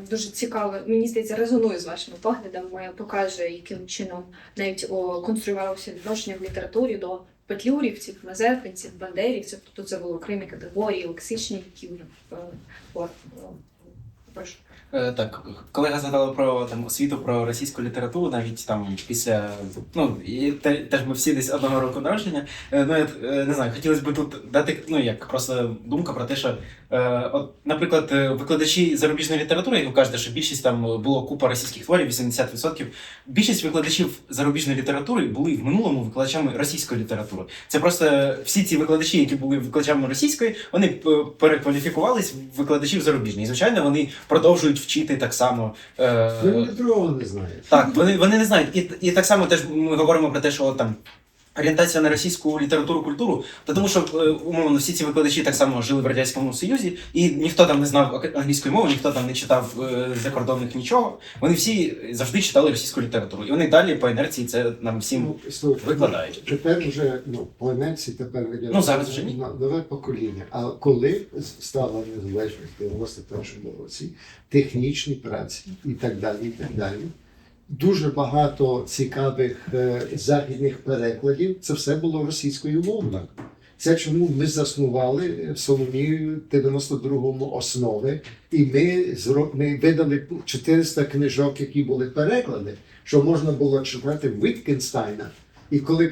дуже цікаво, мені здається, резонує з вашими поглядами, покаже, яким чином навіть конструювалося відношення в літературі до петлюрівців, мазепинців, бандерівців. Тобто це були окремі категорії, лексичні, які прошу. Так, колега згадала про там освіту, про російську літературу, навіть там після, ну, і теж ми всі десь одного року народження. Ну, я не знаю, хотілося б тут дати, ну, як просто думка про те, що, от, наприклад, викладачі зарубіжної літератури, як ви кажете, що більшість там було купа російських творів, 80%. Більшість викладачів зарубіжної літератури були в минулому викладачами російської літератури. Це просто всі ці викладачі, які були викладачами російської, вони перекваліфікувались в викладачів зарубіжної. І, звичайно, вони продовжують вчити так само. Вони другого не знають. Так, вони не знають. І так само теж ми говоримо про те, що там орієнтація на російську літературу, культуру, тому що, умовно, всі ці викладачі так само жили в Радянському Союзі, і ніхто там не знав англійської мови, ніхто там не читав закордонних нічого. Вони всі завжди читали російську літературу. І вони далі по інерції це нам всім викладають. Тепер вже, по інерції тепер виділяють зараз вже ні. нове покоління. А коли стала незалежність в 91-му році, технічні праці і так далі, дуже багато цікавих західних перекладів, це все було російською мовою. Це чому ми заснували Соломію в 92-му основи, і ми видали 400 книжок, які були переклади, що можна було читати Віткенстайна. І коли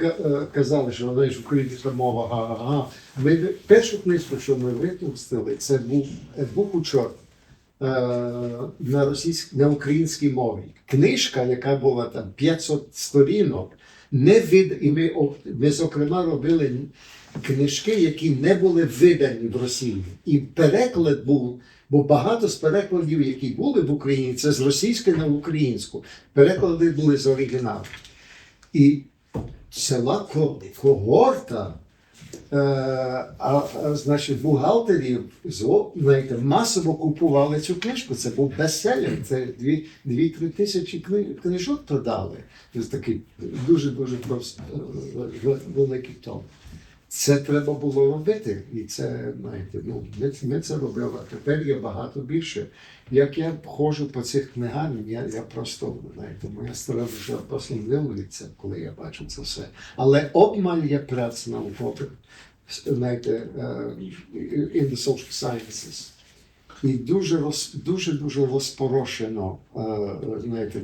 казали, що вона ж українська мова, ми першу книжку, що ми випустили, це був «Букучор» на українській мові. Книжка, яка була там 500 сторінок, і ми, зокрема, робили книжки, які не були видані в Росії. І переклад був, бо багато з перекладів, які були в Україні, це з російської на українську. Переклади були з оригіналу. І ціла когорта, значить, бухгалтерів, знаєте, масово купували цю книжку. Це був бестселер. Це 2-3 тисячі книжок продали. Це такий дуже-дуже великий том. Це треба було робити. І це, знаєте, ми це робили. А тепер є багато більше. Як я ходжу по цих книгарнях, я просто, знаєте, моя сторона вже просто милується, коли я бачу це все. Але обмаль є праць наукових, знаєте, in the social sciences. І дуже розпорошено, знаєте,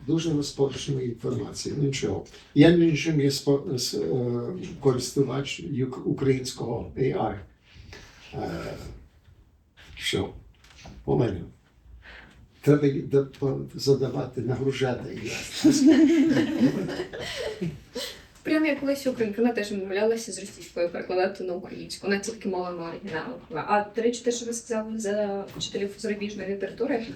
дуже розпорошена інформація. Нічого. Я нічим є користувач українського AI. Що? У мене. Треба задавати, нагружати. Прямо як Леся Українка, вона теж вмовлялася з російською перекладати на українську, вона тільки мовами оригіналу. А, до речі, те, що ви сказали за вчителів зарубіжної літератури,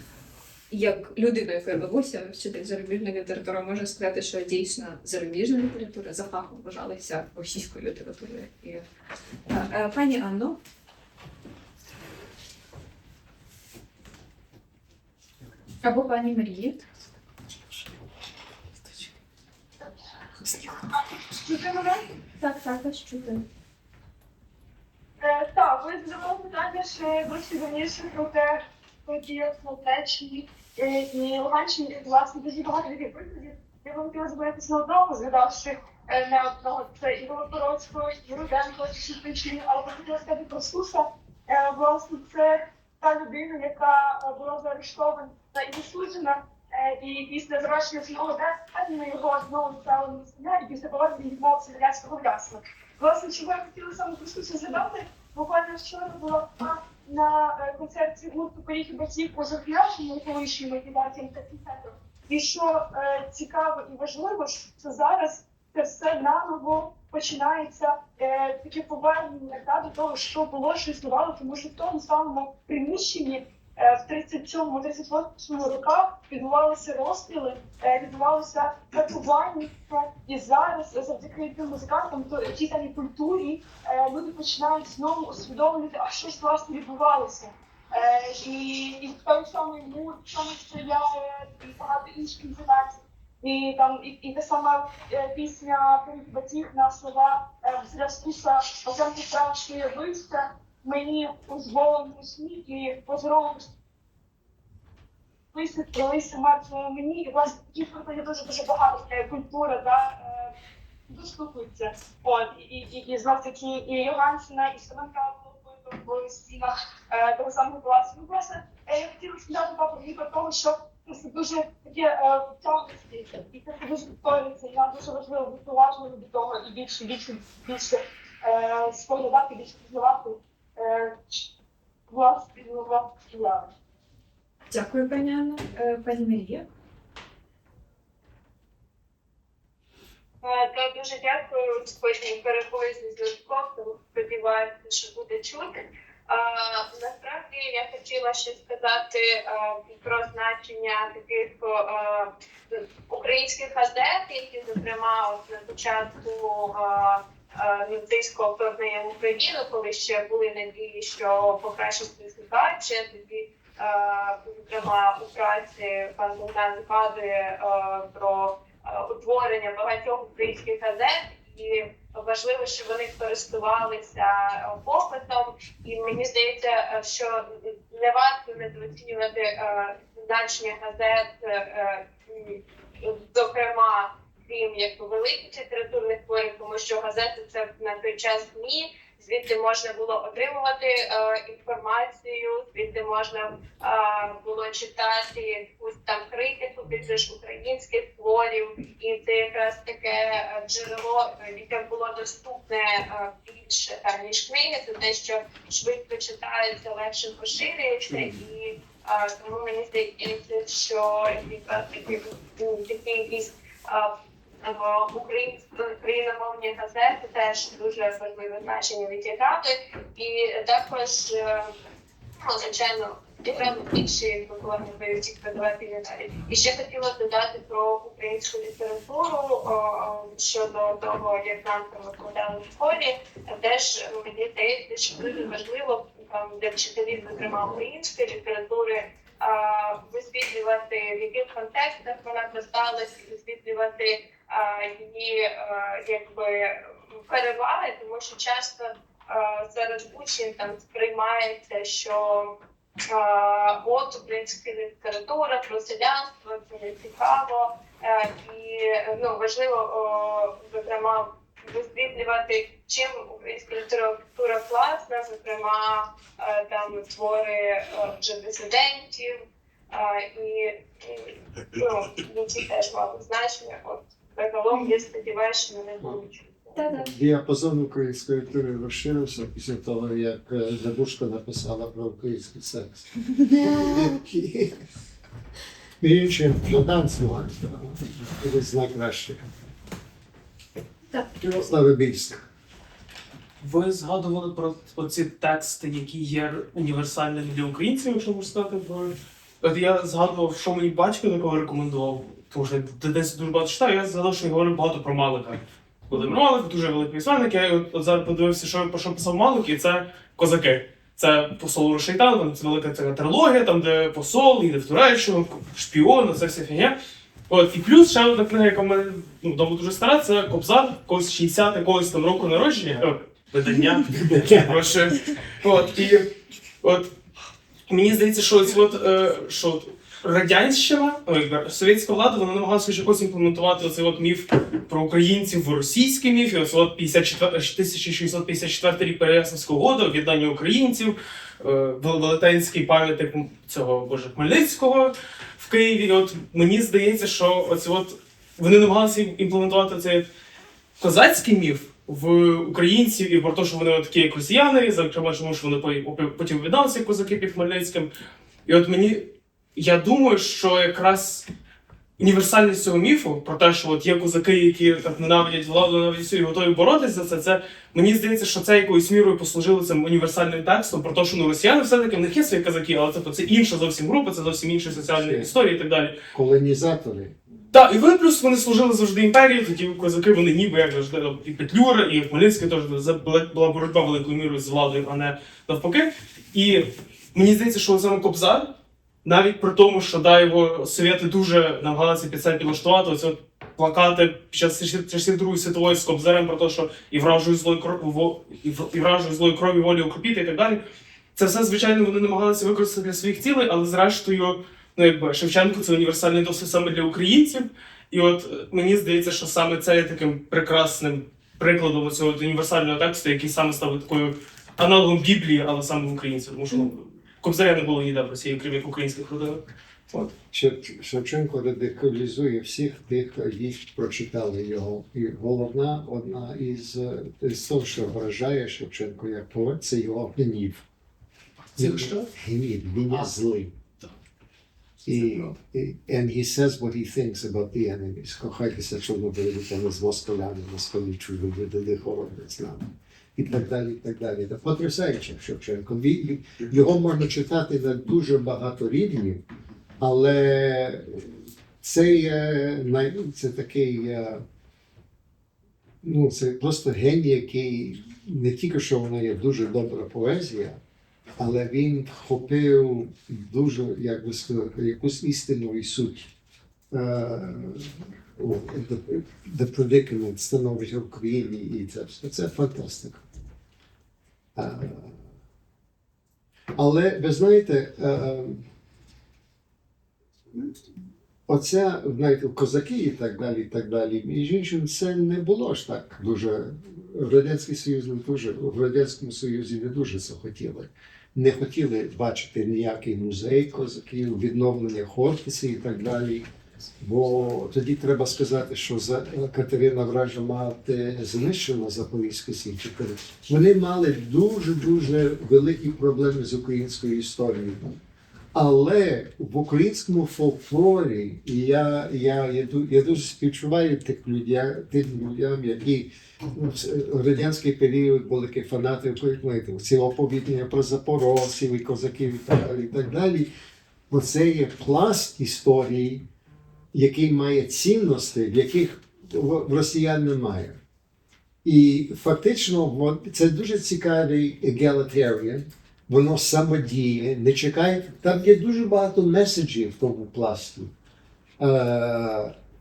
як людина, яка бабуся, вчитель зарубіжної літератури, може сказати, що дійсно зарубіжна література за фахом вважалася російською літературою. Пані Анно? Або пані Марії. Чути мене? Так, чути. Так, ви задавали питання ще досі раніше про те, події на Течні і Луганщині, власне, дуже багато таких прикладів. Я би хотіла зупинитися на одному, згадавши не одного, це і Голобородського, і Руденко, і Шестичні, але я хотіла сказати про Суса. Власне, це та людина, яка була заарештована і засуджена, і після завершення свого терміну його знову відправили на сім'я, і після повернення відмовився радянського в'язня. Власне, чого я хотіла саме про Суса згадати, буквально вчора була на концерті гурту «Поріг батьків» по Захляшенню, колишньому Євартієм та Кінцентру. І що цікаво і важливо, що зараз це все наново починається таке повернення до того, що було, що існувало, тому що в тому самому приміщенні в 37-38 роках відбувалися розстріли, відбувалися катування, і зараз завдяки тим музикантам, тій самій культурі, люди починають знову усвідомлювати, а що ж власне відбувалося. І в тому самому йому цьому сприяє і багато інших інформацій. І там і та сама пісня про батьків на слова в зв'язку з оцим страшною вище мені дозволено сні і позоровим пролися мертвому мені. І власне таких є дуже багато, культура, да, доступиться. От, і знов таки і Йогансена, і Семенка в стінах того самого класу. Ну, власне, я хотіла сказати про того, що це дуже таке тягності, і це дуже повторюється, і нам дуже важливо бути уважними до того, і більше споглядати, більше пізнавати власне явище. Дякую, пані Анна. Пані Марія. Так, дуже дякую. Сьогодні перебої зі зв'язком, тому сподіваюся, що буде чути. Насправді я хотіла ще сказати про значення таких українських газет, які, зокрема, от на початку нацистського вторгнення в Україну, коли ще були надії, що покращиться ситуація, тоді, зокрема, у праці пан Богдан згадує про утворення багатьох українських газет, і важливо, що вони користувалися попитом. І мені здається, що не варто недооцінювати значення газет, зокрема, крім як великих літературних творів, тому що газети – це на той час ЗМІ, звідти можна було отримувати інформацію, звідти можна було читати якусь там критику більш українських творів, і це якраз таке джерело, яке було доступне більше там, ніж книги, це те, що швидко читається, легше поширюється, і тому мені здається, що якраз такі якісь україномовні газети теж дуже важливе значення відіграли. І також, звичайно, відіграли інші культурні ці видавати далі. І ще хотіла додати про українську літературу щодо того, як нам це викладали в школі. Теж мені здається, що дуже важливо для вчителів, зокрема української літератури, висвітлювати, в яких контекстах вона писалась, висвітлювати її якби переваги, тому що часто серед учнів там сприймається, що от українська література про селянство, це не цікаво, і важливо, зокрема, висвітлювати, чим українська література класна, зокрема, там твори вже дисидентів, і ці теж мали значення. От загалом я сподіваюся, що мене будуть чути. Діапазон української літератури розширився після того, як Забушко написала про український секс. Між іншим, Богданцева знак краще. Славибільськ. Ви згадували про ці тексти, які є універсальними для українців, якщо можна сказати. От я згадував, що мені батько такого рекомендував, тому що я десь дуже багато читаю, я згадав, що він говорив багато про Малика. Володимир Малик, дуже великий письменник, я от зараз подивився, про що писав Малик, і це «Козаки». Це «Посол Рушейтан», це велика трилогія, там де посол, їде в Туреччину, шпіон, це вся фігня. От, і плюс ще одна книга, яка в мене вдома дуже стара, це «Кобзар», когось 60 якогось там року народження, видання. От, мені здається, що радянщина, совєтська влада, вона намагалася якось імплементувати оцей міф про українців в російський міф, і ось 1654 рік Переяславська угода, об'єднання українців, велетенський пам'ятник цього Хмельницького в Києві. І от мені здається, що вони намагалися імплементувати цей козацький міф в українців і про те, що вони такі як росіяни, зокрема, тому що вони потім об'єдналися як козаки під Хмельницьким. І от я думаю, що якраз універсальність цього міфу, про те, що є козаки, які так ненавидять владу, ненавидять все і готові боротися за це, мені здається, що це якоюсь мірою послужило цим універсальним текстом, про те, що росіяни все-таки в них є свої козаки, але це інша зовсім група, це зовсім інші соціальні історії і так далі. Колонізатори. Так, і плюс вони служили завжди імперії, тоді козаки, вони ніби, як завжди, і Петлюра, і Хмельницький теж була боротьба великою мірою з владою, а не навпаки. І мені здається, що саме Кобзар, навіть при тому, що да, його совєти дуже намагалися під себе підлаштувати, оці от плакати під час часів Другої світової з Кобзарем про те, що і вражою злої крові волі укропіти і так далі. Це все, звичайно, вони намагалися використати для своїх цілей, але зрештою, ну, якби Шевченко це універсальний досвід саме для українців. І от мені здається, що саме це є таким прекрасним прикладом цього універсального тексту, який саме став такою аналогом Біблії, але саме в українців. Тому що Кобзаря не було ніде в Росії, крім як українських родинах. От. Шевченко радикалізує всіх тих, які прочитали його. І головна, одна із того, що вражає Шевченко як поет, це його гнів. Це що? Гнів, він є злий. And he says what he thinks about the enemies. Кохайтеся чорнобривцями з москалями, москалі чужі, де холодно з нами. І так далі, і так далі. Це потрясаюче Шевченко. Його можна читати на дуже багато рівнів, але це такий, ну, це просто геній, який не тільки що вона є дуже добра поезія, але він вхопив дуже, як би сказати, якусь істину і суть. The predicament становить в Україні, і це фантастика. Але, ви знаєте, оця, знаєте, козаки і так далі, між іншим, це не було ж так дуже, в Радянському Союзі не дуже це хотіли. Не хотіли бачити ніякий музей козаків, відновлення Хортиці і так далі. Бо тоді треба сказати, що Катерина Вража мати знищена Запорізьку Січ. Вони мали дуже великі проблеми з українською історією. Але в українському фольклорі я дуже співчуваю тим людям, які в радянський період були фанати ці оповідання про запорожців і козаків і так далі. Оце є пласт історії, який має цінності, яких в росіян немає. І фактично це дуже цікавий egalitarian, воно самодіє, не чекає. Там є дуже багато меседжів в тому пласті.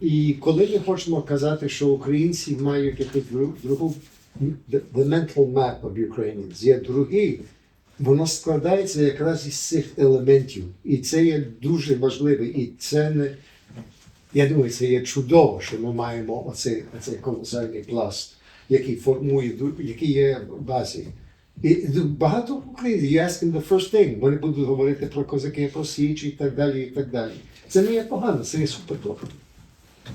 І коли ми хочемо казати, що українці мають якусь другу, the mental map of Ukrainians, є другий, воно складається якраз із цих елементів. І це є дуже важливо. І це не, я думаю, це є чудово, що ми маємо оцей колосальний пласт, який формує, який є в базі. І багато в Україні, you ask them the first thing, вони будуть говорити про козаки, про Січ і так далі, і так далі. Це не є погано, це є супер добре.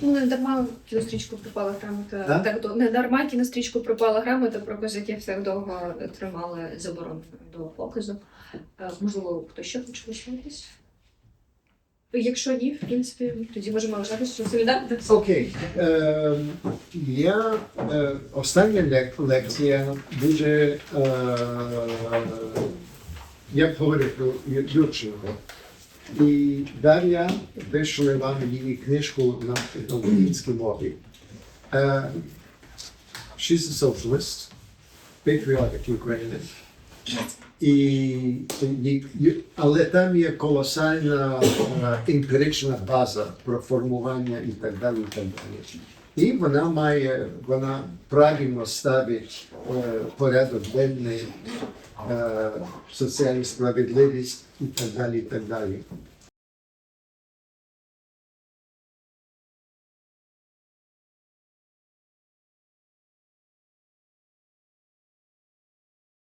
Ну, не дарма на стрічку пропала грамота. Так, не дарма на стрічку пропала грамота, про козаків так довго тримали заборону до показу. Можливо, хто ще хоче починатись? Якщо ні, в принципі, тоді можемо вважати, що солідарність. Окей. Остання лекція дуже, я б говорив про Юрченко. І Дар'я вийшла вам її книжку на українській мові. She's a socialist, patriotic Ukrainian. Але там є колосальна емпірична база про формування і так далі, і так далі. І вона правильно ставить порядок денний, соціальну справедливість і так далі, і так далі.